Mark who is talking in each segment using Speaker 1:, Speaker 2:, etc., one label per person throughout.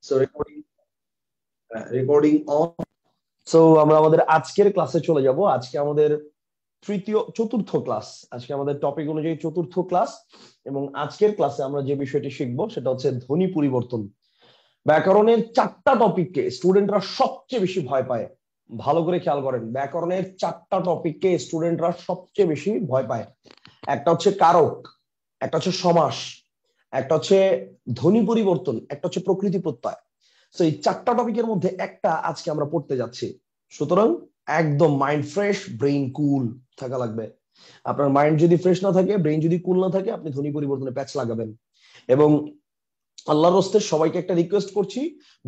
Speaker 1: So recording on. So আমরা আমাদের আজকের ক্লাসে চলে যাব। আজকে আমাদের চতুর্থ ক্লাস। আজকে আমাদের টপিক অনুযায়ী চতুর্থ ক্লাস, এবং আজকের ক্লাসে আমরা যে বিষয়টি শিখবো সেটা হচ্ছে ধ্বনি পরিবর্তন। ব্যাকরণের 4টা টপিককে স্টুডেন্টরা সবচেয়ে বেশি ভয় পায়। ভালো করে খেয়াল করেন, ব্যাকরণের 4টা টপিককে স্টুডেন্টরা সবচেয়ে বেশি ভয় পায়। একটা হচ্ছে কারক, একটা হচ্ছে সমাস, একটা হচ্ছে ধ্বনি পরিবর্তন, একটা হচ্ছে প্রকৃতি প্রত্যয়। তো এই 4টা টপিকের মধ্যে একটা আজকে আমরা পড়তে যাচ্ছি। সুতরাং একদম মাইন্ড ফ্রেশ, ব্রেইন কুল থাকা লাগবে। আপনার মাইন্ড যদি ফ্রেশ না থাকে, ব্রেইন যদি কুল না থাকে, আপনি ধ্বনি পরিবর্তনে প্যাচ লাগাবেন। এবং আল্লাহর রাস্তে সবাইকে একটা রিকোয়েস্ট করছি,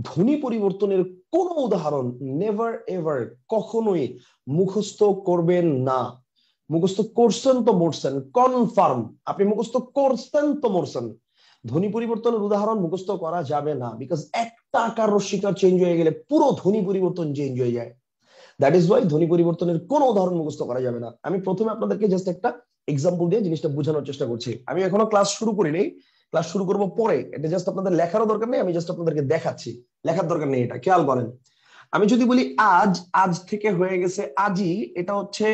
Speaker 1: ধ্বনি পরিবর্তনের কোন উদাহরণ নেভার এভার কখনোই মুখস্থ করবেন না। মুখস্থ করছেন তো মরছেন, কনফার্ম। আপনি মুখস্থ করছেন তো মরছেন। ধ্বনি পরিবর্তনের উদাহরণ মুখস্থ করা যাবে না, বিকজ একটা আকার রশ্মিকার চেঞ্জ হয়ে গেলে পুরো ধ্বনি পরিবর্তন চেঞ্জ হয়ে যায়। দ্যাট ইজ ওয়াই ধ্বনি পরিবর্তনের কোনো উদাহরণ মুখস্থ করা যাবে না। আমি প্রথমে আপনাদেরকে জাস্ট একটা এক্সাম্পল দিয়ে জিনিসটা বোঝানোর চেষ্টা করছি। আমি এখনো ক্লাস শুরু করিনি, ক্লাস শুরু করবো পরে। এটা জাস্ট আপনাদের লেখারও দরকার নেই, আমি জাস্ট আপনাদেরকে দেখাচ্ছি। লেখার দরকার নেই, এটা খেয়াল করেন। আমি যদি বলি আজ, আজ থেকে হয়ে গেছে আজই, এটা হচ্ছে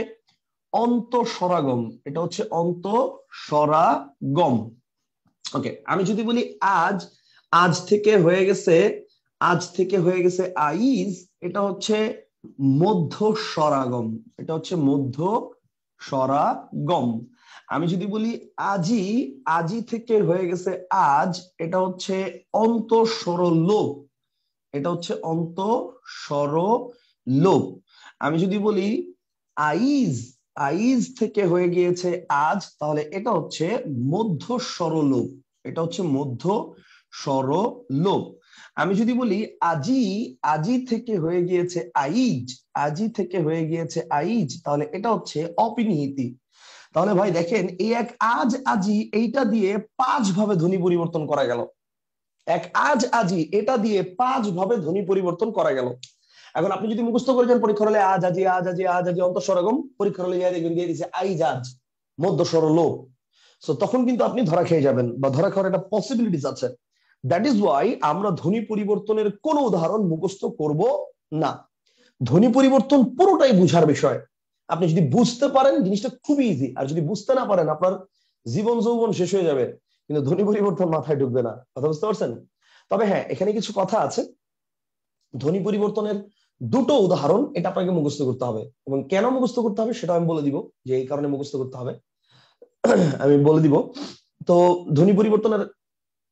Speaker 1: অন্তঃস্বরাগম, এটা হচ্ছে অন্তঃস্বরাগম। ওকে, আমি যদি বলি আজ, আজ থেকে হয়ে গেছে, আজ থেকে হয়ে গেছে আইজ, এটা হচ্ছে মধ্য স্বরাগম, এটা হচ্ছে মধ্য স্বরাগম। আমি যদি বলি আজি, আজি থেকে হয়ে গেছে আজ, এটা হচ্ছে অন্তঃস্বরলোপ, এটা হচ্ছে অন্তঃস্বরলোপ। আমি যদি বলি আইজ, আইজ থেকে হয়ে গিয়েছে আজ, তাহলে এটা হচ্ছে মধ্য স্বরলোপ, এটা হচ্ছে মধ্য স্বরলোপ। আমি যদি বলি আজি, আজি থেকে হয়ে গিয়েছে আইজ, আজি থেকে হয়ে গিয়েছে আইজ, তাহলে এটা হচ্ছে অপিনিহিতি। তাহলে ভাই দেখেন, এই এক আজ আজি এইটা দিয়ে 5 ভাবে ধ্বনি পরিবর্তন করা গেল। এক আজ আজি এটা দিয়ে 5 ভাবে ধ্বনি পরিবর্তন করা গেল। এখন আপনি যদি মুখস্থ করে যান পরীক্ষা হলে আজ আজি, আজ আজি, আজ আজি অন্তঃস্বরাগম, পরীক্ষা হলে দেখবেন দিয়ে দিচ্ছে আইজ আজ মধ্য স্বরলোপ। সো তখন কিন্তু আপনি ধরা খেয়ে যাবেন, বা ধরা খাওয়ার একটা পসিবিলিটিস আছে। দ্যাট ইজ ওয়াই আমরা ধ্বনি পরিবর্তনের কোনো উদাহরণ মুখস্থ করব না। ধ্বনি পরিবর্তন পুরোটাই বুঝার বিষয়। আপনি যদি বুঝতে পারেন জিনিসটা খুবই ইজি, আর যদি বুঝতে না পারেন আপনার জীবন যৌবন শেষ হয়ে যাবে, কিন্তু ধ্বনি পরিবর্তন মাথায় ঢুকবে না। কথা বুঝতে পারছেন? তবে হ্যাঁ, এখানে কিছু কথা আছে। ধ্বনি পরিবর্তনের 2টো উদাহরণ এটা আপনাকে মুখস্থ করতে হবে, এবং কেন মুখস্থ করতে হবে সেটা আমি বলে দিব, যে এই কারণে মুখস্থ করতে হবে আমি বলে দিব। তো ধ্বনি পরিবর্তনের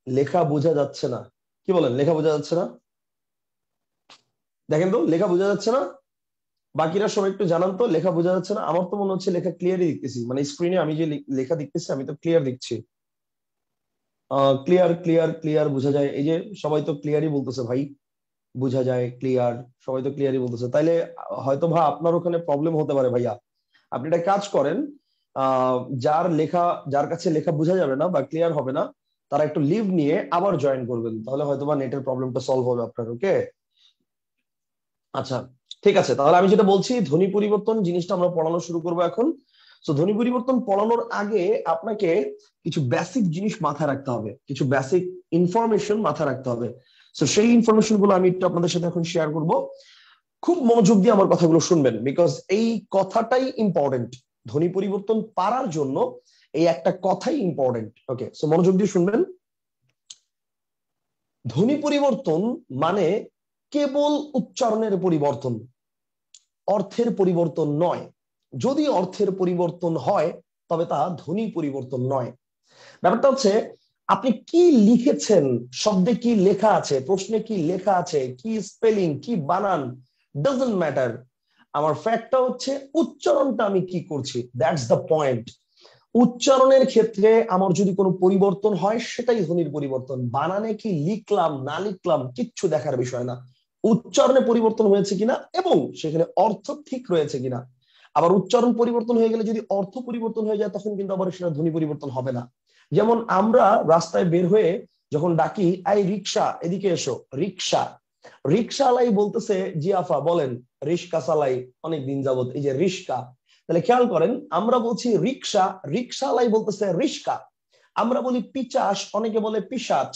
Speaker 1: লেখা বোঝা যাচ্ছে না, কি বলেন? লেখা বোঝা যাচ্ছে না? দেখেন তো, লেখা বোঝা যাচ্ছে না? বাকিরা সবাই একটু জানান তো, লেখা বোঝা যাচ্ছে না? আমার তো মনে হচ্ছে লেখা ক্লিয়ারই দেখতেছি, মানে স্ক্রিনে আমি যে লেখা দেখতেছি আমি তো ক্লিয়ার দেখছি। ক্লিয়ার ক্লিয়ার ক্লিয়ার বোঝা যায়, এই যে সবাই তো ক্লিয়ারই বলতেছে ভাই, বোঝা যায় ক্লিয়ার, সবাই তো ক্লিয়ারই বলতেছে। তাইলে হয়তো ভাই আপনার ওখানে প্রবলেম হতে পারে ভাইয়া। আপনি একটা কাজ করেন, আহ যার লেখা, যার কাছে লেখা বোঝা যাবে না বা ক্লিয়ার হবে না, তারা একটু লিভ নিয়ে আবার জয়েন করবেন, তাহলে হয়তো বা নেটের প্রবলেমটা সলভ হবে আপনার। ওকে, আচ্ছা, ঠিক আছে। তাহলে আমি যেটা বলছি, ধ্বনি পরিবর্তন জিনিসটা আমরা পড়ানো শুরু করবো এখন। তো ধ্বনি পরিবর্তন পড়ানোর আগে আপনাকে কিছু বেসিক জিনিস মাথায় রাখতে হবে, কিছু বেসিক ইনফরমেশন মাথায় রাখতে হবে। তো সেই ইনফরমেশন গুলো আমি একটু আপনাদের সাথে এখন শেয়ার করব। খুব মনোযোগ দিয়ে আমার কথাগুলো শুনবেন, বিকজ এই কথাটাই ইম্পর্টেন্ট। ধ্বনি পরিবর্তন পারার জন্য এই একটা কথাই ইম্পর্টেন্ট। ওকে, সো মনোযোগ দিয়ে শুনবেন। ধ্বনি পরিবর্তন মানে কেবল উচ্চারণের পরিবর্তন, অর্থের পরিবর্তন নয়। যদি অর্থের পরিবর্তন হয় তবে তা ধ্বনি পরিবর্তন নয়। ব্যাপারটা হচ্ছে আপনি কি লিখেছেন, শব্দে কি লেখা আছে, প্রশ্নে কি লেখা আছে, কি স্পেলিং, কি বানান, ডাজন্ট ম্যাটার। আমার ফ্যাক্টটা হচ্ছে উচ্চারণটা আমি কি করছি, দ্যাটস দ্য পয়েন্ট। উচ্চারণের ক্ষেত্রে আমার যদি কোনো পরিবর্তন হয় সেটাই ধ্বনির পরিবর্তন। বানানে কি লিখলাম না লিখলাম কিচ্ছু দেখার বিষয় না, উচ্চারণে পরিবর্তন হয়েছে কিনা এবং সেখানে অর্থ ঠিক রয়েছে কিনা। আবার উচ্চারণ পরিবর্তন হয়ে গেলে যদি অর্থ পরিবর্তন হয়ে যায় তখন কিন্তু আবার সেটা ধ্বনি পরিবর্তন হবে না। যেমন আমরা রাস্তায় বের হয়ে যখন ডাকি এই রিক্সা, এদিকে এসো, রিক্সা, রিক্সাওয়ালাই বলতেছে জি আফা বলেন, রিস্কা চালাই অনেকদিন যাবত, এই যে রিস্কা। তাহলে খেয়াল করেন, আমরা বলছি রিক্সা, রিক্সাওয়ালাই বলতেছে রিস্কা। আমরা বলি পিচাস, অনেকে বলে পিশাচ।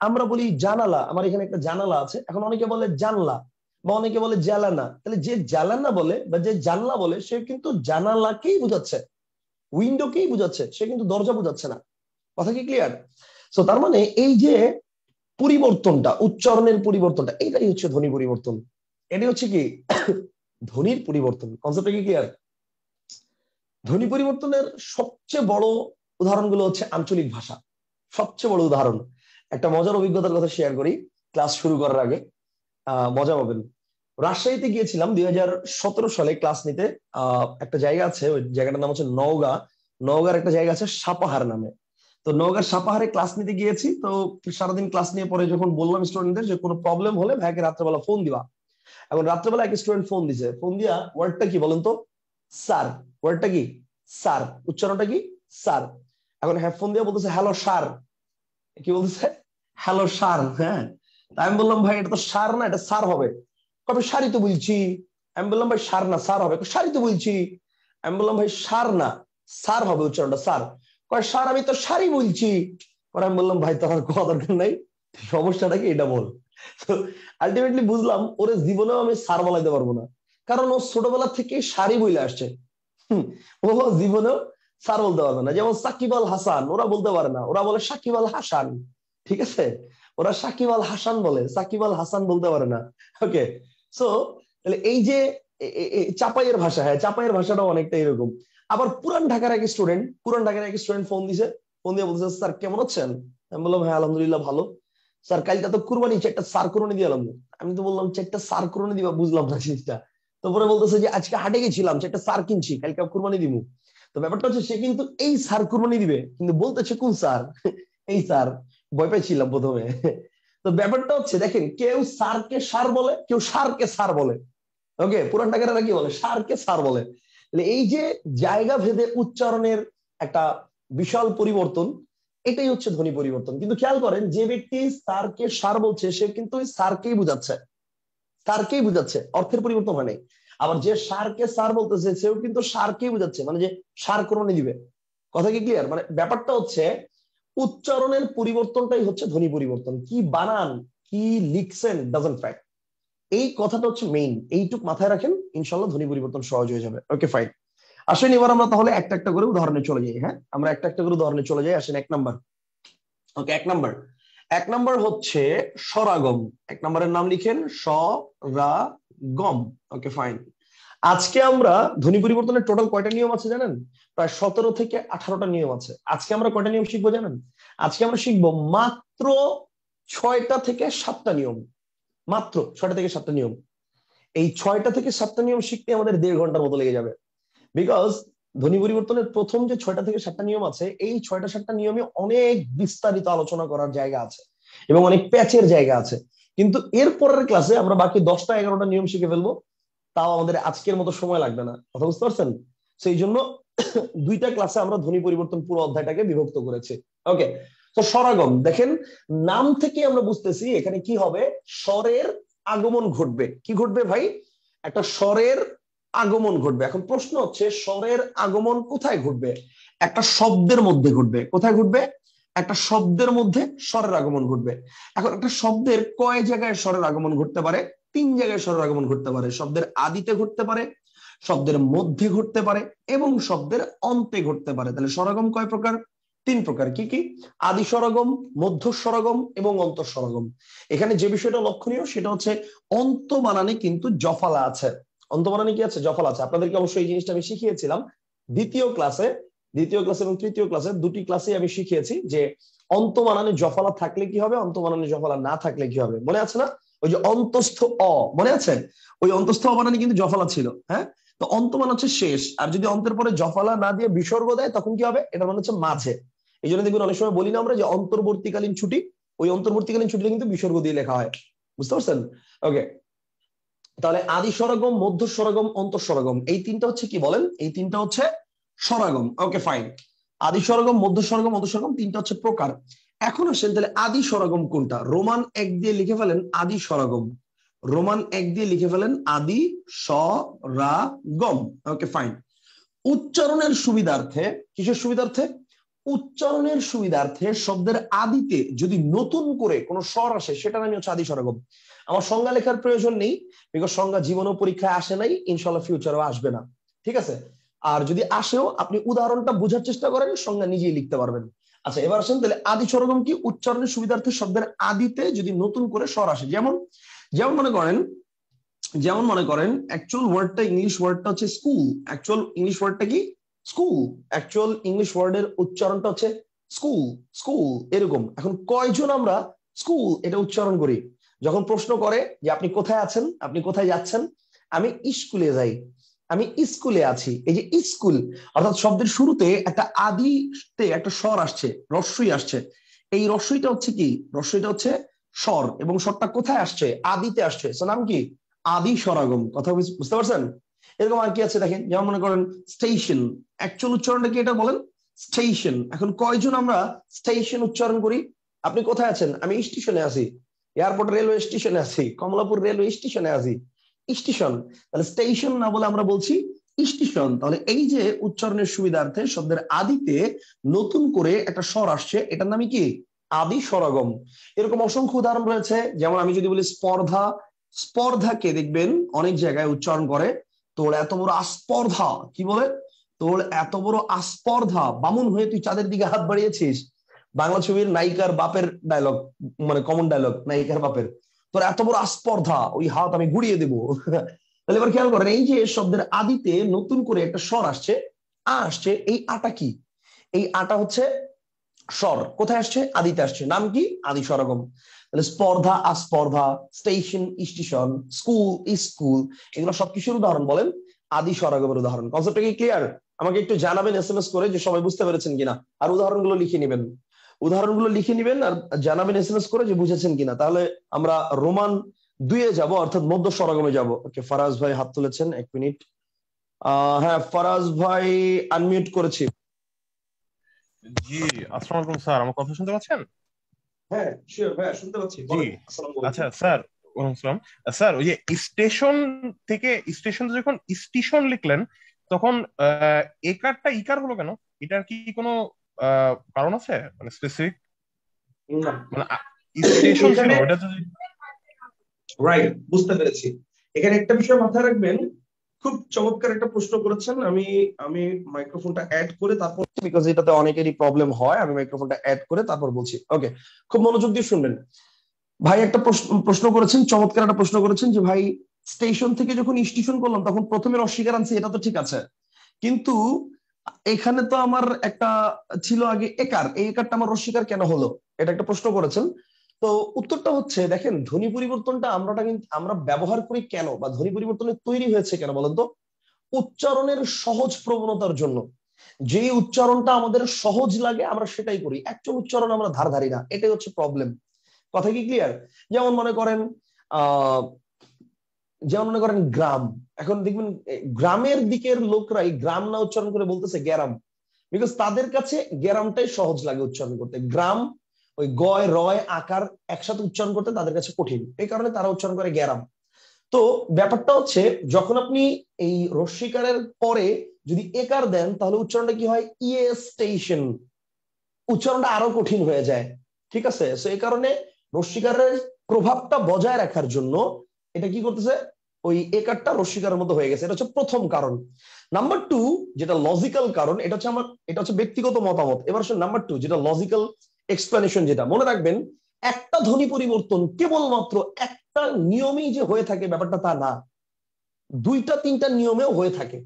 Speaker 1: আমরা বলি জানালা, আমার এখানে একটা জানালা আছে, এখন অনেকে বলে জানলা বা অনেকে বলে জালানা। তাহলে যে জালানা বলে বা যে জানলা বলে সে কিন্তু জানালাকেই বোঝাচ্ছে, উইন্ডোকেই বোঝাচ্ছে, সে কিন্তু দরজা বোঝাচ্ছে না। কথা কি ক্লিয়ার? সো তার মানে এই যে পরিবর্তনটা, উচ্চারণের পরিবর্তনটা, এটাই হচ্ছে ধ্বনি পরিবর্তন। এটাই হচ্ছে কি ধ্বনির পরিবর্তন। কনসেপ্টটা কি ক্লিয়ার? ধ্বনি পরিবর্তনের সবচেয়ে বড় উদাহরণগুলো হচ্ছে আঞ্চলিক ভাষা। সবচেয়ে বড় উদাহরণ, একটা মজার অভিজ্ঞতার কথা শেয়ার করি ক্লাস শুরু করার আগে, মজা পাবেন। রাজশাহীতে গিয়েছিলাম 2017 সালে ক্লাস নিতে। একটা জায়গা আছে, ওই জায়গাটার নাম হচ্ছে নওগাঁ। নওগাঁর একটা জায়গা আছে সাপাহার নামে। তো নওগাঁর সাপাহারে ক্লাস নিতে গিয়েছি। তো সারাদিন ক্লাস নিয়ে পরে যখন বললাম স্টুডেন্টদের যে কোনো প্রবলেম হলে ভাইকে রাত্রেবেলা ফোন দিবা। এখন রাত্রেবেলা এক স্টুডেন্ট ফোন দিছে, ফোন দিয়া ওয়ার্ডটা কি বলেন তো? স্যার। ওয়ার্ডটা কি? স্যার। উচ্চারণটা কি? স্যার। এখন হ্যাঁ ফোন দিয়ে বলতেছে হ্যালো স্যার। কি বলতেছে? Hello sir. হ্যাঁ, তা আমি বললাম ভাই এটা তো সার না, এটা স্যার হবে। কবে সারি তো বলছি। আমি বললাম ভাই সার না স্যার হবে। সারি তো বলছি। আমি বললাম ভাই সার না স্যার হবে, উচ্চারণটা স্যার। কয় স্যার আমি তো সারি বলছি। পরে আমি বললাম ভাই তোমার কথা দরকার নাই, সমস্যাটা কি এটা বল। তো আলটিমেটলি বুঝলাম ওরে জীবনেও আমি স্যার বলাইতে পারবো না, কারণ ও ছোটবেলা থেকে সারি বইলে আসছে। ও জীবনেও স্যার বলতে পারবে না। যেমন সাকিব আল হাসান ওরা বলতে পারে না, ওরা বলে সাকিব আল হাসান। ঠিক আছে, ওরা সাকিব আল হাসান বলে, সাকিব আল হাসান বলতে পারে না। ওকে, সো তাহলে এই যে চাপাইয়ের ভাষা, হ্যাঁ চাপাইয়ের ভাষাটাও অনেকটা এরকম। আবার পুরান ঢাকার এক স্টুডেন্ট ফোন দিছে, ফোন দিয়ে বলছে স্যার কেমন আছেন? আমি বললাম হ্যাঁ আলহামদুলিল্লাহ ভালো। স্যার কালকে তো কুরবানি, 4টা সার কুরবানি দিয়ে এলাম। আমি তো বললাম 4টা সার কুরবানি দিবা, বুঝলাম না জিনিসটা। তারপরে বলতেছে যে আজকে হাটে গেছিলাম, 4টা সার কিনছি, কালকে কুরবানি দিব। তো ব্যাপারটা হচ্ছে সে কিন্তু এই সার কুরবানি দিবে, কিন্তু বলতেছে কোন স্যার? এই স্যার। ভয় পেয়েছিলাম প্রথমে। তো ব্যাপারটা হচ্ছে দেখেন, কেউ স্যারকে সার বলে, কেউ সারকে স্যার বলে। ওকে, পুরান ঢাকারা কি বলে? সারকে স্যার বলে। তাহলে এই যে জায়গা ভেদে উচ্চারণের একটা বিশাল পরিবর্তন, এটাই হচ্ছে ধ্বনি পরিবর্তন। কিন্তু খেয়াল করেন, যে ব্যক্তি স্যারকে সার বলছে সে কিন্তু ওই স্যারকেই বুঝাচ্ছে, স্যারকেই বুঝাচ্ছে, অর্থের পরিবর্তন হয় নাই। আবার যে সারকে স্যার বলতেছে সেও কিন্তু সারকেই বুঝাচ্ছে, মানে যে সার ক্রমণে দিবে। কথা কি ক্লিয়ার? মানে ব্যাপারটা হচ্ছে উচ্চারণের পরিবর্তনটাই হচ্ছে ধ্বনি পরিবর্তন। কি বানান, কি লিখছেন ডাজন্ট ফ্যাক্ট। এই কথাটা হচ্ছে মেইন, এইটুক মাথায় রাখেন, ইনশাল্লাহ ধ্বনি পরিবর্তন সহজ হয়ে যাবে। ওকে ফাইন, আসেন এবার আমরা তাহলে একটা একটা করে উদাহরণে চলে যাই। হ্যাঁ, আমরা একটা একটা করে উদাহরণে চলে যাই। আসেন 1 নাম্বার। ওকে, 1 নাম্বার। 1 নাম্বার হচ্ছে স্বরাগম। 1 নাম্বারের নাম লিখেন স্বরাগম। Okay fine. আজকে আমরা ধ্বনি পরিবর্তনের টোটাল কয়টা নিয়ম আছে জানেন? প্রায় 17 থেকে 18টা নিয়ম আছে। আজকে আমরা কয়টা নিয়ম শিখবো জানেন? আজকে আমরা শিখবো মাত্র 6টা থেকে 7টা নিয়ম। মাত্র 6টা থেকে 7টা নিয়ম। এই 6টা থেকে 7টা নিয়ম শিখতে আমাদের 1.5 ঘন্টার মতো লেগে যাবে। বিকজ ধ্বনি পরিবর্তনের প্রথম যে 6টা থেকে 7টা নিয়ম আছে, এই 6টা 7টা নিয়মে অনেক বিস্তারিত আলোচনা করার জায়গা আছে এবং অনেক প্যাচের জায়গা আছে। কিন্তু এর পরের ক্লাসে আমরা বাকি 10টা 11টা নিয়ম শিখে ফেলবো, তাও আমাদের আজকের মতো সময় লাগবে না। কথা বুঝতে পারছেন? সেই জন্য 2টা ক্লাসে আমরা ধ্বনি পরিবর্তন পুরো অধ্যায়টাকে বিভক্ত করেছি। ওকে, তো স্বরাগম দেখেন, নাম থেকে আমরা বুঝতেছি এখানে কি হবে, স্বরের আগমন ঘটবে। কি ঘটবে ভাই? একটা স্বরের আগমন ঘটবে। এখন প্রশ্ন হচ্ছে স্বরের আগমন কোথায় ঘটবে? একটা শব্দের মধ্যে ঘটবে। কোথায় ঘটবে? একটা শব্দের মধ্যে স্বরের আগমন ঘটবে। এখন একটা শব্দের কয় জায়গায় স্বরের আগমন ঘটতে পারে? 3 জায়গায় স্বরের আগমন ঘটতে পারে। শব্দের আদিতে ঘটতে পারে, শব্দের মধ্যে ঘটতে পারে এবং শব্দের অন্তে ঘটতে পারে। তাহলে স্বরাগম কয় প্রকার? 3 প্রকার। কি কি? আদি স্বরাগম, মধ্য স্বরাগম এবং অন্ত স্বরাগম। এখানে যে বিষয়টা লক্ষণীয় সেটা হচ্ছে অন্ত বানানে কিন্তু জফলা আছে। অন্ত বানানে কি আছে? জফলা আছে। আপনাদেরকে অবশ্যই এই জিনিসটা আমি শিখিয়েছিলাম দ্বিতীয় ক্লাসে। দ্বিতীয় ক্লাসে এবং তৃতীয় ক্লাসে, দুটি ক্লাসে আমি শিখিয়েছি যে অন্ত বানানে জফলা থাকলে কি হবে, অন্ত বানানে জফলা না থাকলে কি হবে। মনে আছে না? ওই যে অন্তস্থ অ, মনে আছে? ওই অন্তস্থ অ বানানে কিন্তু জফলা ছিল। হ্যাঁ, তো অন্ত মানে হচ্ছে শেষ, আর যদি অন্তের পরে জফলা না দিয়ে বিসর্গ দেয় তখন কি হবে? এটা মানে হচ্ছে মাঝে। এই জন্য দেখবেন অনেক সময় বলি না আমরা যে অন্তর্বর্তীকালীন ছুটি, ওই অন্তর্বর্তীকালীন ছুটিতে কিন্তু বিসর্গ দিয়ে লেখা হয়। বুঝতে পারছেন? ওকে, তাহলে আদি স্বরাগম, মধ্য স্বরাগম, অন্তঃস্বরাগম, এই 3টা হচ্ছে কি বলেন? এই 3টা হচ্ছে স্বরাগম। Okay fine. আদি স্বরাগম, মধ্য স্বরাগম, অন্তঃস্বরাগম, 3টা হচ্ছে প্রকার। এখন আসেন তাহলে আদি স্বরাগম কোনটা? রোমান 1 দিয়ে লিখে ফেলেন আদি স্বরাগম। রোমান 1 দিয়ে লিখে ফেলেন আদি স্বরাগম। Okay fine. উচ্চারণের সুবিধার্থে, কিসের সুবিধার্থে? উচ্চারণের সুবিধার্থে শব্দের আদিতে যদি নতুন করে কোনো স্বর আসে সেটা নামই হচ্ছে আদি স্বরগম। আমার সংজ্ঞা লেখার প্রয়োজন নেই, বিকজ সংজ্ঞা জীবনও পরীক্ষায় আসে নাই, ইনশাল্লাহ ফিউচারও আসবে না। ঠিক আছে, আর যদি আসেও আপনি উদাহরণটা বোঝার চেষ্টা করেন, সংজ্ঞা নিজেই লিখতে পারবেন। আচ্ছা এবার আসেন তাহলে আদি স্বরগম কি? উচ্চারণের সুবিধার্থে শব্দের আদিতে যদি নতুন করে স্বর আসে, যেমন যেমন মনে করেন অ্যাকচুয়াল ওয়ার্ডটা, ইংলিশ ওয়ার্ডটা হচ্ছে স্কুল। অ্যাকচুয়াল ইংলিশ ওয়ার্ডটা কি? স্কুল। অ্যাকচুয়াল ইংলিশ ওয়ার্ডের উচ্চারণটা হচ্ছে স্কুল, স্কুল এরকম। এখন কয়জন আমরা স্কুল এটা উচ্চারণ করি? যখন প্রশ্ন করে যে আপনি কোথায় আছেন, আপনি কোথায় যাচ্ছেন, আমি স্কুলে যাই, আমি স্কুলে আছি। এই যে স্কুল অর্থাৎ শব্দের শুরুতে একটা আদিতে একটা স্বর আসছে, রস্বই আসছে। এই রস্বইটা হচ্ছে কি? রস্বইটা হচ্ছে স্বর, এবং স্বরটা কোথায় আসছে? আদিতে আসছে। নাম কি? আদি স্বরাগম। কথা বুঝতে পারছেন? এরকম আর কি আছে দেখেন, যেমন মনে করেন স্টেশন, অ্যাকচুয়াল উচ্চারণটা কি এটা বলেন? স্টেশন। এখন কয়জন আমরা স্টেশন উচ্চারণ করি? আপনি কোথায় আছেন? আমি স্টেশনে আছি, এয়ারপোর্ট রেলওয়ে স্টেশনে আছি, কমলাপুর রেলওয়ে স্টেশনে আছি। স্টেশন, তাহলে স্টেশন না বলে আমরা বলছি স্টেশন। তাহলে এই যে উচ্চারণের সুবিধার্থে শব্দের আদিতে নতুন করে একটা স্বর আসছে, এটার নামই কি? আদি স্বরাগম। এরকম অসংখ্য উদাহরণ রয়েছে। যেমন আমি যদি বলি স্পর্ধা, স্পর্ধাকে দেখবেন অনেক জায়গায় উচ্চারণ করে তোর এত বড় আস্পর্ধা, কি বলে? তোর এত বড় আস্পর্ধা, বামুন হয়ে তুই চাঁদের দিকে হাত বাড়িয়েছিস। বাংলা ছবির নায়িকার বাপের ডায়লগ, মানে কমন ডায়লগ নায়িকার বাপের, তোর এত বড় আস্পর্ধা, ওই হাত আমি গুড়িয়ে দেবো। তাহলে এবার খেয়াল করেন, এই যে শব্দের আদিতে নতুন করে একটা স্বর আসছে, আসছে, এই আটা কি? এই আটা হচ্ছে স্বর। কোথায় আসছে? আদিতে আসছে। নাম কি? আদি স্বরগম। তাহলে স্পর্ধা, আস্পর্ধা, স্টেশন, স্টেশন, স্কুল, স্কুল, এগুলো সব কিসের উদাহরণ বলেন? আদি স্বরগমের উদাহরণ। কনসেপ্টটা কি ক্লিয়ার? আমাকে একটু জানাবেন এসএমএস করে যে সবাই বুঝতে পেরেছেন কিনা, আর উদাহরণগুলো লিখে নেবেন। উদাহরণগুলো লিখে নেবেন আর জানাবেন এসএমএস করে যে বুঝেছেন কিনা। তাহলে আমরা রোমান 2-এ যাব, অর্থাৎ মধ্য স্বরগমে যাব। ওকে, ফারাজ ভাই হাত তুলেছেন, 1 মিনিট। হ্যাঁ ফারাজ ভাই আনমিউট করেছি।
Speaker 2: জি, আসসালামু আলাইকুম স্যার, আমার কথা শুনতে পাচ্ছেন?
Speaker 1: হ্যাঁ শিওর ভাই, শুনতে পাচ্ছি,
Speaker 2: জি।
Speaker 1: বলেন। আসসালামু
Speaker 2: আচ্ছা
Speaker 1: আলাইকুম।
Speaker 2: স্যার, ওয়ালাইকুম আসসালাম। স্যার, ওই যে স্টেশন থেকে স্টেশন যখন স্টেশন লিখলেন, তখন একারটা ইকার হলো কেন? এটার কি কোনো কারণ আছে, মানে স্পেসিফিক?
Speaker 1: না,
Speaker 2: মানে স্টেশন ছিল
Speaker 1: এখানে
Speaker 2: ওটা যদি।
Speaker 1: রাইট, বুঝতে পেরেছি। এখানে একটা বিষয় মাথায় রাখবেন, খুব চমৎকার একটা প্রশ্ন করেছেন। আমি আমি মাইক্রোফোনটা অ্যাড করে তারপর, বিকজ এটাতে অনেকেরই প্রবলেম হয়, আমি মাইক্রোফোনটা অ্যাড করে তারপর বলছি। ওকে, খুব মনোযোগ দিয়ে শুনবেন। ভাই একটা প্রশ্ন করেছেন, চমৎকার একটা প্রশ্ন করেছেন যে ভাই স্টেশন থেকে যখন স্টেশন করলাম তখন প্রথমে অস্বীকার আনছি, এটা তো ঠিক আছে, কিন্তু এখানে তো আমার একটা ছিল আগে একার, এই একারটা আমার অস্বীকার কেন হলো? এটা একটা প্রশ্ন করেছেন। তো উত্তরটা হচ্ছে দেখেন, ধ্বনি পরিবর্তনটা আমরা ব্যবহার করি কেন, বা ধ্বনি পরিবর্তনের তৈরি হয়েছে কেন বলেন তো? উচ্চারণের সহজ প্রবণতার জন্য। যেই উচ্চারণটা আমাদের সহজ লাগে আমরা সেটাই করি, অ্যাকচুয়াল উচ্চারণ আমরা ধার ধারি না, এটাই হচ্ছে প্রবলেম। কথা কি ক্লিয়ার? যেমন মনে করেন আহ যেমন মনে করেন গ্রাম, এখন দেখবেন গ্রামের দিকের লোকরাই গ্রাম না উচ্চারণ করে বলতেছে গ্যারাম, বিকজ তাদের কাছে গ্যারামটাই সহজ লাগে উচ্চারণ করতে। গ্রাম, ওই গয় রয় আকার একসাথে উচ্চারণ করতে তাদের কাছে কঠিন, এই কারণে তারা উচ্চারণ করে গ্যারাম। তো ব্যাপারটা হচ্ছে, যখন আপনি এই রস্বীকারের পরে যদি একার দেন তাহলে উচ্চারণটা কি হয়? ইয়ে স্টেশন, উচ্চারণটা আরো কঠিন হয়ে যায়। ঠিক আছে, তো এই কারণে রস্বীকারের প্রভাবটা বজায় রাখার জন্য এটা কি করতেছে, ওই একারটা রস্বীকারের মতো হয়ে গেছে। এটা হচ্ছে প্রথম কারণ। নাম্বার 2, যেটা লজিক্যাল কারণ, এটা হচ্ছে ব্যক্তিগত মতামত। এবার নাম্বার 2 যেটা লজিক্যাল এক্সপ্লেনেশন, যেটা মনে রাখবেন, একটা ধ্বনি পরিবর্তন কেবলমাত্র একটা নিয়মেই যে হয়ে থাকে ব্যাপারটা তা না, 2-3টা নিয়মেও হয়ে থাকে।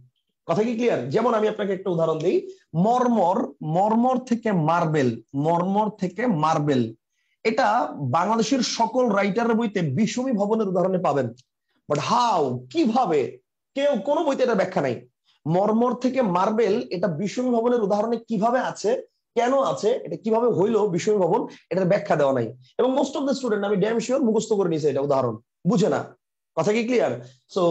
Speaker 1: কথা কি ক্লিয়ার? যেমন আমি আপনাকে একটা উদাহরণ দিই, মর্মর, মর্মর থেকে মার্বেল, মর্মর থেকে মার্বেল, এটা বাংলাদেশের সকল রাইটারের বইতে বিষমী ভবনের উদাহরণে পাবেন। বাট হাউ, কিভাবে? কেউ কোনো বইতে এটা ব্যাখ্যা নাই। মর্মর থেকে মার্বেল এটা বিষমী ভবনের উদাহরণে কিভাবে আছে, কেন আছে, এটা কিভাবে হইলো বিষমী ভবন, এটার ব্যাখ্যা দেওয়া নাই। এবং মোস্ট অফ দ্য স্টুডেন্ট, আমি ড্যাম শিওর, মুখস্থ করে নিয়েছে এটা উদাহরণ, বুঝে না। কথা কি ক্লিয়ার? সো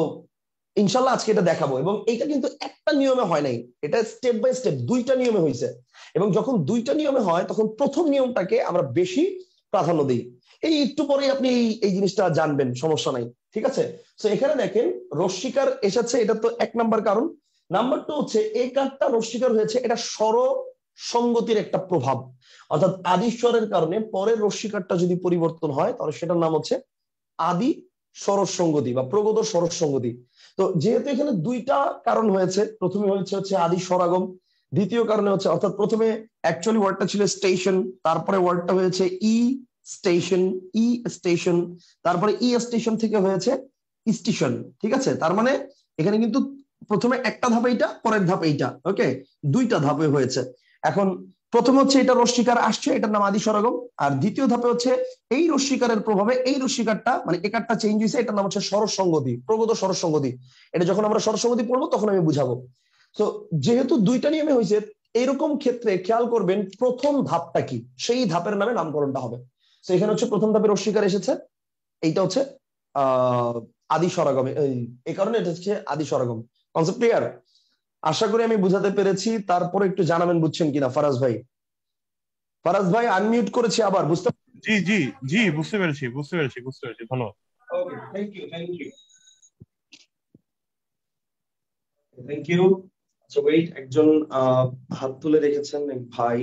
Speaker 1: ইনশাল্লাহ আজকে এটা দেখাবো। এবং এটা কিন্তু একটা নিয়মে হয় নাই, এটা স্টেপ বাই স্টেপ 2টা নিয়মে হয়েছে। এবং যখন 2টা নিয়মে হয় তখন প্রথম নিয়মটাকে আমরা বেশি প্রাধান্য দিই। এই একটু পরে আপনি এই জিনিসটা জানবেন, সমস্যা নাই। ঠিক আছে, তো এখানে দেখেন রস্বীকার এসেছে, এটা তো 1 নাম্বার কারণ। নাম্বার 2 হচ্ছে এই কারটা রস্বীকার হয়েছে, এটা সঙ্গতির একটা প্রভাব, অর্থাৎ আদি স্বরের কারণে পরের রস্যিকারটা যদি পরিবর্তন হয় তাহলে সেটার নাম হচ্ছে আদি স্বরস সঙ্গতি বা প্রগত স্বরস সঙ্গতি। তো যেহেতু এখানে দুইটা কারণ হয়েছে, প্রথমে হচ্ছে আদি স্বরাগম, দ্বিতীয় কারণে হচ্ছে অর্থাৎ প্রথমে অ্যাকচুয়ালি ওয়ার্ডটা ছিল স্টেশন, তারপরে ওয়ার্ডটা হয়েছে স্টেশন, ই স্টেশন, তারপরে স্টেশন থেকে হয়েছে স্টেশন। ঠিক আছে, তার মানে এখানে কিন্তু প্রথমে একটা ধাপ এইটা, পরের ধাপ এইটা, ওকে, দুইটা ধাপে হয়েছে। এখন প্রথম হচ্ছে এটা রস্যিকার আসছে, এটার নাম আদি স্বরাগম, আর দ্বিতীয় ধাপে হচ্ছে এই রস্যিকারের প্রভাবে এই রস্যিকারটা মানে একারটা চেঞ্জ হয়েছে, এটার নাম হচ্ছে স্বরস সংগতি, প্রগত স্বরস সংগতি। এটা যখন আমরা স্বরস সংগতি পড়বো তখন আমি বুঝাবো। তো যেহেতু দুইটা নিয়মে হয়েছে, এইরকম ক্ষেত্রে খেয়াল করবেন প্রথম ধাপটা কি, সেই ধাপের নামে নামকরণটা হবে। তো এখানে হচ্ছে প্রথম ধাপে রস্যিকার এসেছে, এইটা হচ্ছে আহ আদি স্বরাগমে, এই কারণে এটা হচ্ছে আদি স্বরাগম। Concept clear? আশা করি আমি বুঝাতে পেরেছি। তারপরে একটু জানাবেন বুঝছেন কিনা ফারাজ ভাই। ফারাজ ভাই আনমিউট করেছি আবার, বুঝতে?
Speaker 2: জি জি জি, বুঝতে পেরেছি বুঝতে পেরেছি বুঝতে পেরেছি, ধন্যবাদ।
Speaker 1: Okay, thank you, thank you, thank you. আচ্ছা ওয়েট, একজন হাত তুলে রেখেছেন এক ভাই,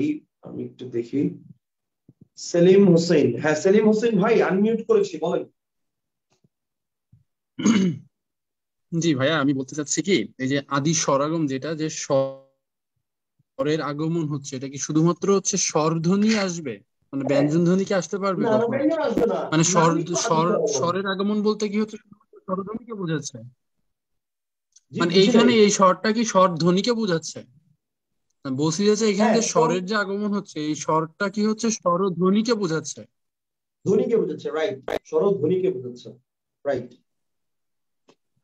Speaker 1: আমি একটু দেখি। সেলিম হোসেন, হ্যাঁ সেলিম হোসেন ভাই আনমিউট করেছি, বলেন।
Speaker 3: জি ভাইয়া, আমি বলতে চাচ্ছি কি, এই যে আদি স্বরাগম যেটা, যে স্বরের আগমন হচ্ছে, এটা কি শুধুমাত্র হচ্ছে স্বরধ্বনি আসবে, মানে
Speaker 1: হ্যাঁ,
Speaker 3: ব্যঞ্জন ধ্বনি কি আসতে পারবে
Speaker 1: না না,
Speaker 3: কখনো?
Speaker 1: ব্যঞ্জন আসবে না,
Speaker 3: মানে
Speaker 1: নামই তো আদি স্বরাগম।
Speaker 3: স্বরের আগমন বলতে কি হচ্ছে, শুধুমাত্র স্বরধ্বনিকে বোঝাচ্ছে?
Speaker 1: জি
Speaker 3: মানে
Speaker 1: বুঝি নাই।
Speaker 3: এইখানে এই স্বরটা কি স্বরধ্বনিকে বোঝাচ্ছে? বলছি যে এখানে
Speaker 1: হ্যাঁ,
Speaker 3: যে স্বরের যে আগমন হচ্ছে, এই স্বরটা কি হচ্ছে স্বরধ্বনিকে বোঝাচ্ছে?
Speaker 1: ধ্বনিকে বোঝাচ্ছে, রাইট, স্বর ধ্বনিকে বোঝাচ্ছে, রাইট।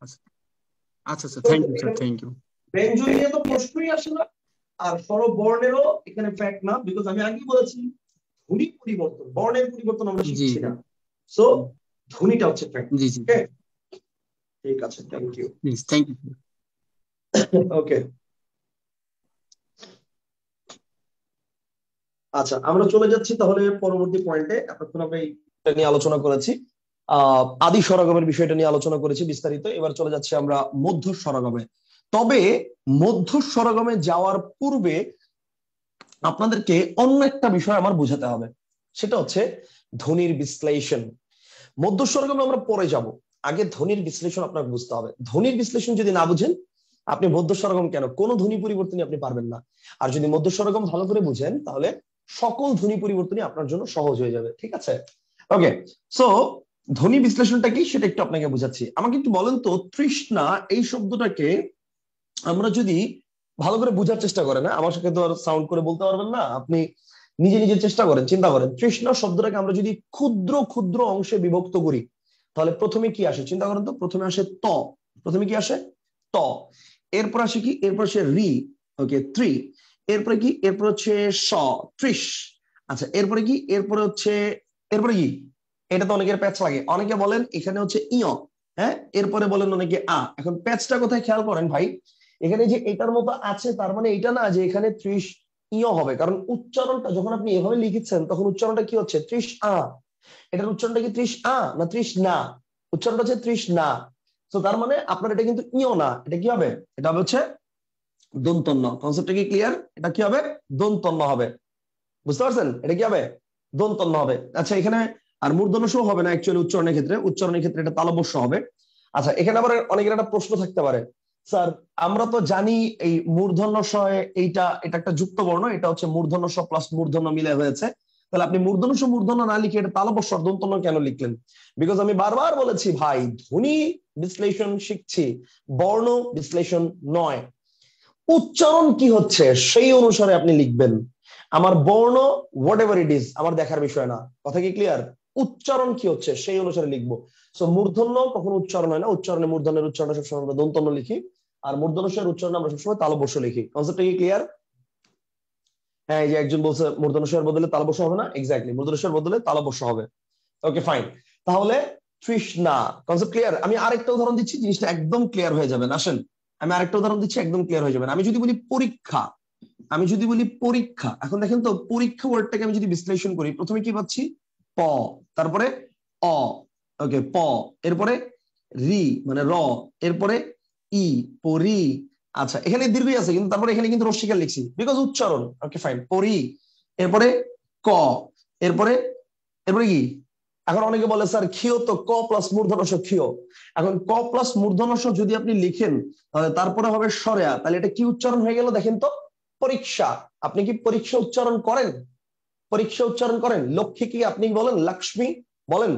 Speaker 3: আচ্ছা আচ্ছা আচ্ছা, থ্যাংক ইউ স্যার,
Speaker 1: এখানে
Speaker 3: থ্যাংক ইউ।
Speaker 1: ব্যঞ্জন নিয়ে তো প্রশ্নই আসে না, আর স্বরবর্ণেরও এখানে ফ্যাক্ট না, বিকজ আমি আগেই বলেছি ধ্বনি পরিবর্তন, বর্ণের পরিবর্তন আমরা
Speaker 3: জি
Speaker 1: শিখছি না। সো ধ্বনিটা হচ্ছে ফ্যাক্ট।
Speaker 3: জি জি,
Speaker 1: ওকে, ঠিক আছে, thank you.
Speaker 3: Please, thank you.
Speaker 1: Okay, আচ্ছা আমরা চলে যাচ্ছি তাহলে পরবর্তী পয়েন্টে। এতক্ষণ আমরা এটা নিয়ে আলোচনা করেছি, আদি স্বরাগমের বিষয়টা নিয়ে আলোচনা করেছি বিস্তারিত। এবার চলে যাচ্ছি আমরা মধ্য স্বরাগমে। তবে মধ্য স্বরাগমে যাওয়ার পূর্বে আপনাদেরকে অন্য একটা বিষয় আমার বোঝাতে হবে, সেটা হচ্ছে ধ্বনির বিশ্লেষণ। মধ্য স্বরগমে আমরা পরে যাব, আগে ধ্বনির বিশ্লেষণ আপনাকে বুঝতে হবে। ধ্বনির বিশ্লেষণ যদি না বুঝেন, আপনি মধ্য স্বরগম কেন কোনো ধ্বনি পরিবর্তনই আপনি পারবেন না। আর যদি মধ্য স্বরগম ভালো করে বুঝেন, তাহলে সকল ধ্বনি পরিবর্তনই আপনার জন্য সহজ হয়ে যাবে। ঠিক আছে, ওকে। সো ধ্বনি বিশ্লেষণটা কি সেটা একটু আপনাকে বুঝাচ্ছি। আমাকে একটু বলেন তো, তৃষ্ণা এই শব্দটাকে আমরা যদি ভালো করে বোঝার চেষ্টা করেন, আমার সাথে তো আর সাউন্ড করে বলতে পারবেন না, আপনি নিজে নিজে চেষ্টা করেন, চিন্তা করেন, তৃষ্ণা শব্দটাকে আমরা যদি ক্ষুদ্র ক্ষুদ্র অংশে বিভক্ত করি, তাহলে প্রথমে কি আসে চিন্তা করেন তো। প্রথমে আসে ত, প্রথমে কি আসে ত, এরপর আসে কি, এরপর আসে রি, ওকে, ত্রি, এরপরে কি, এরপর হচ্ছে স, ত্রিশ। আচ্ছা এরপরে কি, এরপরে হচ্ছে, এরপরে কি, এটা তো অনেকের প্যাচ লাগে, অনেকে বলেন এখানে হচ্ছে ইয়, হ্যাঁ, এরপরে বলেন অনেকে আ। এখন প্যাচটা কোথায় খেয়াল করেন ভাই, এখানে যে এটার মতো আছে তার মানে এটা না যে এখানে 30 ইয় হবে, কারণ উচ্চারণটা যখন আপনি এভাবে লিখেছেন তখন উচ্চারণটা কি হচ্ছে 30 আ। এটার উচ্চারণটা কি 30 আ না 30 না, উচ্চারণটা হচ্ছে 30 না। তো তার মানে আপনার এটা কিন্তু ইয় না, এটা কি হবে, এটা হবে হচ্ছে দন্তন্য। কনসেপ্টটা কি ক্লিয়ার? এটা কি হবে, দন্তন্য হবে, বুঝতে পারছেন, এটা কি হবে, দন্তন্য হবে। আচ্ছা এখানে আর মূর্ধন্য স হবে না অ্যাকচুয়ালি উচ্চারণের ক্ষেত্রে এটা তালব্য হবে। আচ্ছা এখানে আবার অনেকের একটা প্রশ্ন থাকতে পারে, স্যার আমরা তো জানি এই মূর্ধন্য স, এটা এটা একটা যুক্ত বর্ণ, এটা হচ্ছে মূর্ধন্য স প্লাস মূর্ধন্য মিলে হয়েছে, তাহলে আপনি মূর্ধন্য স মূর্ধন্য না লিখে এটা তালব্য দন্তন্য কেন লিখলেন? বিকজ আমি বারবার বলেছি ভাই, ধ্বনি বিশ্লেষণ শিখছি, বর্ণ বিশ্লেষণ নয়। উচ্চারণ কি হচ্ছে সেই অনুসারে আপনি লিখবেন। আমার বর্ণ হোয়াট এভার ইট ইজ আমার দেখার বিষয় না, কথা কি ক্লিয়ার? উচ্চারণ কি হচ্ছে সেই অনুসারে লিখবো। সো মূর্ধন্য কখনো উচ্চারণ হয় না, উচ্চারণে মূর্ধন্যের উচ্চারণটা সবসময় আমরা দন্তন্য লিখি, আর মূর্ধন্যের উচ্চারণ আমরা সবসময় তালব্য লিখি। কনসেপ্টটা কি ক্লিয়ার? হ্যাঁ, এই যে একজন বলছে মূর্ধন্য বদলে তালব্য হবে না, এক্স্যাক্টলি মূর্ধন্য বদলে তালব্য হবে। ওকে ফাইন, তাহলে তৃষ্ণা কনসেপ্ট ক্লিয়ার। আমি আরেকটা উদাহরণ দিচ্ছি, জিনিসটা একদম ক্লিয়ার হয়ে যাবেন, আসেন আমি আরেকটা উদাহরণ দিচ্ছি, একদম ক্লিয়ার হয়ে যাবেন। আমি যদি বলি পরীক্ষা, আমি যদি বলি পরীক্ষা, এখন দেখেন তো পরীক্ষা ওয়ার্ডটাকে আমি যদি বিশ্লেষণ করি, প্রথমে কি পাচ্ছি প, তারপরে অ, ওকে প, এরপরে রি মানে র, এরপরে ই, পরি, আচ্ছা এখানে দীর্ঘই আছে কিন্তু তারপরে এখানে কিন্তু রস্যিকার লিখছি বিকজ উচ্চারণ। ওকে ফাইন, পরি, এরপরে ক, এরপরে এরপরে কি? এখন অনেকে বলে স্যার ক্ষীয় তো ক প্লাস মূর্ধন্য ক্ষীয়। এখন ক প্লাস মূর্ধন্য যদি আপনি লিখেন তাহলে তারপরে হবে সরেয়া, তাহলে এটা কি উচ্চারণ হয়ে গেল দেখেন তো? পরীক্ষা। আপনি কি পরীক্ষা উচ্চারণ করেন? পরীক্ষা উচ্চারণ করেন? লক্ষ্মী কি আপনি বলেন লক্ষ্মী বলেন?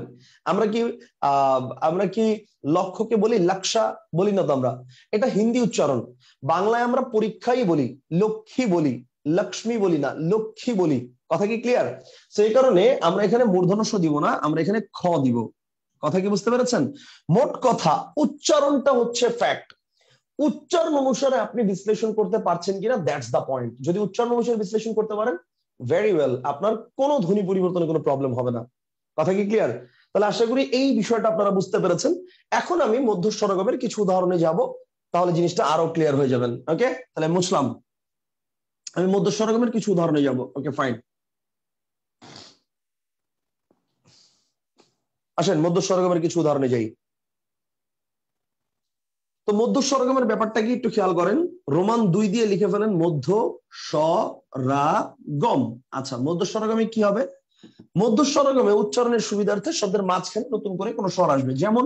Speaker 1: আমরা কি লক্ষ্যকে বলি লাক্সা বলি না তো আমরা? এটা হিন্দি উচ্চারণ। বাংলায় আমরা পরীক্ষাই বলি, লক্ষ্মী বলি, লক্ষ্মী বলি না, লক্ষ্মী বলি। কথা কি ক্লিয়ার? সেই কারণে আমরা এখানে মূর্ধন্য ষ দিব না, আমরা এখানে খ দিব। কথা কি বুঝতে পেরেছেন? মোট কথা উচ্চারণটা হচ্ছে ফ্যাক্ট। উচ্চারণ অনুসারে আপনি বিশ্লেষণ করতে পারছেন কিনা, দ্যাটস দা পয়েন্ট। যদি উচ্চারণ অনুসারে বিশ্লেষণ করতে পারেন, ভেরি ওয়েল, আপনার কোনো ধ্বনি পরিবর্তনে কোনো প্রবলেম হবে না। কথা কি ক্লিয়ার? তাহলে আশা করি এই বিষয়টা আপনারা বুঝতে পেরেছেন। এখন আমি মধ্যস্বরগমের কিছু উদাহরণে যাব, তাহলে জিনিসটা আরো ক্লিয়ার হয়ে যাবেন। ওকে, তাহলে মুসলাম আমি মধ্যস্বরগমের কিছু উদাহরণে যাব। ওকে ফাইন, আসেন মধ্যস্বরগমের কিছু উদাহরণে যাই। তো মধ্যস্বরগমের ব্যাপারটা কি একটু খেয়াল করেন। রোমান 2 দিয়ে লিখে ফেলেন মধ্য স রা গম। আচ্ছা মধ্যস্বরগমে কি হবে? মধ্যস্বরগমে উচ্চারণের সুবিধার্থে শব্দের মাঝখানে নতুন করে কোনো স্বর আসবে। যেমন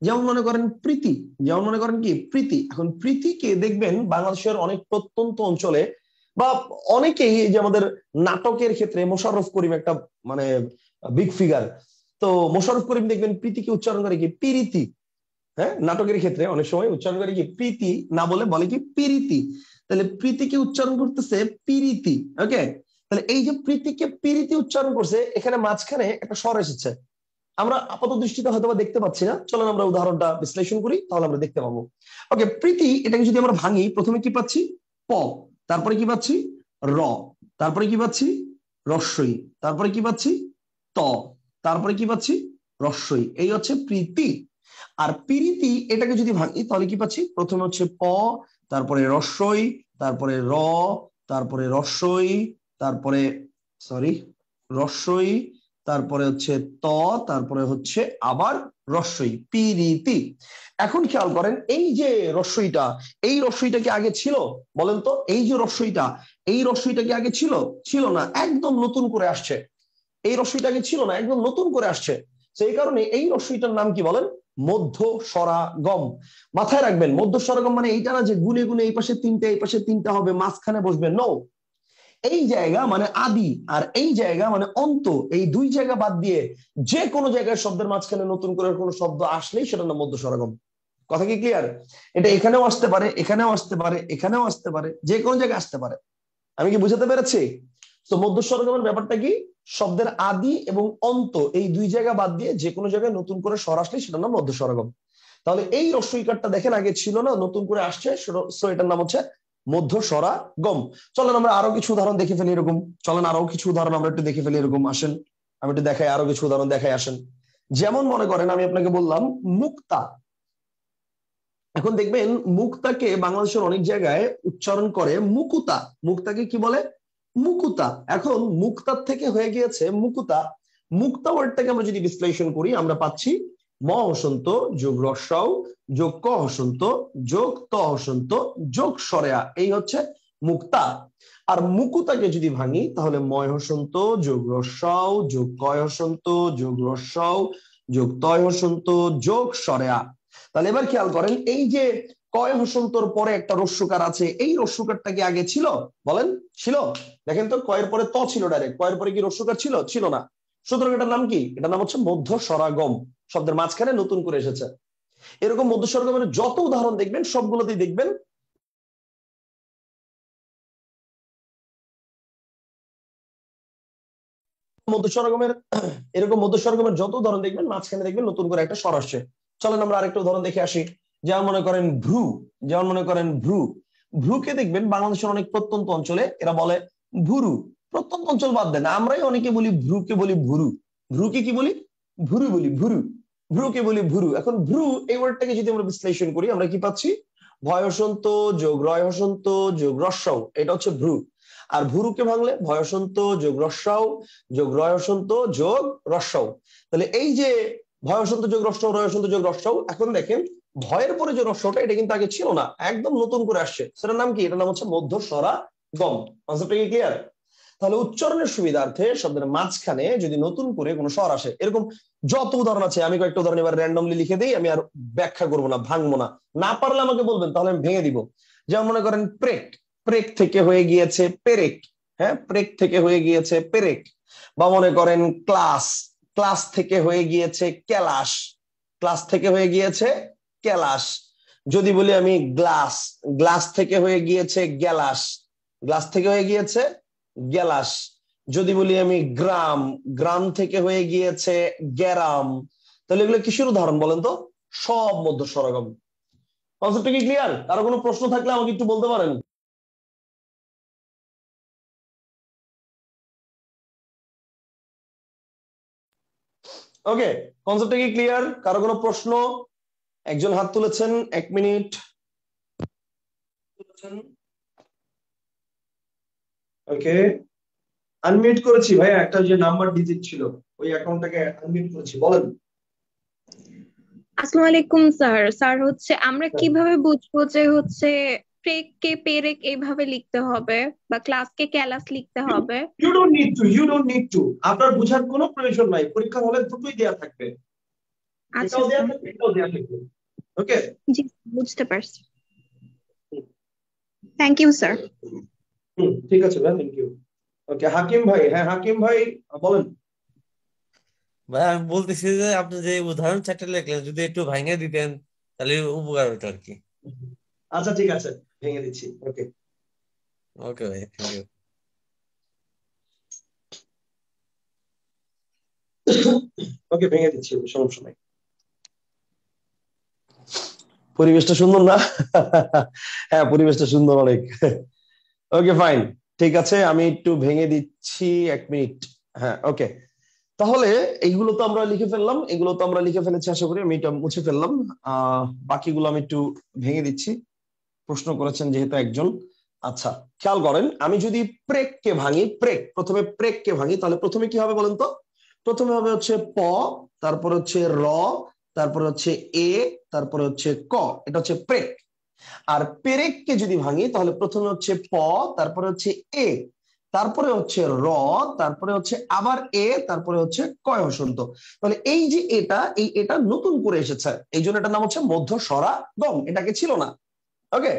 Speaker 1: যেমন মনে করেন প্রীতি, যেমন মনে করেন কি প্রীতি। এখন প্রীতিকে দেখবেন বাংলাদেশের অনেক প্রত্যন্ত অঞ্চলে বা অনেকেই, যে আমাদের নাটকের ক্ষেত্রে মোশাররফ করিম একটা মানে বিগ ফিগার, তো মোশাররফ করিম দেখবেন প্রীতিকে উচ্চারণ করে কি পিরিতি। হ্যাঁ, নাটকের ক্ষেত্রে অনেক সময় উচ্চারণ করে কি প্রীতি না বলে বলে কি পিরিতি। তাহলে প্রীতিকে উচ্চারণ করতেছে পিরিতি। ওকে, তাহলে এই যে প্রীতিকে পিরিতি উচ্চারণ করছে, এখানে মাঝখানে একটা স্বর এসেছে। আমরা আপাত দৃষ্টিতে হয়তো দেখতে পাচ্ছি না, চলেন আমরা উদাহরণটা বিশ্লেষণ করি, তাহলে আমরা দেখতে পাবো। ওকে, প্রীতি এটাকে যদি আমরা ভাঙি, প্রথমে কি পাচ্ছি? প, তারপরে কি পাচ্ছি? র, তারপরে কি পাচ্ছি? রস্বই, তারপরে কি পাচ্ছি? ত, তারপরে কি পাচ্ছি? রস্বই। এই হচ্ছে প্রীতি। আর পিরিতি এটাকে যদি ভাঙি তাহলে কি পাচ্ছি? প্রথমে হচ্ছে প, তারপরে রস্বই, তারপরে র, তারপরে রস্বই, তারপরে সরি রস্বই, তারপরে হচ্ছে ত, তারপরে হচ্ছে আবার রস্বই, পিরিতি। এখন খেয়াল করেন এই যে রস্বইটা, এই রস্বইটা কি আগে ছিল? বলেন তো, এই যে রস্বইটা, এই রস্বইটা কি আগে ছিল? ছিল না, একদম নতুন করে আসছে। এই রস্বইটা আগে ছিল না, একদম নতুন করে আসছে। সেই কারণে এই রস্বইটার নাম কি বলেন? মধ্য স্বরাগম। মাথায় রাখবেন, মধ্য স্বরাগম মানে এইটা না যে গুনে গুনে এই পাশে 3টা এই পাশে 3টা হবে, মাঝখানে বসবে। নো, এই জায়গা মানে আদি আর এই জায়গা মানে অন্ত, এই 2 জায়গা বাদ দিয়ে যে কোনো জায়গায় শব্দের মাঝখানে নতুন করে কোনো শব্দ আসলেই সেটা নাম মধ্য স্বরাগম। কথা কি ক্লিয়ার? এটা এখানেও আসতে পারে, এখানেও আসতে পারে, এখানেও আসতে পারে, যে কোনো জায়গায় আসতে পারে। আমি কি বুঝাতে পেরেছি? তো মধ্য স্বরগমের ব্যাপারটা কি? শব্দের আদি এবং অন্ত এই 2 জায়গা বাদ দিয়ে যে কোনো জায়গায় নতুন করে স্বর আসলে সেটার নাম মধ্য স্বরগম। তাহলে এই রস্বইকারটা দেখেন আগে ছিল না, নতুন করে আসছে, সো এটার নাম হচ্ছে মধ্য স্বরাগম। চলেন আমরা আরো কিছু উদাহরণ দেখে ফেলি এরকম। চলেন আরো কিছু উদাহরণ আমরা একটু দেখে ফেলি এরকম। আসেন আমি একটু দেখাই, আরো কিছু উদাহরণ দেখাই। আসেন, যেমন মনে করেন আমি আপনাকে বললাম মুক্তা। এখন দেখবেন মুক্তাকে বাংলাদেশের অনেক জায়গায় উচ্চারণ করে মুকুতা। মুক্তাকে কি বলে? মুকুতা। এখন মুক্তার থেকে হয়ে গিয়েছে মুকুতা। মুক্তা ওয়ার্ডটাকে আমরা যদি বিশ্লেষণ করি, আমরা পাচ্ছি ম হসন্ত যোগ রস্বাউ যোগ ক হসন্ত যোগ ত হসন্ত যোগ সরেয়া, এই হচ্ছে মুক্তা। আর মুকুতাকে যদি ভাঙি তাহলে ময় হসন্ত যোগ রস্বাউ যোগ কয় হসন্ত যোগ রস্বাউ যোগ তয় হসন্ত যোগ সরেয়া। তাহলে এবার খেয়াল করেন এই যে কয় হসন্তর পরে একটা রস্যকার আছে, এই রস্যকারটা কি আগে ছিল? বলেন ছিল? দেখেন তো, কয়ের পরে ত ছিল ডাইরেক্ট, কয়ের পরে কি রস্যকার ছিল? ছিল না। সুতরাং এটার নাম কি? এটার নাম হচ্ছে মধ্য স্বরাগম। শব্দের মাঝখানে নতুন করে এসেছে। এরকম মধ্য স্বরাগমের যত উদাহরণ দেখবেন সবগুলোতেই দেখবেন মধ্যস্বরগমের, এরকম মধ্যস্বরগমের যত উদাহরণ দেখবেন মাঝখানে দেখবেন নতুন করে একটা স্বর আসছে। চলেন আমরা আরেকটা উদাহরণ দেখে আসি। যেমন মনে করেন ভ্রু, যেমন মনে করেন ভ্রু। ভ্রুকে দেখবেন বাংলাদেশের অনেক প্রত্যন্ত অঞ্চলে এরা বলে ভুরু। প্রত্যন্ত অঞ্চল বাদ দেন, আমরাই অনেকে বলি ভ্রুকে বলি ভুরু। ভ্রুকে কি বলি? ভুরু বলি, ভুরু। ভ্রুকে বলি ভুরু। এখন ভ্রু এই ওয়ার্ডটাকে যদি আমরা বিশ্লেষণ করি, আমরা কি পাচ্ছি? ভয় হসন্ত যোগ রয় হসন্ত যোগ রস্যও, এটা হচ্ছে ভ্রু। আর ভুরুকে ভাঙলে ভয়সন্ত যোগ রস্যাও যোগ রয়সন্ত যোগ রস্যাও। তাহলে এই যে ভয়সন্ত যোগ রস্যাও রয়সন্ত যোগ রস্যাও, এখন দেখেন ভয়ের পরে যে রস্যটা, এটা কিন্তু আগে ছিল না, একদম নতুন করে আসছে। সেটার নাম কি? এটার নাম হচ্ছে মধ্য স্বরা গম। কনসেপ্টটা কি ক্লিয়ার? তাহলে উচ্চারণের সুবিধার্থে শব্দের মাঝখানে যদি নতুন করে কোনো স্বর আসে, এরকম যত উদাহরণ আছে, আমি কয়েকটা উদাহরণ এবার র্যান্ডমলি লিখে দিই, আমি আর ব্যাখ্যা করবো না, ভাঙবো না, না পারলে আমাকে বলবেন, তাহলে আমি ভেঙে দিব। যেমন মনে করেন প্রেক, প্রেক থেকে হয়ে গিয়েছে পেরেক। হ্যাঁ, প্রেক থেকে হয়ে গিয়েছে পেরেক। বা মনে করেন ক্লাস, ক্লাস থেকে হয়ে গিয়েছে ক্যালাস, ক্লাস থেকে হয়ে গিয়েছে ক্যালাস। যদি বলি আমি গ্লাস, গ্লাস থেকে হয়ে গিয়েছে গ্যালাস, গ্লাস থেকে হয়ে গিয়েছে গ্যালাস। যদি বলি আমি গ্রাম, গ্রাম থেকে হয়ে গিয়েছে গ্যারাম। তাহলে এগুলো কিসের উদাহরণ বলেন তো? সব মধ্য স্বরগম। কনসেপ্ট কি ক্লিয়ার? কারো কোনো প্রশ্ন থাকলে আমাকে একটু বলতে পারেন। ওকে, কনসেপ্ট কি ক্লিয়ার? কারো কোনো প্রশ্ন? একজন হাত তুলেছেন, 1 মিনিট। ওকে, আনমিউট করেছি ভাইয়া, একটা যে নাম্বার ডিজিট ছিল ওই অ্যাকাউন্টটাকে আনমিউট করেছি, বলেন।
Speaker 4: আসসালামু আলাইকুম স্যার। স্যার হচ্ছে আমরা কিভাবে বুঝবো যে হচ্ছে প্রেক কে পেরেক এইভাবে লিখতে হবে বা ক্লাসকে ক্যালাস লিখতে হবে?
Speaker 1: You don't need to, you don't need to. আপনার বোঝার কোনো প্রয়োজন নাই, পরীক্ষার হলে দুটোই দেয়া থাকবে,
Speaker 4: আচ্ছা
Speaker 1: এটাও দেয়া
Speaker 4: স্যার,
Speaker 1: থাকবে, এটাও দেয়া থাকবে। ওকে,
Speaker 4: জি বুঝতে পারছি। Thank you sir.
Speaker 1: ঠিক আছে ভাই, থ্যাংক ইউ। ওকে, হাকিম ভাই। হ্যাঁ হাকিম ভাই, বলেন।
Speaker 5: ভাই আমি বলতেছি যে আপনি যে উদাহরণ চারটা লিখলেন যদি একটু ভাঙে দিতেন তাহলে উপকার হতো আর কি।
Speaker 1: আচ্ছা ঠিক আছে, ভেঙে দিচ্ছি। ওকে,
Speaker 5: ওকে ভাই, থ্যাংক ইউ।
Speaker 1: ওকে ভেঙে দিচ্ছি, সমস্যা নাই। পরিবেশটা সুন্দর না? হ্যাঁ পরিবেশটা সুন্দর অনেক। ওকে ফাইন, ঠিক আছে, আমি একটু ভেঙে দিচ্ছি, 1 মিনিট। হ্যাঁ ওকে, তাহলে এইগুলো তো আমরা লিখে ফেললাম, এগুলো তো আমরা লিখে ফেলেছি, আশা করি আমি এটা মুছে ফেললাম। বাকিগুলো আমি একটু ভেঙে দিচ্ছি, প্রশ্ন করেছেন যেহেতু একজন। আচ্ছা খেয়াল করেন, আমি যদি প্রেককে ভাঙি, প্রেক, প্রথমে প্রেককে ভাঙি, তাহলে প্রথমে কি হবে বলেন তো? প্রথমে হবে হচ্ছে প, তারপর হচ্ছে র, তারপরে হচ্ছে এ, তারপরে হচ্ছে ক, এটা হচ্ছে প্রেক। আর পেরেককে যদি ভাঙি তাহলে প্রথমে হচ্ছে প, তারপরে হচ্ছে এ, তারপরে হচ্ছে র, তারপরে হচ্ছে আবার এ, তারপরে হচ্ছে কয় হসন্ত। তাহলে এই যে এটা, এই এটা নতুন করে এসেছে, এই জন্য এটার নাম হচ্ছে মধ্য স্বরা গম, এটাকে ছিল না। ওকে,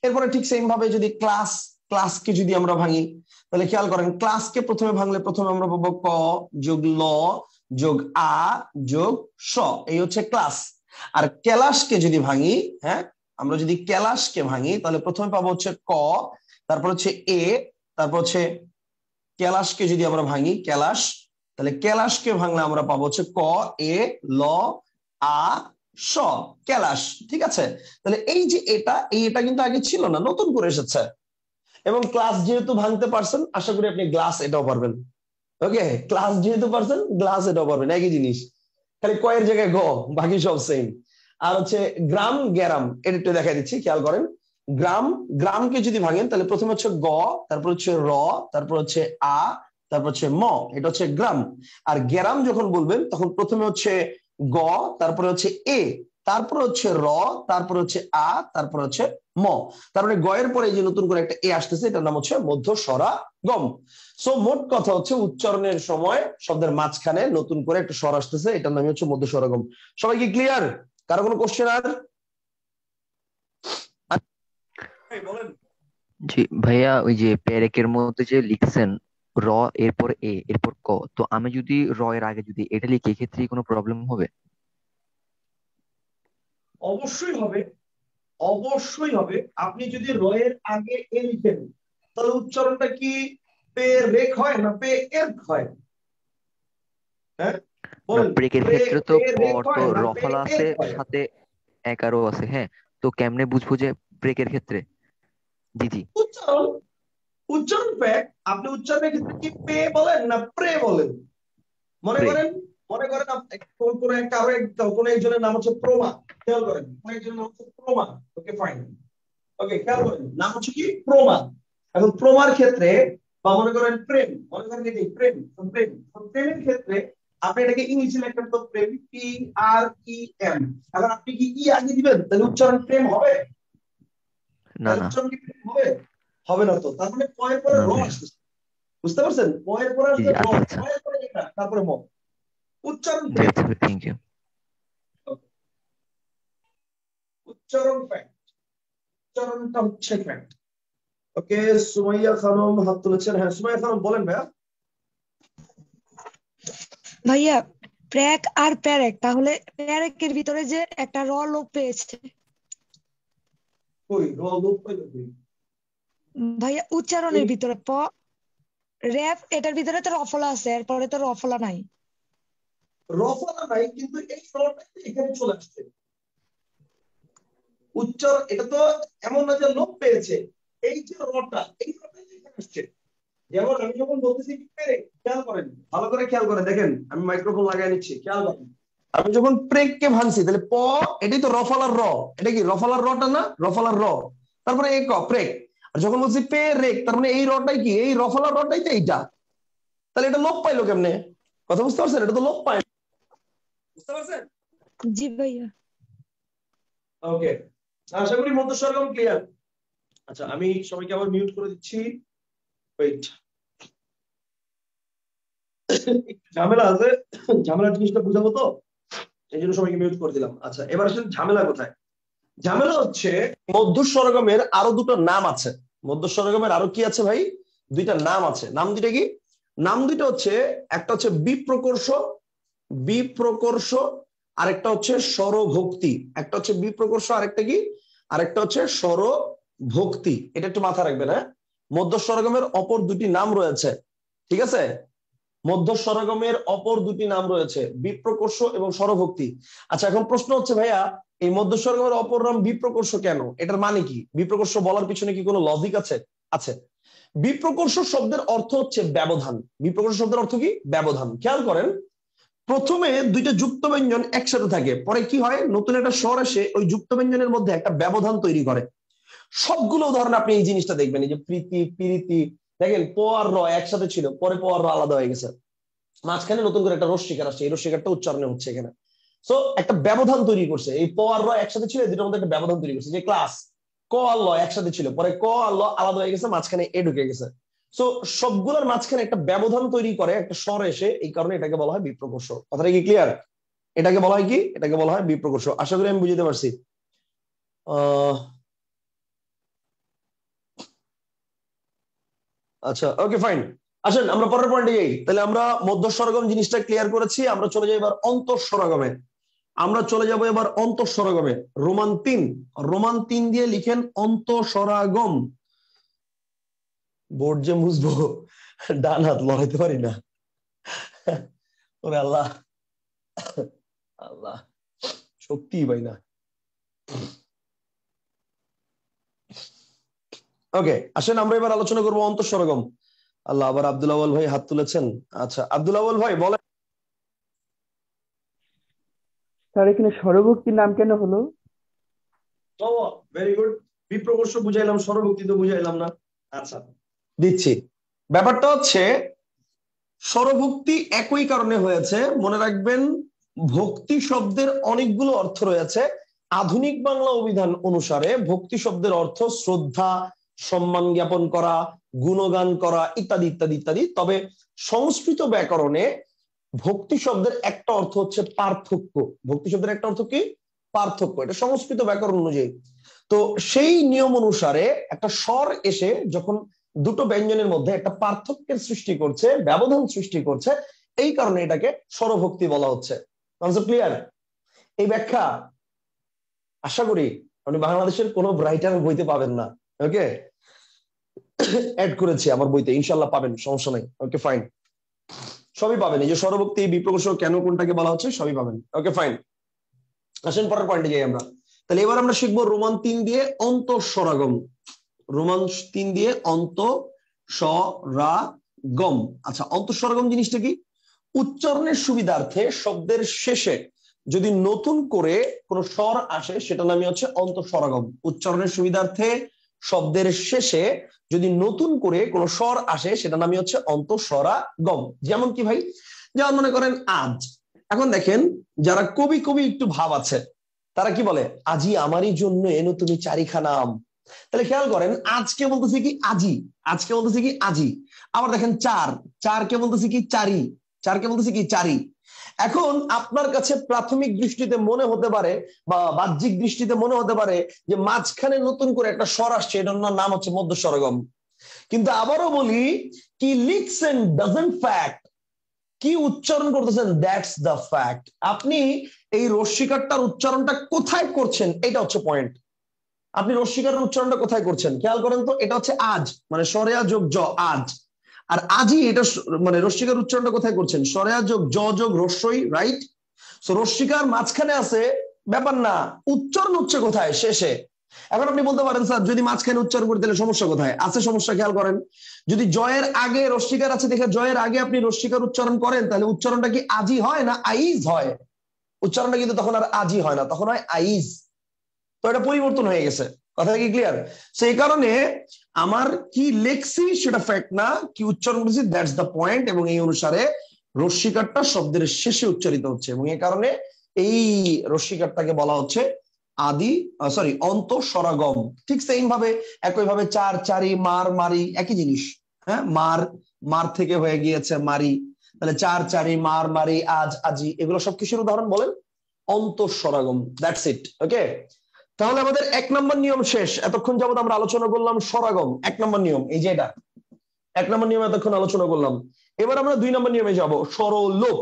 Speaker 1: এরপরে ঠিক সেম ভাবে যদি ক্লাস, ক্লাসকে যদি আমরা ভাঙি, তাহলে খেয়াল করেন ক্লাসকে প্রথমে ভাঙলে প্রথমে আমরা পাবো ক যোগ ল যোগ আ যোগ স, এই হচ্ছে ক্লাস। আর ক্যালাসকে যদি ভাঙি, হ্যাঁ আমরা যদি ক্যালাসকে ভাঙি তাহলে প্রথমে পাবো হচ্ছে ক, তারপর হচ্ছে এ, তারপর হচ্ছে ক্যালাসকে যদি আমরা ভাঙি ক্যালাস, তাহলে ক্যালাসকে ভাঙলে আমরা পাবো হচ্ছে ক এ ল আ স, ক্যালাস। ঠিক আছে, তাহলে এই যে এটা, এই এটা কিন্তু আগে ছিল না, নতুন করে এসেছে। এবং ক্লাস যেহেতু ভাঙতে পারছেন, আশা করি আপনি গ্লাস এটাও পারবেন। ওকে, ক্লাস যেহেতু পারছেন, গ্লাস এটাও পারবেন, একই জিনিস, খালি কয়ের জায়গায় গ, বাকি সব সেম। আর হচ্ছে গ্রাম গ্যারাম, এটা একটু দেখা দিচ্ছি, খেয়াল করেন। গ্রাম, গ্রামকে যদি ভাঙেন তাহলে প্রথমে হচ্ছে গ, তারপর হচ্ছে র, তারপর হচ্ছে আ, তারপর হচ্ছে ম, এটা হচ্ছে গ্রাম। আর গ্যারাম যখন বলবেন তখন প্রথমে হচ্ছে গ, তারপরে হচ্ছে এ, তারপর হচ্ছে র, তারপর হচ্ছে আ, তারপর হচ্ছে ম। তার মানে গয়ের পরে যে নতুন করে একটা এ আসতেছে, এটার নাম হচ্ছে মধ্য স্বরা গম। সো মোট কথা হচ্ছে উচ্চারণের সময় শব্দের মাঝখানে নতুন করে একটা স্বর আসতেছে, এটার নাম হচ্ছে মধ্য স্বরগম। সবাই কি ক্লিয়ার? কারো কোনো কোশ্চেন আর? বলেন।
Speaker 6: জি ভাইয়া, ওই যে পেরেকের মধ্যে যে লিখছেন র এরপর এ এরপর ক, তো আমি যদি র এর আগে যদি এটা লিখি এক্ষেত্রে কি কোনো প্রবলেম হবে?
Speaker 1: অবশ্যই হবে, অবশ্যই হবে। আপনি যদি রয়ের আগে এ লিখেন তাহলে উচ্চারণটা কি পে রেক হয় না পে এর হয়? হ্যাঁ
Speaker 6: না,
Speaker 1: বলেন,
Speaker 6: ব্রেকের
Speaker 1: পে
Speaker 6: ক্ষেত্রে তো
Speaker 1: পে রেক
Speaker 6: পর তো
Speaker 1: হয় না পে
Speaker 6: রফলা
Speaker 1: এর
Speaker 6: আছে,
Speaker 1: হয়?
Speaker 6: সাথে একারও আছে, হ্যাঁ। তো কেমনে বুঝবো যে ব্রেকের ক্ষেত্রে? জি জি।
Speaker 1: উচ্চারণ, উচ্চারণ প্যাক। আপনি উচ্চারণের ক্ষেত্রে কি পে বলেন না প্রে বলেন? মনে
Speaker 6: প্রে।
Speaker 1: করেন, মনে করেন কোন একজনের নাম হচ্ছে প্রমা, খেয়াল করেন, কোন একজনের নাম হচ্ছে প্রমা। ওকে ফাইন, ওকে খেয়াল করেন, নাম হচ্ছে কি প্রমা। এখন প্রমার ক্ষেত্রে, বা মনে করেন প্রেম, মনে করেন এই প্রেম, প্রেম, প্রেমের ক্ষেত্রে আপনি এটাকে ইংলিশে লিখবেন তো প্রেম, PREM। এখন আপনি কি আগে দিবেন, তাহলে উচ্চারণ প্রেম হবে?
Speaker 6: না
Speaker 1: তাহলে
Speaker 6: না
Speaker 1: উচ্চারণ কি প্রেম হবে? হবে না তো। তার মানে পয়ের পরে
Speaker 6: না
Speaker 1: র
Speaker 6: ভাইয়া।
Speaker 1: আসছে, বুঝতে পারছেন? পয়ের পরে
Speaker 6: জি
Speaker 1: আসছে
Speaker 6: জি,
Speaker 1: র,
Speaker 6: আচ্ছা আচ্ছা।
Speaker 1: পয়ের পরে এটা, তারপরে ম, উচ্চারণ
Speaker 6: জি
Speaker 1: প্রেম।
Speaker 6: আচ্ছা, থ্যাংক ইউ।
Speaker 1: উচ্চারণ ফ্যাক্ট, উচ্চারণটা হচ্ছে ফ্যাক্ট। ওকে, সুমাইয়া খানম হাত তুলেছেন। হ্যাঁ সুমাইয়া খানম বলেন ভাইয়া।
Speaker 7: ভাইয়া প্র্যাক আর প্যারেক, তাহলে প্যারেকের ভিতরে যে একটা র লোপ পেয়েছে
Speaker 1: কই র লোপ পাইল কই?
Speaker 7: ভাইয়া উচ্চারণের ভিতরে র্যাপ, এটার ভিতরে তো রফলা আছে, এরপরে তো রফলা নাই।
Speaker 1: রফলা নাই, কিন্তু এই রটা এখানে চলে আসছে। উচ্চারণ এটা তো এমন না যে লোপ পেয়েছে, এই যে রটা, এই রটা এখানে আসছে। যেমন আমি যখন বলতেছি পেরেক, খেয়াল করেন, ভালো করে খেয়াল করে দেখেন, আমি মাইক্রোফোন লাগাই নিচ্ছি, খেয়াল করেন। আমি যখন প্রেক কে ভাঙছি, তাহলে প, এটাই তো রফলার র, এটা কি রফলার রটা না? রফলার র, তারপরে এক প্রেক। আর যখন বলছি পে রেক, তার মানে এই রটাই কি, এই রফলার রটাই তো এইটা। তাহলে এটা লোপ পাইলো কেমনে? কথা বুঝতে পারছেন? এটা তো লোপ পায়, বুঝতে পারছেন?
Speaker 7: জি ভাইয়া।
Speaker 1: ওকে, আশা করি মধ্যস্বরগম ক্লিয়ার। আচ্ছা, আমি সবাইকে আবার মিউট করে দিচ্ছি। ওয়েট, ঝামেলা আছে, ঝামেলা জিনিসটা বুঝাবো তো, এই জন্য সবাইকে মিউট করে দিলাম। আচ্ছা, এবার আসলে ঝামেলা কোথায়? ঝামেলা হচ্ছে মধ্যস্বরগমের আরো দুটো নাম আছে। মধ্যস্বরগমের আরো কি আছে ভাই? দুইটা নাম আছে। নাম দুইটা কি? নাম দুইটা হচ্ছে, একটা হচ্ছে বিপ্রকর্ষ, বিপ্রকর্ষ, আরেকটা হচ্ছে স্বরভক্তি। একটা হচ্ছে বিপ্রকর্ষ, আরেকটা কি? আরেকটা হচ্ছে স্বরভক্তি। এটা একটু মাথায় রাখবেন, হ্যাঁ। মধ্যস্বরগমের অপর দুটি নাম রয়েছে, ঠিক আছে? মধ্যস্বরগমের অপর দুটি নাম রয়েছে, বিপ্রকর্ষ এবং স্বরভক্তি। আচ্ছা, এখন প্রশ্ন হচ্ছে ভাইয়া, এই মধ্যস্বরগমের অপর নাম বিপ্রকর্ষ কেন? এটার মানে কি? বিপ্রকর্ষ বলার পিছনে কি কোনো লজিক আছে? আছে। বিপ্রকর্ষ শব্দের অর্থ হচ্ছে ব্যবধান। বিপ্রকর্ষ শব্দের অর্থ কি? ব্যবধান। খেয়াল করেন, প্রথমে দুইটা যুক্ত ব্যঞ্জন একসাথে থাকে, পরে কি হয়, নতুন একটা স্বর এসে ওই যুক্ত ব্যঞ্জনের মধ্যে একটা ব্যবধান তৈরি করে। সবগুলো উদাহরণ আপনি এই জিনিসটা দেখবেন, এই যে প্রীতি, প্রীতি, দেখেন প আর র একসাথে ছিল, পরে প আর র আলাদা হয়ে গেছে, মাঝখানে নতুন করে একটা রস্বীকার আসছে, এই রস্বীকারটা উচ্চারণে হচ্ছে এখানে। তো একটা ব্যবধান তৈরি করছে, এই প আর র একসাথে ছিল, এই দুটোর মধ্যে একটা ব্যবধান তৈরি করছে। যে ক্লাস ক আর ল একসাথে ছিল, পরে ক আর ল আলাদা হয়ে গেছে, মাঝখানে এ ঢুকে গেছে। তো সবগুলোর মাঝখানে একটা ব্যবধান তৈরি করে একটা স্বর এসে, এই কারণে এটাকে বলা হয় বিপ্রকর্ষ। কথাটা কি ক্লিয়ার? এটাকে বলা হয় কি? এটাকে বলা হয় বিপ্রকর্ষ। আশা করি আমি বুঝতে পারছি। আচ্ছা, ওকে ফাইন। আসেন আমরা পরের পয়েন্টে যাই। তাহলে আমরা মধ্যস্বরগম জিনিসটা ক্লিয়ার করেছি, আমরা চলে যাই এবার অন্তঃস্বরগমে। আমরা চলে যাব এবার অন্তঃস্বরগমে। রোমান 3, রোমান 3 দিয়ে লিখেন অন্তঃস্বরাগম। বোর্ড যে মুছবো, ডান হাত লড়াইতে পারি না। ওরে আল্লাহ, আল্লাহ সত্যি পাই না। ওকে, আসেন আমরা এবার আলোচনা করবো অন্তঃস্বরগম। আল্লাহ, আবার আব্দুল আউয়াল ভাই হাত তুলেছেন। আচ্ছা, আব্দুল আউয়াল ভাই বলেন।
Speaker 8: স্যার এখানে স্বরভক্তির নাম কেন হলো?
Speaker 1: ভেরি গুড, বিপ্রকর্ষ বুঝাইলাম, স্বরভক্তি তো বুঝাইলাম না। আচ্ছা, দিচ্ছি। ব্যাপারটা হচ্ছে স্বরভক্তি একই কারণে হয়েছে, মনে রাখবেন। ভক্তি শব্দের অনেকগুলো অর্থ রয়েছে। আধুনিক বাংলা অভিধান অনুসারে ভক্তি শব্দের অর্থ শ্রদ্ধা, সম্মান জ্ঞাপন করা, গুণগান করা, ইত্যাদি ইত্যাদি ইত্যাদি। তবে সংস্কৃত ব্যাকরণে ভক্তি শব্দের একটা অর্থ হচ্ছে পার্থক্য। ভক্তি শব্দের একটা অর্থ কি? পার্থক্য। এটা সংস্কৃত ব্যাকরণ অনুযায়ী। তো সেই নিয়ম অনুসারে একটা স্বর এসে যখন দুটো ব্যঞ্জনের মধ্যে একটা পার্থক্যের সৃষ্টি করছে, ব্যবধান সৃষ্টি করছে, এই কারণে এটাকে স্বরভক্তি বলা হচ্ছে। Concept clear? এই ব্যাখ্যা আশা করি আপনি বাংলাদেশের কোনো রাইটার বইতে পাবেন না। ওকে, অ্যাড করেছি আমার বইতে, ইনশাল্লাহ পাবেন, সমস্যা নাই। ওকে ফাইন, সবই পাবেন। এই যে স্বরভক্তি, বিপ্রকর্ষ, কেন কোনটাকে বলা হচ্ছে, সবই পাবেন। ওকে ফাইন, আসেন পরের পয়েন্টে যাই আমরা। তাহলে এবার আমরা শিখবো রোমান 3 দিয়ে অন্তঃস্বরাগম। রোমান 3 দিয়ে অন্তঃস্বরাগম। আচ্ছা, অন্তঃস্বরাগম জিনিসটা কি? উচ্চারণের সুবিধার্থে শব্দের শেষে যদি নতুন করে কোন স্বর আসে, সেটা নামই হচ্ছে অন্তঃস্বরাগম। উচ্চারণের সুবিধার্থে শব্দের শেষে যদি নতুন করে কোন স্বর আসে, সেটা নামই হচ্ছে অন্তঃস্বরাগম। যেমন কি ভাই, যেমন মনে করেন আজ। এখন দেখেন যারা কবি কবি একটু ভাব আছে তারা কি বলে, আজি আমারই জন্য এনো তুমি চারিখানা আম। তাহলে খেয়াল করেন আজকে বলতেছে কি আজি, আজকে বলতেছে কি আজি। আবার দেখেন চার, চারকে বলতেছে কি চারি, চারকে বলতেছে কি চারি। এখন আপনার কাছে প্রাথমিক দৃষ্টিতে মনে হতে পারে বা বাহ্যিক দৃষ্টিতে মনে হতে পারে যে মাঝখানে নতুন করে একটা স্বর আসছে, এটার নাম হচ্ছে মধ্য স্বরগম। কিন্তু আবারও বলি, কি লিখছেন ডাজন্ট ফ্যাক্ট, কি উচ্চারণ করতেছেন দ্যাটস দ্য ফ্যাক্ট। আপনি এই রস্যিকারটার উচ্চারণটা কোথায় করছেন এটা হচ্ছে পয়েন্ট। আপনি রস্যিকারের উচ্চারণটা কোথায় করছেন খেয়াল করেন তো। এটা হচ্ছে আজ, মানে সরেয়া যোগ জ আজ। আর আজি এটা মানে রস্যিকার উচ্চারণটা কোথায় করছেন, সরেয়া যোগ জ যোগ রস্যই, রাইট? সো রস্যিকার মাঝখানে আছে ব্যাপার না, উচ্চারণ হচ্ছে কোথায়, শেষে। এখন আপনি বলতে পারেন স্যার যদি মাঝখানে উচ্চারণ করে দিলে সমস্যা কোথায়? আছে সমস্যা, খেয়াল করেন। যদি জয়ের আগে রস্যিকার আছে দেখে জয়ের আগে আপনি রস্যিকার উচ্চারণ করেন, তাহলে উচ্চারণটা কি আজি হয় না আইজ হয়? উচ্চারণটা কিন্তু তখন আর আজি হয় না, তখন হয় আইজ। তো এটা পরিবর্তন হয়ে গেছে, কথা কি ক্লিয়ার? সেই কারণে আমার কি লেখছি সেটা ফ্যাক্ট না, কি উচ্চারণ করেছি দ্যাটস দ্য পয়েন্ট। এবং এই অনুসারে রস্যিকারটা শব্দের শেষে উচ্চারিত হচ্ছে, এবং এই কারণে এই রস্যিকারটাকে বলা হচ্ছে আদি সরি অন্ত স্বরাগম। ঠিক সেম ভাবে একই ভাবে চার, চারি, মার, মারি একই জিনিস। হ্যাঁ, মার, মার থেকে হয়ে গিয়েছে মারি, তাহলে চার, চারি, মার, মারি, আজ, আজি, এগুলো সব কিসের উদাহরণ বলেন? অন্তঃস্বরাগম। That's it. ওকে, তাহলে আমাদের 1 নম্বর নিয়ম শেষ। এতক্ষণ যাবত আমরা আলোচনা করলাম স্বরাগম, 1 নম্বর নিয়ম, এই যে এটা 1 নম্বর নিয়ম এতক্ষণ আলোচনা করলাম। এবার আমরা 2 নম্বর নিয়মে যাব, স্বরলোপ।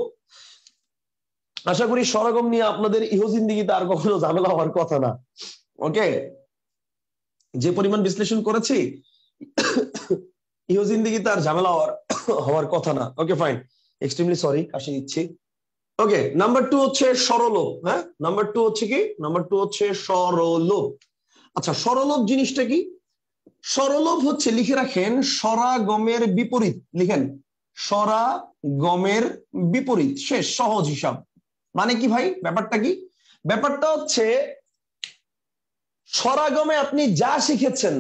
Speaker 1: আশা করি স্বরাগম নিয়ে আপনাদের ইহজিন্দিগিতে আর কখনো ঝামেলা হওয়ার কথা না। ওকে, যে পরিমাণ বিশ্লেষণ করেছি ইহজিন্দিগিতে আর ঝামেলা হওয়ার কথা না। ওকে ফাইন, এক্সট্রিমলি সরি, কাশি দিচ্ছি। ওকে, নাম্বার 2 হচ্ছে স্বরলোপ। হ্যাঁ, নাম্বার 2 হচ্ছে কি, নাম্বার 2 হচ্ছে স্বরলোপ। আচ্ছা, স্বরলোপ জিনিসটা কি? স্বরলোপ হচ্ছে, লিখে রাখেন, স্বরাগমের বিপরীত। লিখেন স্বরাগমের বিপরীত, শেষ, সহজ হিসাব। মানে কি ভাই, ব্যাপারটা কি? ব্যাপারটা হচ্ছে স্বরাগমে আপনি যা শিখেছেন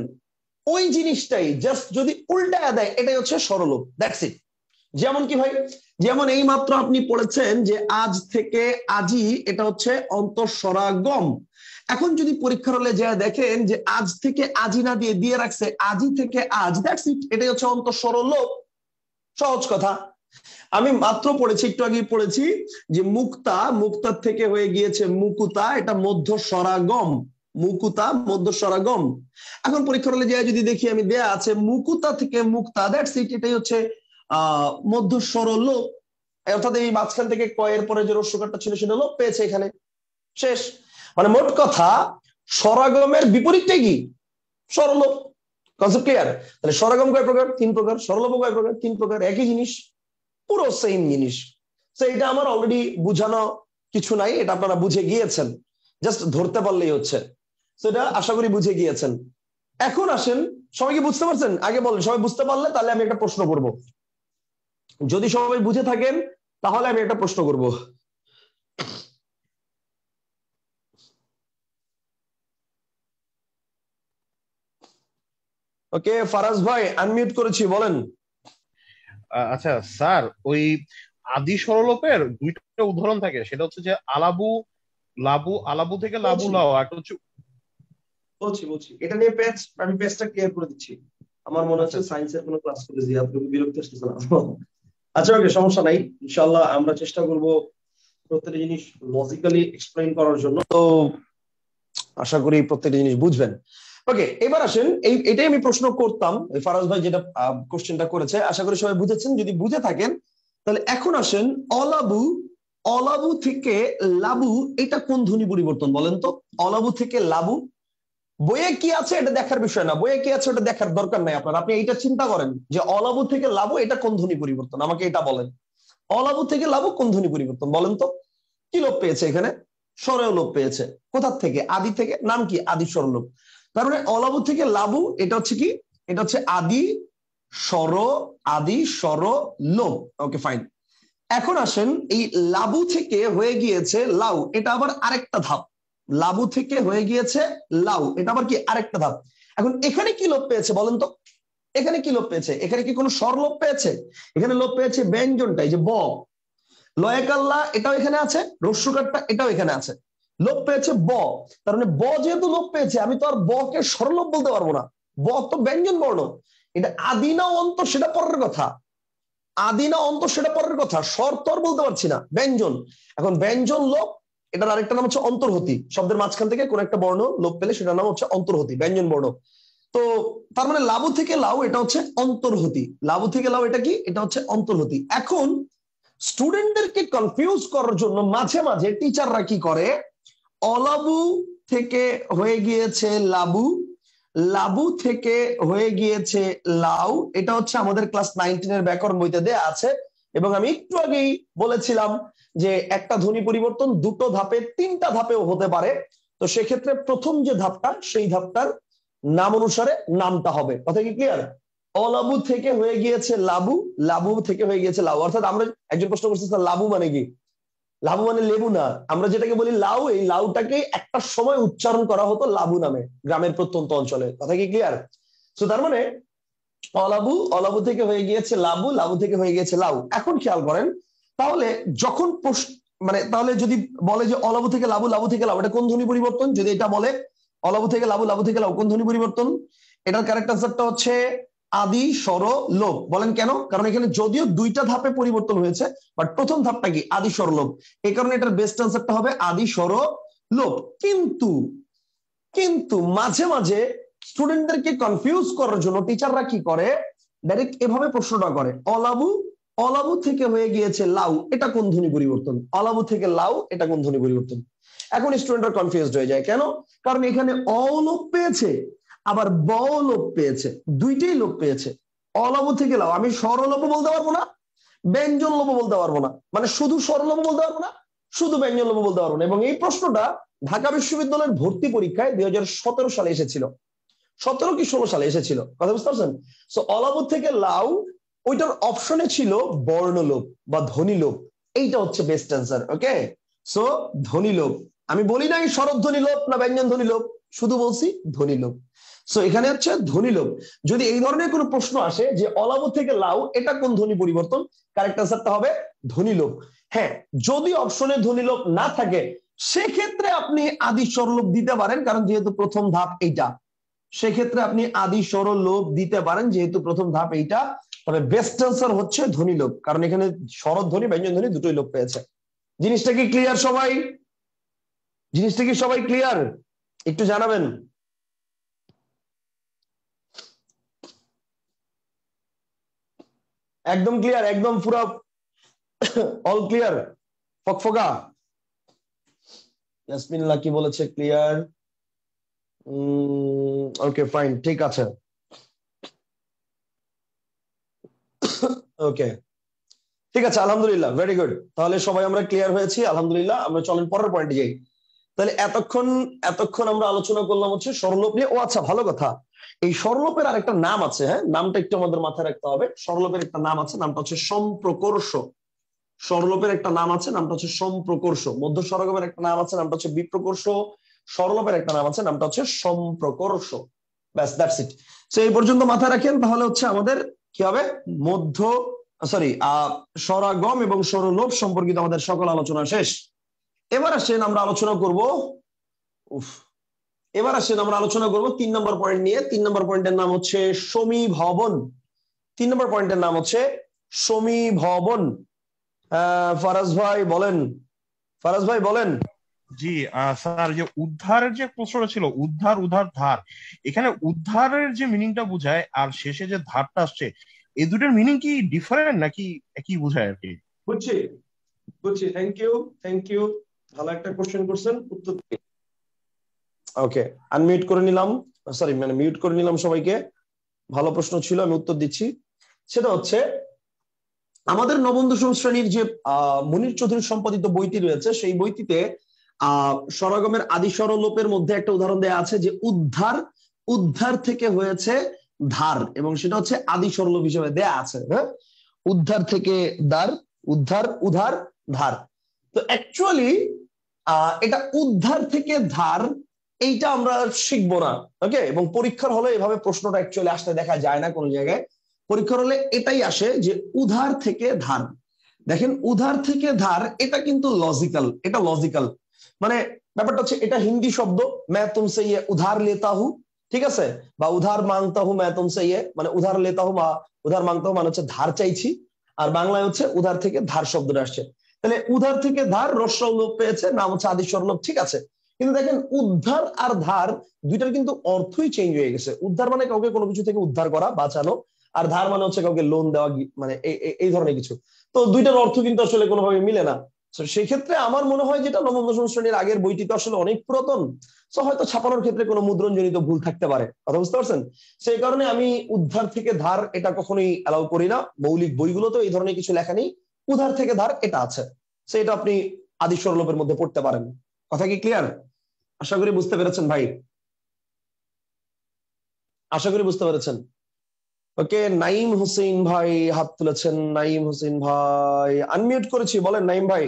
Speaker 1: ওই জিনিসটাই জাস্ট যদি উল্টায় দেয়, এটাই হচ্ছে স্বরলোপ। That's it. যেমন কি ভাই, যেমন এই মাত্র আপনি পড়েছেন যে আজ থেকে আজি, এটা হচ্ছে অন্তঃস্বরাগম। এখন যদি পরীক্ষার হলে যা দেখেন যে আজ থেকে আজি না দিয়ে দিয়ে রাখছে আজি থেকে আজ, দ্যাটস ইট, এটাই হচ্ছে অন্তঃস্বরলোপ। সহজ কথা। আমি মাত্র পড়েছি, একটু আগে পড়েছি যে মুক্তা, মুক্তার থেকে হয়ে গিয়েছে মুকুতা, এটা মধ্য স্বরাগম। মুকুতা মধ্য স্বরাগম। এখন পরীক্ষার হলে যা যদি দেখি আমি দেয়া আছে মুকুতা থেকে মুক্তা, দ্যাটস ইট, এটাই হচ্ছে মধ্য স্বরলোপ। অর্থাৎ এই মাঝখান থেকে কয়ের পরে যে রস্যকারটা ছিল সেটা লোপ পেয়েছে এখানে, শেষ। মানে মোট কথা স্বরাগমের বিপরীতটাই কি? স্বরলোপ। Concept clear? তাহলে স্বরাগম কয় প্রকার? 3 প্রকার। স্বরলোপ কয় প্রকার? 3 প্রকার। একই জিনিস, পুরো সেম জিনিস। তো এটা আমার অলরেডি বুঝানো কিছু নাই, এটা আপনারা বুঝে গিয়েছেন, জাস্ট ধরতে পারলেই হচ্ছে। তো এটা আশা করি বুঝে গিয়েছেন। এখন আসেন, সবাই কি বুঝতে পারছেন? আগে বলেন, সবাই বুঝতে পারলে তাহলে আমি একটা প্রশ্ন করব। যদি সবাই বুঝে থাকেন তাহলে আমি একটা প্রশ্ন করব। ওকে, ফারাজ ভাই আনমিউট করেছি, বলেন।
Speaker 2: আচ্ছা স্যার, ওই আদি স্বরলোপের 2টা উদাহরণ থাকে, সেটা হচ্ছে যে আলাবু লাবু, আলাবু থেকে লাবু লাও, একটা হচ্ছে
Speaker 1: বলছি এটা নিয়ে আমি পেজটা ক্লিয়ার করে দিচ্ছি। আমার মনে হচ্ছে সায়েন্সের কোনো ক্লাস করে দিয়ে আপনি বিরক্ত আসতেছেন না। আচ্ছা ওকে, সমস্যা নাই, ইনশাআল্লাহ আমরা চেষ্টা করব প্রত্যেকটা জিনিস লজিক্যালি এক্সপ্লেইন করার জন্য। তো আশা করি প্রত্যেকটা জিনিস বুঝবেন। ওকে, এবার আসেন, এটাই আমি প্রশ্ন করতাম, ফারাজ ভাই যেটা কোশ্চেনটা করেছে, আশা করি সবাই বুঝেছেন। যদি বুঝে থাকেন তাহলে এখন আসেন, অলাবু, অলাবু থেকে লাবু, এটা কোন ধ্বনি পরিবর্তন বলেন তো? অলাবু থেকে লাবু, বইয়ে কি আছে এটা দেখার বিষয় না, বইয়ে কি আছে ওটা দেখার দরকার নাই আপনার। আপনি এইটা চিন্তা করেন যে অলাবু থেকে লাবু এটা কোন ধ্বনি পরিবর্তন, আমাকে এটা বলেন। অলাবু থেকে লাবু কোন ধ্বনি পরিবর্তন বলেন তো? কি লোপ পেয়েছে এখানে? স্বরেও লোপ পেয়েছে। কোথার থেকে? আদি থেকে। নাম কি? আদি স্বরলোপ। তার মানে অলাবু থেকে লাবু, এটা হচ্ছে কি? এটা হচ্ছে আদি স্বর, আদি স্বর লোপ। Okay fine. এখন আসেন, এই লাবু থেকে হয়ে গিয়েছে লাউ, এটা আবার আরেকটা ধাপ। লাবু থেকে হয়ে গিয়েছে লাউ, এটা আবার কি? আরেকটা ধাপ। এখন এখানে কি লোপ পেয়েছে বলেন তো? এখানে কি লোপ পেয়েছে? এখানে কি কোনো স্বর লোপ পেয়েছে? এখানে লোপ পেয়েছে ব্যঞ্জনটাই, যে ব। লয়কাল্লা এটাও এখানে আছে, রস্যকারটা এটাও এখানে আছে। লোপ পেয়েছে ব, তার মানে ব যেহেতু লোপ পেয়েছে আমি তো আর ব কে স্বরলোপ বলতে পারবো না, ব তো ব্যঞ্জন বর্ণ। এটা আদি না অন্ত সেটা পরের কথা, আদি না অন্ত সেটা পরের কথা, স্বর তো আর বলতে পারছি না, ব্যঞ্জন। এখন ব্যঞ্জন লোপ, এটার আরেকটা নাম হচ্ছে অন্তর্হতি, শব্দের মাঝখান থেকে কোন একটা বর্ণ লোপ পেলে সেটার নাম হচ্ছে অন্তর্হতি, ব্যঞ্জন বর্ণ। তো তার মানে লাবু থেকে লাউ এটা হচ্ছে অন্তর্হতি, লাবু থেকে লাউ এটা কি, এটা হচ্ছে অন্তর্হতি। এখন স্টুডেন্টদেরকে কনফিউজ করার জন্য মাঝে মাঝে টিচাররা কি করে, অলাবু থেকে হয়ে গিয়েছে লাবু, লাবু থেকে হয়ে গিয়েছে লাউ, এটা হচ্ছে আমাদের ক্লাস 19 এর ব্যাকরণ বইতে দেয়া আছে। এবং আমি একটু আগেই বলেছিলাম যে একটা ধ্বনি পরিবর্তন দুটো ধাপে তিনটা ধাপেও হতে পারে। তো সেক্ষেত্রে প্রথম যে ধাপটা সেই ধাপটার নাম অনুসারে নামটা হবে। কথা কি ক্লিয়ার? অলাবু থেকে হয়ে গিয়েছে লাবু, লাবু থেকে হয়ে গিয়েছে লাউ। অর্থাৎ আমরা একজন প্রশ্ন করছি লাবু মানে কি, লাবু মানে লেবু না, আমরা যেটাকে বলি লাউ, এই লাউটাকে একটা সময় উচ্চারণ করা হতো লাবু নামে গ্রামের প্রত্যন্ত অঞ্চলে। কথা কি ক্লিয়ার? তো তার মানে অলাবু, অলাবু থেকে হয়ে গিয়েছে লাবু, লাবু থেকে হয়ে গিয়েছে লাউ। এখন খেয়াল করেন, তাহলে যখন মানে তাহলে যদি বলে যে অলাবু থেকে লাবু, লাবু থেকে লাউ, এটা কোন ধ্বনি পরিবর্তন? যদি এটা বলে অলাবু থেকে লাবু, লাবু থেকে লাউ, কোন ধ্বনি পরিবর্তন? এটার কারেক্ট আনসারটা হচ্ছে আদি স্বর লোপ। বলেন কেন? কারণ এখানে যদিও দুইটা ধাপে পরিবর্তন হয়েছে, বাট প্রথম ধাপটা কি আদি স্বর লোপ, এই কারণে এটার বেস্ট আনসারটা হবে আদি স্বর লোপ। কিন্তু কিন্তু মাঝে মাঝে স্টুডেন্টদেরকে কনফিউজ করার জন্য টিচাররা কি করে, ডাইরেক্ট এভাবে প্রশ্নটা করে, অলাবু, অলাবু থেকে হয়ে গিয়েছে লাউ, এটা কোন ধ্বনি পরিবর্তন? অলাবু থেকে লাউ, এটা কোন ধ্বনি পরিবর্তন? এখন স্টুডেন্টরা কনফিউজড হয়ে যায়। কেন? কারণ এখানে অ লোপ পেয়েছে আবার ব লোপ পেয়েছে, দুইটাই লোপ পেয়েছে। অলাবু থেকে লাউ আমি স্বরলোপ বলতে পারবো না, ব্যঞ্জন লোপ বলতে পারবো না, মানে শুধু স্বরলোপ বলতে পারবো না, শুধু ব্যঞ্জন লোপ বলতে পারবো না। এবং এই প্রশ্নটা ঢাকা বিশ্ববিদ্যালয়ের ভর্তি পরীক্ষায় 2017 সালে এসেছিল, 17 কি 16 সালে এসেছিল। কথা বুঝতে পারছেন? সো অলাবু থেকে লাউ, ওইটার অপশনে ছিল বর্ণলোপ বা ধ্বনিলোপ, এইটা হচ্ছে বেস্ট অ্যান্সার। ওকে, সো ধ্বনিলোপ। আমি বলি নাই স্বরধ্বনি লোপ না ব্যঞ্জন ধ্বনি লোপ, শুধু বলছি ধ্বনিলোপ। সো এখানে হচ্ছে ধ্বনিলোপ। যদি এই ধরনের কোনো প্রশ্ন আসে যে অলাবু থেকে লাউ এটা কোন ধ্বনি পরিবর্তন, কারেক্ট আনসারটা হবে ধ্বনিলোপ। হ্যাঁ, যদি অপশনে ধ্বনিলোপ না থাকে সেক্ষেত্রে আপনি আদি স্বরলোপ দিতে পারেন, কারণ যেহেতু প্রথম ধাপ এইটা, সেক্ষেত্রে আপনি আদি স্বরলোপ দিতে পারেন যেহেতু প্রথম ধাপ এইটা। তবে বেস্ট আনসার হচ্ছে ধ্বনিলোপ, কারণ এখানে স্বরধ্বনি ব্যঞ্জন ধ্বনি দুটোই লোপ পেয়েছে। জিনিসটা কি ক্লিয়ার সবাই? জিনিসটা কি সবাই ক্লিয়ার? একটু জানাবেন। একদম ক্লিয়ার, একদম পুরো অল ক্লিয়ার, ফকফকা? ইয়াসমিন কি বলেছে? ক্লিয়ার। ওকে ফাইন, ঠিক আছে। ওকে ঠিক আছে, আলহামদুলিল্লাহ, ভেরি গুড। তাহলে সবাই আমরা ক্লিয়ার হয়েছি, আলহামদুলিল্লাহ। আমরা চলেন পরের পয়েন্টে যাই। তাহলে এতক্ষণ আমরা আলোচনা করলাম হচ্ছে স্বরলোপ নিয়ে। ও আচ্ছা, ভালো কথা, এই স্বরলোপের আরেকটা নাম আছে, হ্যাঁ, নামটা একটু আমাদের মাথায় রাখতে হবে। স্বরলোপের একটা নাম আছে, নামটা হচ্ছে সম্প্রকর্ষ। স্বরলোপের একটা নাম আছে, নামটা হচ্ছে সম্প্রকর্ষ। মধ্য স্বরগমের একটা নাম আছে, নামটা হচ্ছে বিপ্রকর্ষ। স্বরলোপের একটা নাম আছে, নামটা হচ্ছে সম্প্রকর্ষ। ব্যাস, দ্যাটস ইট। সো এই পর্যন্ত মাথায় রাখেন, তাহলে হচ্ছে আমাদের কি হবে, স্বরাগম এবং স্বরলোপ সম্পর্কিত আমাদের সকল আলোচনা শেষ। এবার আসেন আমরা আলোচনা করব 3 নম্বর পয়েন্ট নিয়ে। 3 নম্বর পয়েন্টের নাম হচ্ছে সমীভবন। 3 নম্বর পয়েন্টের নাম হচ্ছে সমীভবন। ফারাজ ভাই বলেন, ফারাজ ভাই বলেন।
Speaker 2: জি স্যার, যে উদ্ধারের যে প্রশ্নটা ছিল, উদ্ধার, উদ্ধার, ধার, এখানে উদ্ধারের যে মিনিংটা বোঝায় আর শেষে যে ধারটা আসছে, এই দুটোর মিনিং কি ডিফারেন্ট নাকি একই বোঝায় আর কি?
Speaker 1: বুঝছি, থ্যাংক ইউ, ভালো একটা কোশ্চেন করছেন, উত্তর ওকে আনমিউট করে নিলাম, মিউট করে নিলাম সবাইকে। ভালো প্রশ্ন ছিল, আমি উত্তর দিচ্ছি। সেটা হচ্ছে আমাদের নবম দশম শ্রেণীর যে মুনির চৌধুরী সম্পাদিত বইটি রয়েছে, সেই বইটিতে স্বরাগমের আদি স্বরলোপের মধ্যে একটা উদাহরণ দেয়া আছে যে উদ্ধার থেকে হয়েছে ধার, এবং সেটা হচ্ছে আদি স্বরলোপ হিসেবে দেয়া আছে। হ্যাঁ, উদ্ধার থেকে দ্বার, উদ্ধার ধার। তো অ্যাকচুয়ালি এটা উদ্ধার থেকে ধার, এইটা আমরা শিখবো না। ওকে, এবং পরীক্ষার হলে এভাবে প্রশ্নটা অ্যাকচুয়ালি আসতে দেখা যায় না কোনো জায়গায়। পরীক্ষার হলে এটাই আসে যে উধার থেকে ধার। দেখেন উধার থেকে ধার, এটা কিন্তু লজিক্যাল, এটা লজিক্যাল। মানে ব্যাপারটা হচ্ছে এটা হিন্দি শব্দ, मैं तुमसे ये उधार लेता हूं, ঠিক আছে, বা উধার মাংতা হু मैं तुमसे ये, মানে উধার লেতা হু বা উধার মাংতা হু মানে হচ্ছে ধার চাইছি, আর বাংলায় হচ্ছে উধার থেকে ধার শব্দটা আসছে। তাহলে উধার থেকে ধার রস্যই লোপ পেয়েছে, নাম হচ্ছে আদি স্বরলোপ, ঠিক আছে। কিন্তু দেখেন উদ্ধার আর ধার দুইটার কিন্তু অর্থই চেঞ্জ হয়ে গেছে। উদ্ধার মানে কাউকে কোনো কিছু থেকে উদ্ধার করা, বাঁচানো, আর ধার মানে হচ্ছে কাউকে লোন দেওয়া, মানে এই ধরনের কিছু। তো দুইটার অর্থ কিন্তু আসলে কোনোভাবে মিলে না। সেই ক্ষেত্রে আমার মনে হয় যেটা নবম দশম শ্রেণীর আগের বইটি তো আসলে অনেক পুরাতন, তো হয়তো ছাপানোর ক্ষেত্রে কোনো মুদ্রণজনিত ভুল থাকতে পারে, কথা বুঝতে পারছেন। সেই কারণে আমি উদ্ধার থেকে ধার এটা কখনোই অ্যালাউ করি না, মৌলিক বইগুলো তো এই ধরনের কিছু লেখা নেই। উধার থেকে ধার এটা আছে, সেটা আপনি আদি স্বরলোপের মধ্যে পড়তে পারেন। কথা কি ক্লিয়ার? আশা করি বুঝতে পেরেছেন ভাই, আশা করি বুঝতে পেরেছেন। ওকে, নাইম হোসেন ভাই হাত তুলেছেন। নাইম হোসেন ভাই আনমিউট করেছি, বলেন নাইম ভাই।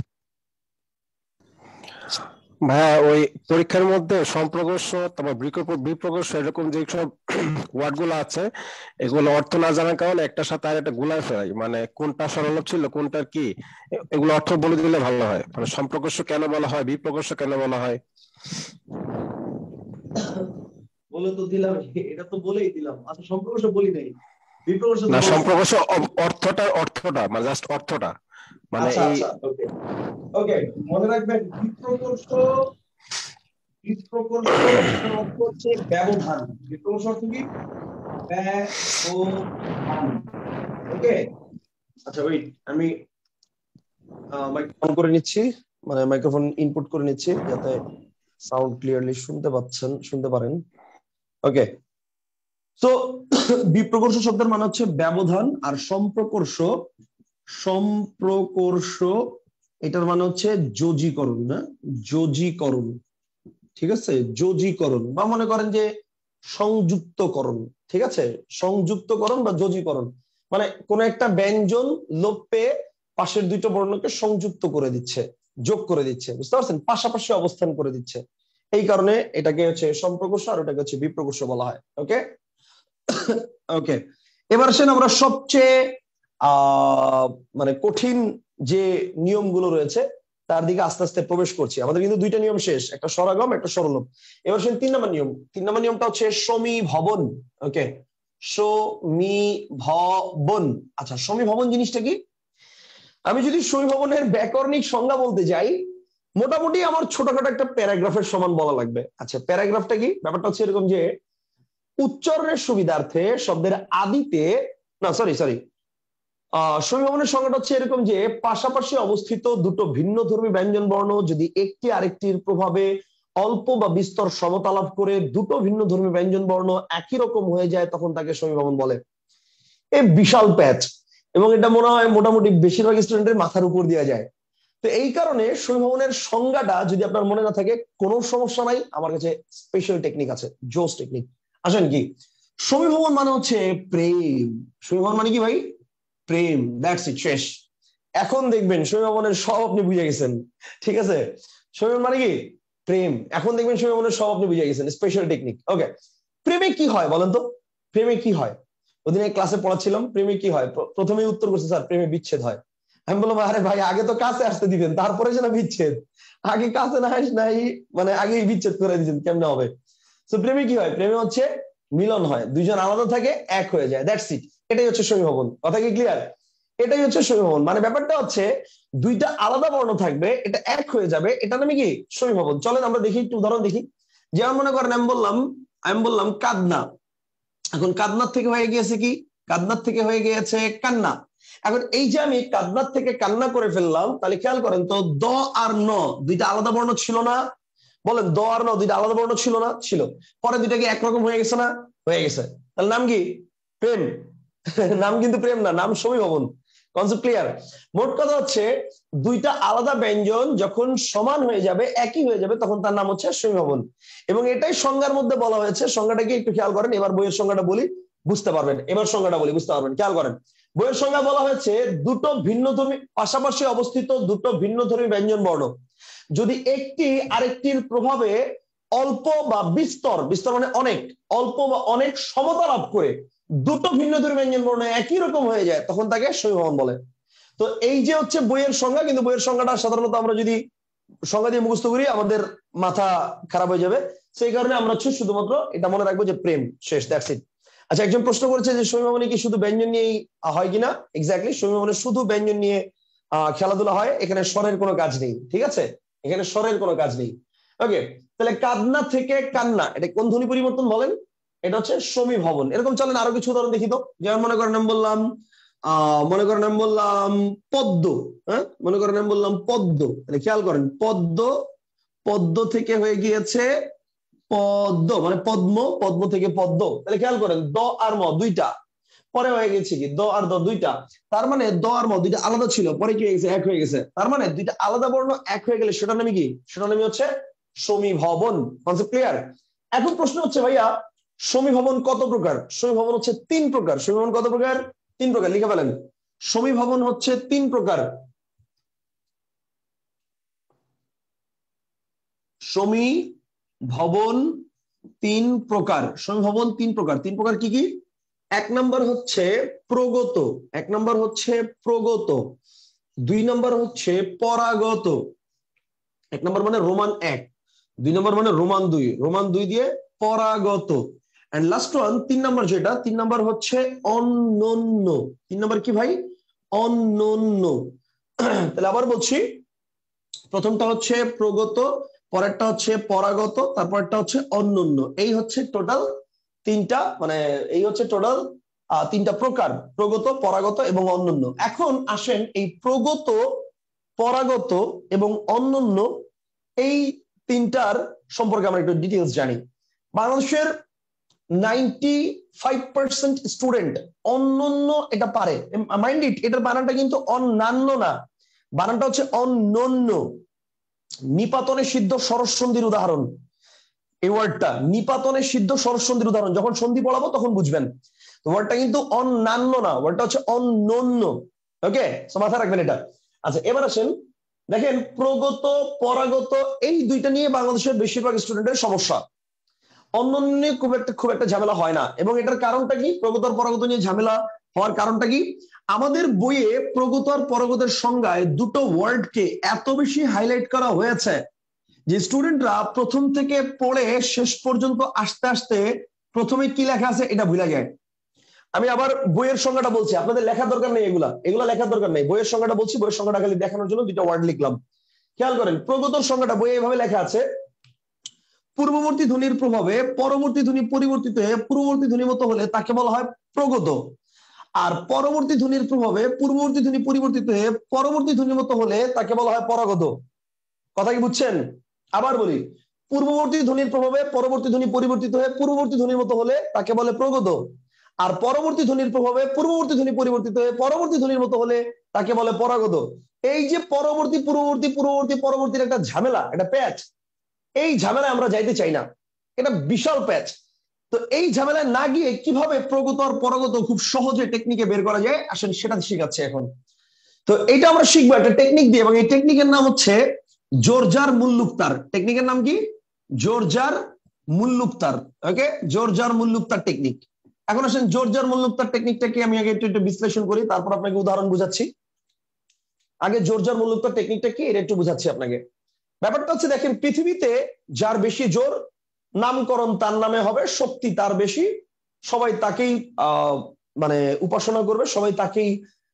Speaker 9: ভাইয়া ওই পরীক্ষার মধ্যে সম্প্রকর্ষ, তারপর বিপ্রকর্ষ, এরকম যে সব ওয়ার্ড গুলো আছে, এগুলো অর্থ না জানার কারণে একটার সাথে আর একটা গুলায় ফেলাই, মানে কোনটা সরলভ ছিল কোনটার কি, এগুলো অর্থ বলে দিলে ভালো হয়। মানে সম্প্রকর্ষ কেন বলা হয়, বিপ্রকর্ষ কেন বলা হয়?
Speaker 1: বলে তো দিলাম, এটা তো বলেই দিলাম। আচ্ছা সম্প্রকর্ষ বলি নাই, বিপ্রকর্ষ
Speaker 9: না, সম্প্রকর্ষ অর্থটা মানে জাস্ট অর্থটা, মানে
Speaker 1: আচ্ছা
Speaker 9: এই
Speaker 1: আচ্ছা ওকে ওকে, মনে রাখবেন বিপ্রকর্ষ, বিপ্রকর্ষ অর্থ হচ্ছে ব্যবধান। বিপ্রকর্ষ অর্থ কি? ব্যবধান। ওকে আচ্ছা ওয়েট, আমি মাইক্রোফোন করে নিচ্ছি, মানে মাইক্রোফোন ইনপুট করে নিচ্ছি যাতে সাউন্ড ক্লিয়ারলি শুনতে পারেন। ওকে, তো বিপ্রকর্ষ শব্দের মানে হচ্ছে ব্যবধান, আর সম্প্রকর্ষ এটার মানে হচ্ছে যোজীকরণ, না যোজীকরণ, ঠিক আছে, যোজীকরণ, বা মনে করেন যে সংযুক্তকরণ, ঠিক আছে, সংযুক্তকরণ বা যোজীকরণ, মানে কোন একটা ব্যঞ্জন লোপ পেয়ে পাশের দুইটা বর্ণকে সংযুক্ত করে দিচ্ছে, যোগ করে দিচ্ছে, বুঝতে পারছেন, পাশাপাশি অবস্থান করে দিচ্ছে। এই কারণে এটাকে হচ্ছে সম্প্রকর্ষ আর ওটাকে হচ্ছে বিপ্রকর্ষ বলা হয়। ওকে ওকে, এবার আসেন আমরা সবচেয়ে মানে কঠিন যে নিয়মগুলো রয়েছে তার দিকে আস্তে আস্তে প্রবেশ করছি। আমাদের কিন্তু দুইটা নিয়ম শেষ, একটা স্বরাগম একটা স্বরলোপ। এবার আসেন 3 নম্বর নিয়ম। 3 নম্বর নিয়মটা হচ্ছে সমীভবন। ওকে, সমীভবন। আচ্ছা সমীভবন জিনিসটা কি? আমি যদি সমীভবনের ব্যাকরণিক সংজ্ঞা বলতে যাই, মোটামুটি আমার ছোটখাটো একটা প্যারাগ্রাফের সমান বলা লাগবে। আচ্ছা প্যারাগ্রাফটা কি? ব্যাপারটা হচ্ছে এরকম যে উচ্চারণের সুবিধার্থে শব্দের আদিতে, না সরি সমীভবনের সংজ্ঞাটা হচ্ছে এরকম যে পাশাপাশি অবস্থিত দুটো ভিন্নধর্মী ব্যঞ্জন বর্ণ যদি একটি আরেকটির প্রভাবে অল্প বা বিস্তর সমতা লাভ করে দুটো ভিন্নধর্মী ব্যঞ্জন বর্ণ একই রকম হয়ে যায়, তখন তাকে সমীভবন বলে। এই বিশাল প্যাচ, এবং এটা মনে হয় মোটামুটি বেশিরভাগ স্টুডেন্টের মাথার উপর দেওয়া যায়। তো এই কারণে সমীভবনের সংজ্ঞাটা যদি আপনার মনে না থাকে কোনো সমস্যা নাই, আমার কাছে স্পেশাল টেকনিক আছে, জোস টেকনিক। আসেন কি, সমীভবন মানে হচ্ছে প্রেম। সমীভবন মানে কি ভাই? প্রেম, দ্যাটস ইট, শেষ। এখন দেখবেন সমীভবনের সব আপনি বুঝে গেছেন, ঠিক আছে। সমীভবন মানে কি? প্রেম। এখন দেখবেন সমীভবনের সব আপনি বুঝে গেছেন, স্পেশাল টেকনিক। ওকে, প্রেমে কি হয় বলেন তো? প্রেমে কি হয়? ওদিন ক্লাসে পড়াচ্ছিলাম, প্রেমে কি হয়? প্রথমেই উত্তর করছে স্যার প্রেমে বিচ্ছেদ হয়। আমি বললাম আরে ভাই আগে তো কাছে আসতে দিবেন, তারপরে যে না বিচ্ছেদ, আগে কাছে না আস নাই, মানে আগে বিচ্ছেদ করে দিচ্ছেন, কেমনে হবে? তো প্রেমে কি হয়? প্রেমে হচ্ছে মিলন হয়, দুইজন আলাদা থাকে এক হয়ে যায়, দ্যাটস ইট। এটাই হচ্ছে সমীভবন। কথা কি ক্লিয়ার? এটাই হচ্ছে সমীভবন। মানে ব্যাপারটা হচ্ছে দুইটা আলাদা বর্ণ থাকবে, এটা এক হয়ে যাবে, এটা নামে কি? সমীভবন। চলেন আমরা দেখি, একটু উদাহরণ দেখি। যেমন মনে করেন আমি বললাম কাদনা, এখন কাদনার থেকে হয়ে গিয়েছে কি? কাদনার থেকে হয়ে গিয়েছে কান্না। এখন এই যে আমি কাদনার থেকে কান্না করে ফেললাম, তাহলে খেয়াল করেন তো দ আর ন দুইটা আলাদা বর্ণ ছিল না? বলেন, দ আর ন দুইটা আলাদা বর্ণ ছিল না? ছিল। পরে দুইটা কি একরকম হয়ে গেছে না? হয়ে গেছে। তাহলে নাম কি? প্রেম। নাম কিন্তু প্রেম না, নাম সমীভবন। Concept clear? মোট কথা হচ্ছে দুইটা আলাদা ব্যঞ্জন যখন সমান হয়ে যাবে, একই হয়ে যাবে, তখন তার নাম হচ্ছে সমীভবন। এবং এটাই সংজ্ঞার মধ্যে বলা হয়েছে। সংজ্ঞাটা কি একটু খেয়াল করেন, এবার বইয়ের সংজ্ঞাটা বলি বুঝতে পারবেন। এবার সংজ্ঞাটা বলি বুঝতে পারবেন, খেয়াল করেন। বইয়ের সংজ্ঞা বলা হয়েছে দুটো ভিন্নধর্মী পাশাপাশি অবস্থিত দুটো ভিন্নধর্মী ব্যঞ্জন বর্ণ যদি একটি আরেকটির প্রভাবে অল্প বা বিস্তর, বিস্তর মানে অনেক, অল্প বা অনেক সমতা লাভ করে দুটো ভিন্নধর্মী ব্যঞ্জন বর্ণ একই রকম হয়ে যায়, তখন তাকে সমীভবন বলে। তো এই যে হচ্ছে বইয়ের সংজ্ঞা, কিন্তু বইয়ের সংজ্ঞাটা সাধারণত আমরা যদি সংজ্ঞা দিয়ে মুখস্থ করি আমাদের মাথা খারাপ হয়ে যাবে, সেই কারণে আমরা হচ্ছে শুধুমাত্র এটা মনে রাখবো যে প্রেম, শেষ, দ্যাটস ইট। আচ্ছা, একজন প্রশ্ন করেছে যে সমী ভবনে কি শুধু ব্যঞ্জন নিয়েই হয় কিনা? এক্স্যাক্টলি, সমী ভবনে শুধু ব্যঞ্জন নিয়ে খেলাধুলা হয়, এখানে স্বরের কোনো কাজ নেই, ঠিক আছে, এখানে স্বরের কোনো কাজ নেই। ওকে, তাহলে কাদনা থেকে কান্না, এটা কোন ধ্বনি পরিবর্তন বলেন? এটা হচ্ছে সমী ভবন। এরকম চলেন আরো কিছু উদাহরণ দেখি তো। যেমন মনে করেন আমি বললাম পদ্ম, হ্যাঁ, মনে করেন আমি বললাম পদ্ম, তাহলে খেয়াল করেন পদ্ম, পদ্ম থেকে হয়ে গিয়েছে পদ্ম, মানে পদ্ম, পদ্ম থেকে পদ্ম, তাহলে খেয়াল করেন দ আর ম দুইটা, পরে হয়ে গেছে কি দ আর দ দুইটা, তার মানে দ আর ম দুইটা আলাদা ছিল, পরে কি হয়ে গেছে এক হয়ে গেছে, তার মানে দুইটা আলাদা বর্ণ এক হয়ে গেলে সেটার নামে কি? সেটার নামে হচ্ছে সমীভবন। Concept clear? এখন প্রশ্ন হচ্ছে ভাইয়া সমীভবন কত প্রকার? সমীভবন হচ্ছে 3 প্রকার। সমীভবন কত প্রকার? 3 প্রকার, লিখে ফেলেন। সমীভবন হচ্ছে 3 প্রকার। সমীভবন 3 প্রকার। সমীভবন 3 প্রকার। 3 প্রকার কি কি? 1 নম্বর হচ্ছে প্রগত, 1 নম্বর হচ্ছে প্রগত, 2 নম্বর হচ্ছে পরাগত। 1 নম্বর মানে রোমান 1, 2 নম্বর মানে রোমান 2, রোমান 2 দিয়ে পরাগত, এন্ড লাস্ট ওয়ান 3 নম্বর যেটা, 3 নম্বর হচ্ছে অনন্য। 3 নম্বর কি ভাই? অনন্য। তাহলে আবার বলছি, প্রথমটা হচ্ছে প্রগত, পরেরটা হচ্ছে পরাগত, তারপরটা হচ্ছে অনন্য। এই হচ্ছে টোটাল 3টা, মানে এই হচ্ছে টোটাল 3টা প্রকার, প্রগত, পরাগত এবং অনন্য। এখন আসেন এই প্রগত, পরাগত এবং অনন্য এই 3টার সম্পর্কে আমরা একটু ডিটেইলস জানি। বাংলাদেশের 95% স্টুডেন্ট অনন্য এটা পারে। মাইন্ড ইট, এটার বানানটা কিন্তু অন্যান্য না, বানানটা হচ্ছে অনন্য। নিপাতনে সিদ্ধ স্বরসন্ধির উদাহরণ এই ওয়ার্ডটা, নিপাতনে সিদ্ধ স্বরসন্ধির উদাহরণ, যখন সন্ধি পড়াবো তখন বুঝবেন। তো ওয়ার্ডটা কিন্তু অন্যান্য না, ওয়ার্ডটা হচ্ছে অনন্য। ওকে, সো মাথায় রাখবেন এটা। আচ্ছা, এবার আসেন দেখেন প্রগত, পরাগত এই দুইটা নিয়ে বাংলাদেশের বেশিরভাগ স্টুডেন্টের সমস্যা। অনন্য নিয়ে খুব একটা ঝামেলা হয় না, এবং এটার কারণটা কি? প্রগত আর পরাগত নিয়ে ঝামেলা হওয়ার কারণটা কি? আমাদের বইয়ে প্রগত আর পরাগতের সংজ্ঞায় দুটো ওয়ার্ডকে এত বেশি হাইলাইট করা হয়েছে যে স্টুডেন্টরা প্রথম থেকে পড়ে শেষ পর্যন্ত আসতে আসতে প্রথমে কি লেখা আছে এটা ভুলে যায়। আমি আবার বইয়ের সংজ্ঞাটা বলছি, আপনাদের লেখার দরকার নেই, এগুলা লেখার দরকার নেই। বইয়ের সংজ্ঞাটা বলছি, বইয়ের সংজ্ঞাটা খালি দেখানোর জন্য দুটো ওয়ার্ড লিখলাম। খেয়াল করেন প্রগতর সংজ্ঞাটা বইয়ে এভাবে লেখা আছে, পূর্ববর্তী ধ্বনির প্রভাবে পরবর্তী ধ্বনি পরিবর্তিত হয়ে পূর্ববর্তী ধ্বনির মতো হলে তাকে বলা হয় প্রগত, আর পরবর্তী ধ্বনির প্রভাবে পূর্ববর্তী ধ্বনি পরিবর্তিত হয়ে পরবর্তী ধ্বনির মতো হলে তাকে বলা হয় পরাগত। কথা কি বুঝছেন? আবার বলি, পূর্ববর্তী ধ্বনির প্রভাবে পরবর্তী ধ্বনি পরিবর্তিত হয়ে পূর্ববর্তী ধ্বনির মতো হলে তাকে বলে প্রগত, আর পরবর্তী ধ্বনির প্রভাবে পূর্ববর্তী ধ্বনি পরিবর্তিত হয়ে পরবর্তী ধ্বনির মতো হলে তাকে বলে পরাগত। এই যে পরবর্তী পূর্ববর্তী পূর্ববর্তী পরবর্তীর একটা ঝামেলা, এটা প্যাচ, এই ঝামেলায় আমরা যাইতে চাই না, এটা বিশাল প্যাচ। তো এই ঝামেলায় না গিয়ে কিভাবে প্রগত আর পরাগত খুব সহজে টেকনিকে বের করা যায়, আসলে সেটা শিখাচ্ছে এখন। তো এইটা আমরা শিখবো একটা টেকনিক দিয়ে, এবং এই টেকনিকের নাম হচ্ছে জোরজার মুল্লুকতার। টেকনিকের নাম কি? জোরজার মুল্লুকতার। ওকে, জোরজার মুল্লুকতার টেকনিক। এখন আসেন জোরজার মুল্লুকতার টেকনিকটাকে আমি আগে একটু বিশ্লেষণ করি, তারপর আপনাকে উদাহরণ বুঝাচ্ছি। আগে জোরজার মুল্লুকতার টেকনিকটা কি এটা একটু বুঝাচ্ছি আপনাকে। ব্যাপারটা হচ্ছে দেখেন, পৃথিবীতে যার বেশি জোর, নামকরণ তার নামে হবে, শক্তি তার বেশি, সবাই তাকেই মানে উপাসনা করবে, সবাই তাকেই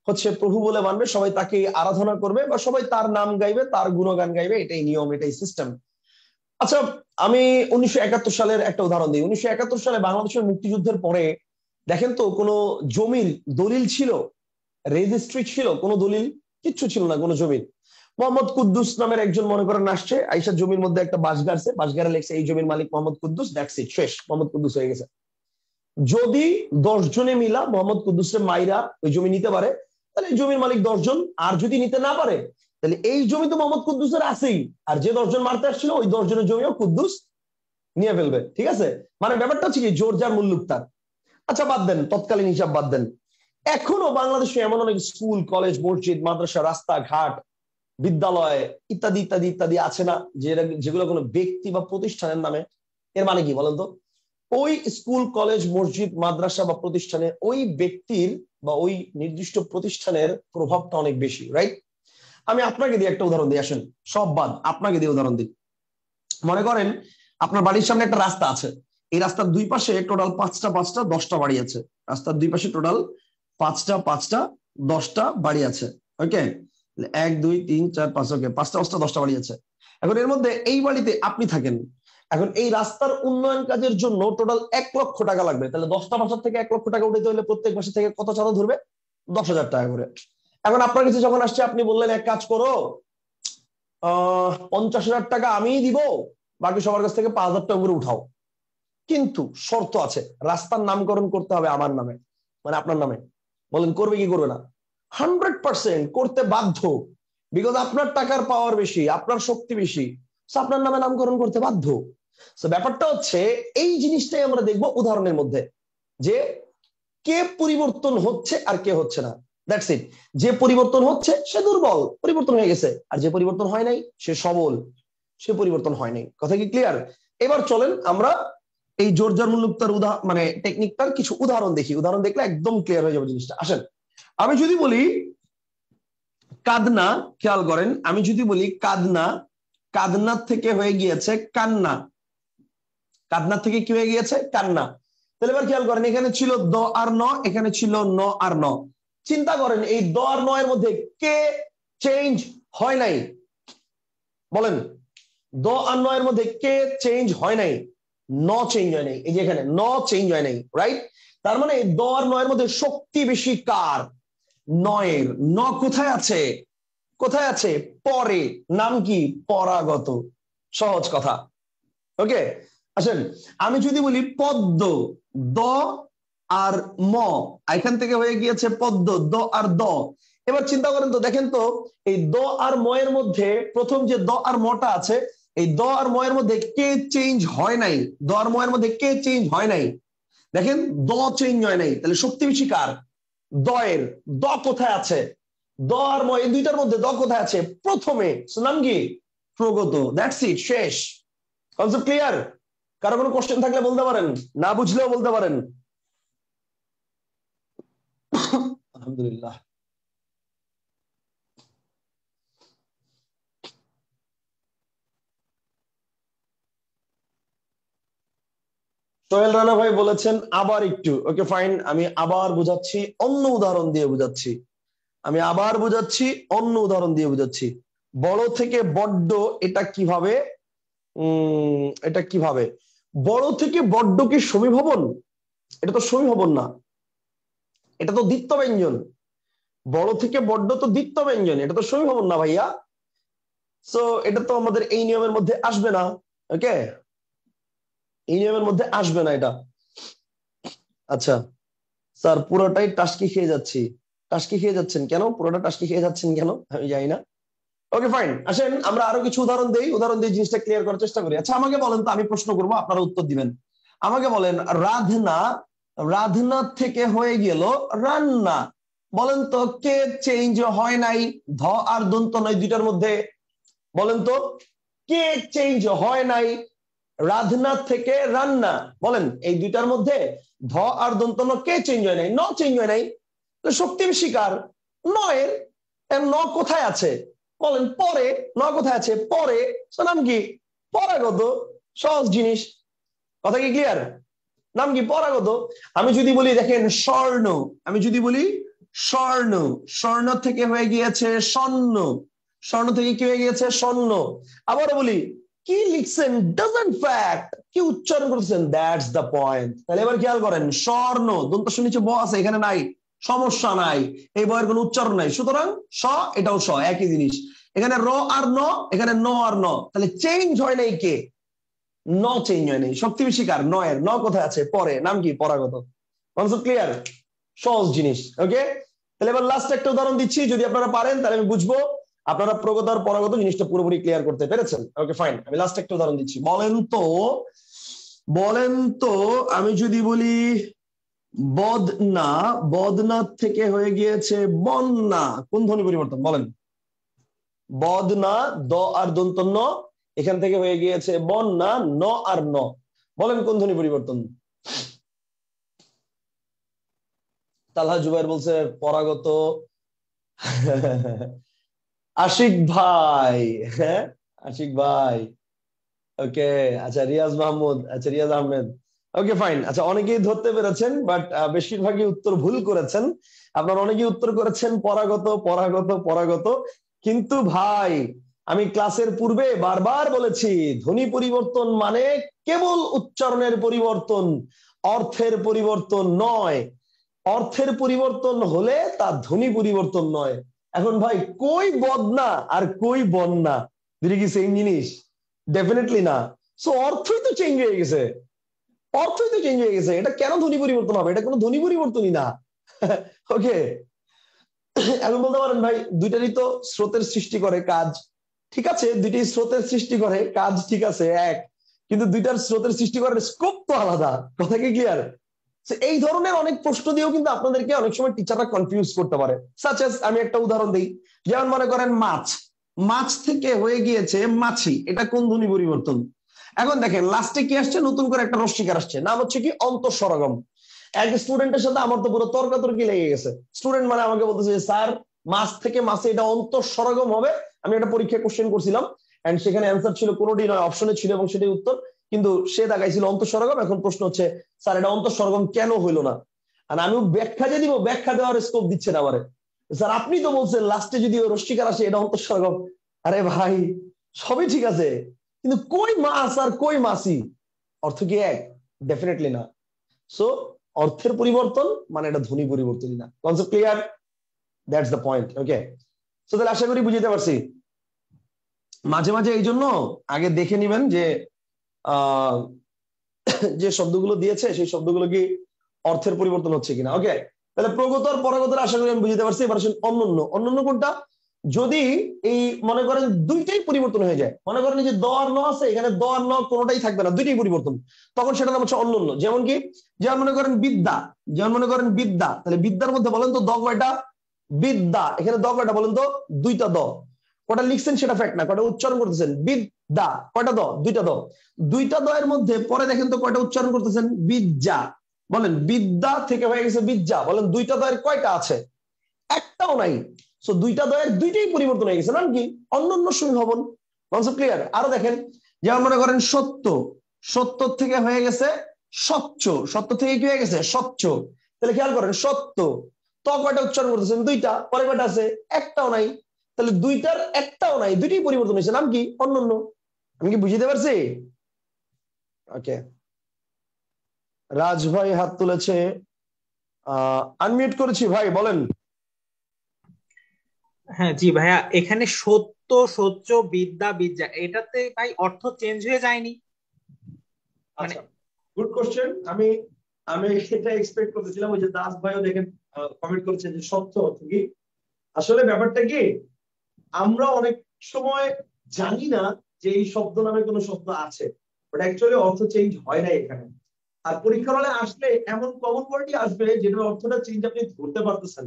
Speaker 1: হচ্ছে প্রভু বলে মানবে, সবাই তাকেই আরাধনা করবে, বা সবাই তার নাম গাইবে, তার গুণগান গাইবে, এটাই নিয়ম, এটাই সিস্টেম। আচ্ছা, আমি 1971 সালের একটা উদাহরণ দিই। 1971 সালে বাংলাদেশের মুক্তিযুদ্ধের পরে দেখেন তো কোনো জমির দলিল ছিল, রেজিস্ট্রি ছিল? কোনো দলিল কিচ্ছু ছিল না, কোনো জমির। মোহাম্মদ কুদ্দুস নামের একজন মনে করেন আসছে, আইসা জমির মধ্যে একটা বাঁশ গাড়ছে, বাঁশ গাড়ে লেখছে এই জমির মালিক মোহাম্মদ কুদ্দুস, দ্যাটস ইট, শেষ, মোহাম্মদ কুদ্দুস হয়ে গেছে। যদি 10 জনে মিলা মোহাম্মদ কুদ্দুসের মাইরা ওই জমি নিতে পারে, তাহলে এই জমির মালিক 10 জন, আর যদি নিতে না পারে তাহলে এই জমি তো মোহাম্মদ কুদ্দুসের আছেই, আর যে 10 জন মারতে আসছিল ওই 10 জনের জমিও কুদ্দুস নিয়ে ফেলবে। ঠিক আছে, মানে ব্যাপারটা হচ্ছে কি জোরজার মুল্লুকতার। আচ্ছা বাদ দেন, তৎকালীন হিসাব বাদ দেন, এখনো বাংলাদেশে এমন অনেক স্কুল, কলেজ, মসজিদ, মাদ্রাসা, রাস্তাঘাট, বিদ্যালয় ইত্যাদি ইত্যাদি ইত্যাদি আছে না, যেগুলো কোনো ব্যক্তি বা প্রতিষ্ঠানের নামে। এর মানে কি বলেন তো? ওই স্কুল কলেজ মসজিদ মাদ্রাসা বা প্রতিষ্ঠানে ওই ব্যক্তির বা ওই নির্দিষ্ট প্রতিষ্ঠানের প্রভাবটা অনেক বেশি, রাইট? আমি আপনাকে দিয়ে একটা উদাহরণ দিই, আসেন সব বাদ, আপনাকে দিয়ে উদাহরণ দিই। মনে করেন আপনার বাড়ির সামনে একটা রাস্তা আছে, এই রাস্তার দুই পাশে টোটাল 5টা 5টা 10টা বাড়ি আছে। রাস্তার দুই পাশে টোটাল 5টা 5টা 10টা বাড়ি আছে। ওকে, 1 2 3 4 5, ওকে, 5টা 5টা 10টা বাড়ি আছে। এখন এর মধ্যে এই বাড়িতে আপনি থাকেন। এখন এই রাস্তার উন্নয়ন কাজের জন্য টোটাল 1 লক্ষ টাকা লাগবে। তাহলে 10টা বাসার থেকে 1 লক্ষ টাকা উঠাতে হলে প্রত্যেক মাসে থেকে কত চাঁদা ধরবে? 10,000 টাকা করে। এখন আপনার কাছে যখন আসছে, আপনি বললেন এক কাজ করো, 50,000 টাকা আমিই দিব, বাকি সবার কাছ থেকে 5,000 টাকা করে উঠাও। কিন্তু শর্ত আছে, রাস্তার নামকরণ করতে হবে আমার নামে, মানে আপনার নামে। বলেন করবে কি করবে না? 100% করতে বাধ্য, বিকজ আপনার টাকার পাওয়ার বেশি, আপনার শক্তি বেশি, আপনার নামে নামকরণ করতে বাধ্য। ব্যাপারটা হচ্ছে এই জিনিসটাই আমরা দেখবো উদাহরণের মধ্যে, যে কে পরিবর্তন হচ্ছে আর কে হচ্ছে না। That's it. যে পরিবর্তন হচ্ছে সে দুর্বল, পরিবর্তন হয়ে গেছে, আর যে পরিবর্তন হয় নাই সে সবল, সে পরিবর্তন হয় নাই। কথা কি ক্লিয়ার? এবার চলেন আমরা এই জোর জার মুলুক্তার মানে টেকনিকটার কিছু উদাহরণ দেখি। উদাহরণ দেখলে একদম ক্লিয়ার হয়ে যাবে জিনিসটা। আসেন, আমি যদি বলি কাদনা, খেয়াল করেন, আমি যদি বলি কাদনা, কাদনার থেকে হয়ে গিয়েছে কান্না, কাদনার থেকে কি হয়ে গিয়েছে? কান্না। তাহলে এবার খেয়াল করেন, এখানে ছিল দ আর ন, এখানে ছিল ন আর ন। চিন্তা করেন এই দ আর ন এর মধ্যে কে চেঞ্জ হয় নাই? বলেন, দ আর ন এর মধ্যে কে চেঞ্জ হয় নাই? ন চেঞ্জ হয় নাই। এই যে এখানে ন চেঞ্জ হয় নাই, রাইট? তার মানে দ আর ন এর মধ্যে শক্তি বেশি কার? নয়ের। ন কোথায় আছে? কোথায় আছে? পরে। নাম কি? পরাগত। সহজ কথা। ওকে, আসেন আমি যদি বলি পদ্ম, দ আর ম, এখান থেকে হয়ে গিয়েছে পদ্ম, দ আর দ। এবার চিন্তা করেন তো, দেখেন তো এই দ আর ম এর মধ্যে প্রথম যে দ আর মটা আছে, এই দ আর ম এর মধ্যে কে চেঞ্জ হয় নাই? দ আর ম এর মধ্যে কে চেঞ্জ হয় নাই? দেখেন দ চেঞ্জ হয় নাই, তাহলে শক্তি বেশি কার? দয়ের। দ কোথায় আছে? দ আর ম, এই দুইটার মধ্যে দ কোথায় আছে? প্রথমে। নাম কি? প্রগত। দ্যাটস ইট, শেষ। Concept clear? কারো কোনো কোশ্চেন থাকলে বলতে পারেন, না বুঝলেও বলতে পারেন। আলহামদুলিল্লাহ। সোহেল রানা ভাই বলেছেন আবার একটু। ওকে ফাইন, আমি আবার বুঝাচ্ছি, অন্য উদাহরণ দিয়ে বুঝাচ্ছি। আমি আবার বুঝাচ্ছি, অন্য উদাহরণ দিয়ে বুঝাচ্ছি। বড় থেকে বড্ড, এটা কিভাবে? এটা কিভাবে? বড় থেকে বড্ড কি সমীভবন? এটা তো সমীভবন না, এটা তো দ্বিত্ব ব্যঞ্জন। বড় থেকে বড্ড তো দ্বিত্ব ব্যঞ্জন, এটা তো সমীভবন না ভাইয়া। সো এটা তো আমাদের এই নিয়মের মধ্যে আসবে না। ওকে, এই নিয়মের মধ্যে আসবে না এটা। আচ্ছা স্যার, পুরোটাই টাস্কি খেয়ে যাচ্ছি। টাস্কি খেয়ে যাচ্ছেন কেন? পুরোটা টাস্কি খেয়ে যাচ্ছেন কেন আমি জানি না। ওকে ফাইন, আসেন আমরা আরো কিছু উদাহরণ দেই, উদাহরণ দিয়ে জিনিসটা ক্লিয়ার করার চেষ্টা করি। আচ্ছা আমাকে বলেন তো, আমি প্রশ্ন করবো, আপনারা উত্তর দিবেন। আমাকে বলেন রাধনা, রাধনা থেকে হয়ে গেল রান্না। বলেন তো কে চেঞ্জ হয় নাই? ধ আর দন্ত নয়, দুইটার মধ্যে। বলেন তো কে চেঞ্জ হয় নাই? রাধনা থেকে রান্না। বলেন এই দুইটার মধ্যে ধ আর দন্ত ন, কে চেঞ্জ হয় নাই? ন চেঞ্জ হয় নাই। শক্তি বেশি কার? নয়ের। ন কোথায় আছে? বলেন পরে। ন কোথায় আছে? পরে। নাম কি? পরাগত। সহজ জিনিস। কথা কি ক্লিয়ার? নাম কি? পরাগত। আমি যদি বলি দেখেন স্বর্ণ, আমি যদি বলি স্বর্ণ, স্বর্ণ থেকে হয়ে গিয়েছে স্বর্ণ, স্বর্ণ থেকে কি হয়ে গিয়েছে? স্বর্ণ। আবারও বলি, কি লিখছেন? Doesn't fact. কি উচ্চারণ করছেন? That's the point. তাহলে এবার খেয়াল করেন, স্বর্ণ দন্ত নিচে ব আছে, এখানে নাই, সমস্যা নাই, এই বয়ের কোনো উচ্চারণ নাই, সুতরাং স, এটাও স, একই জিনিস। এখানে র আর ন, এখানে ন আর ন, তাহলে চেঞ্জ হয় নাই কে? ন চেঞ্জ হয় নাই। শক্তি বেশি কার? নয়ের। ন কোথায় আছে? পরে। নাম কি? পরাগত। Concept clear? সহজ জিনিস। ওকে, তাহলে এবার লাস্ট একটা উদাহরণ দিচ্ছি, যদি আপনারা পারেন তাহলে আমি বুঝবো আপনারা প্রগত আর পরাগত জিনিসটা পুরোপুরি ক্লিয়ার করতে পেরেছেন। ওকে ফাইন, আমি লাস্ট একটা উদাহরণ দিচ্ছি। বলেন তো, বলেন তো আমি যদি বলি বদনা, বদনা থেকে হয়ে গিয়েছে বন্যা, কোন ধ্বনি পরিবর্তন? বলেন। বদনা, দ আর দন্ত ন, এখান থেকে হয়ে গিয়েছে বন্যা, ন আর ন। বলেন কোন ধ্বনি পরিবর্তন? তালহা জুবাইর বলছে পরাগত। আশিক ভাই, হ্যাঁ আশিক ভাই, ওকে। আচ্ছা রিয়াজ মাহমুদ, আচ্ছা রিয়াজ আহমেদ, ওকে ফাইন। আচ্ছা অনেকেই ধরতে পেরেছেন, বাট বেশিরভাগই উত্তর ভুল করেছেন। আপনারা অনেকেই উত্তর করেছেন পরাগত পরাগত পরাগত। কিন্তু ভাই আমি ক্লাসের পূর্বে বারবার বলেছি, ধ্বনি পরিবর্তন মানে কেবল উচ্চারণের পরিবর্তন, অর্থের পরিবর্তন নয়। অর্থের পরিবর্তন হলে তা ধ্বনি পরিবর্তন নয়। এখন ভাই কই বদনা আর কই বন্যা, দুটো কি সেম জিনিস? ডেফিনেটলি না। সো অর্থই তো চেঞ্জ হয়ে গেছে, অর্থই তো চেঞ্জ হয়ে গেছে। এটা কেন ধ্বনি পরিবর্তন হবে? এটা কোনো ধ্বনি পরিবর্তনই না। ওকে, এখন বলতে পারেন ভাই দুইটারই তো স্রোতের সৃষ্টি করে কাজ, ঠিক আছে, দুইটাই স্রোতের সৃষ্টি করে কাজ, ঠিক আছে এক, কিন্তু দুইটার স্রোতের সৃষ্টি করার স্কোপ তো আলাদা। কথা কি ক্লিয়ার? এই ধরনের অনেক প্রশ্ন দিয়েও কিন্তু আপনাদেরকে অনেক সময় টিচাররা কনফিউজ করতে পারে। সাচ এজ আমি একটা উদাহরণ দিই, যেমন মনে করেন মাছ, মাছ থেকে হয়ে গিয়েছে মাছি, এটা কোন ধ্বনি পরিবর্তন? এখন দেখেন লাস্টে কি আসছে, নতুন করে একটা রস্বীকার আসছে, নাম হচ্ছে কি অন্তঃস্বরাগম। এক স্টুডেন্টের সাথে আমার তো পুরো তর্কাতর্কি লেগে গেছে। স্টুডেন্ট মানে আমাকে বলতেছে স্যার মাছ থেকে মাছে এটা অন্তঃস্বরাগম হবে। আমি একটা পরীক্ষায় কোশ্চেন করছিলাম এন্ড সেখানে অ্যান্সার ছিল কোনোটি নয়, অপশনে ছিল এবং সেটাই উত্তর, কিন্তু সে দেখাইছিল অন্তঃস্বরাগম। এখন প্রশ্ন হচ্ছে স্যার এটা অন্তঃস্বরাগম কেন হইলো না? আর আমি ব্যাখ্যা যে দিব, ব্যাখ্যা দেওয়ার স্কোপ দিচ্ছে না আমারে। স্যার আপনি তো বলছেন লাস্টে যদি রস্বীকার আসে এটা অন্তঃস্বরাগম। আরে ভাই সবই ঠিক আছে, কিন্তু কই মাছ আর কই মাছি, অর্থ কি এক? ডেফিনেটলি না। সো অর্থের পরিবর্তন মানে এটা ধ্বনি পরিবর্তনই না। Concept clear? That's the point. Okay, so তাহলে আশা করি বুঝতে পারছি। মাঝে মাঝে এই জন্য আগে দেখে নিবেন যে যে শব্দগুলো দিয়েছে সেই শব্দগুলো কি অর্থের পরিবর্তন হচ্ছে কিনা। ওকে, তাহলে প্রগত আর পরাগত আশা করি আমি বুঝতে পারছি। এবার আসেন অন্যান্য। অন্যান্য কোনটা? যদি এই মনে করেন দুইটাই পরিবর্তন হয়ে যায়, মনে করেন যে দ আর ন আছে, এখানে দ আর ন কোনোটাই থাকবে না, দুইটাই পরিবর্তন, তখন সেটা নাম হচ্ছে অন্যান্য। যেমন কি, যেমন মনে করেন বিদ্যা, যেমন মনে করেন বিদ্যা, তাহলে বিদ্যার মধ্যে বলেন তো দ কয়টা? বিদ্যা, এখানে দ কয়টা বলেন তো? দুইটা দ। কটা লিখছেন সেটা ফ্যাক্ট না, কটা উচ্চারণ করতেছেন? বিদ্যা, কয়টা দ? দুইটা দ। দুইটা দ এর মধ্যে পরে দেখেন তো কয়টা উচ্চারণ করতেছেন? বিদ্যা। বলেন বিদ্যা থেকে হয়ে গেছে বিদ্যা, বলেন দুইটা দ এর কয়টা আছে? একটাও নাই। সো দুইটা দ এর দুইটাই পরিবর্তন হয়ে গেছে, নাম কি? অন্যান্য সংহবন। Concept clear? আরো দেখেন, যেমন মনে করেন সত্য, সত্য থেকে হয়ে গেছে স্বচ্ছ, সত্য থেকে কি হয়ে গেছে? স্বচ্ছ। তাহলে খেয়াল করেন সত্য, ত কয়টা উচ্চারণ করতেছেন? দুইটা, পরে কয়টা আছে? একটাও নাই। তাহলে দুইটার একটাও নাই, দুইটাই পরিবর্তন হয়েছে, নাম কি? অন্যান্য। আমি কি বুঝতে পারছি? ওকে, রাজ ভাই হাত তুলেছে, আনমিউট করেছি ভাই, বলেন।
Speaker 10: হ্যাঁ জি ভাইয়া, এখানে সত্য, সত্য, বিদ্যা, বিদ্যা, এটাতে ভাই অর্থ চেঞ্জ হয়ে যায়নি? মানে
Speaker 1: আচ্ছা, গুড কোশ্চেন। আমি আমি এটা এক্সপেক্ট করতেছিলাম। ওই যে দাস ভাইও দেখেন কমেন্ট করেছে যে সত্য অর্থ কি। আসলে ব্যাপারটা কি, আমরা অনেক সময় জানি না যে এই শব্দ নামে কোনো শব্দ আছে, বাট অ্যাকচুয়ালি অর্থ চেঞ্জ হয় না এখানে। আর পরীক্ষার হলে আসলে এমন কমন ওয়ার্ডই আসবে যেটার অর্থটা চেঞ্জ আপনি ধরতে পারতেছেন।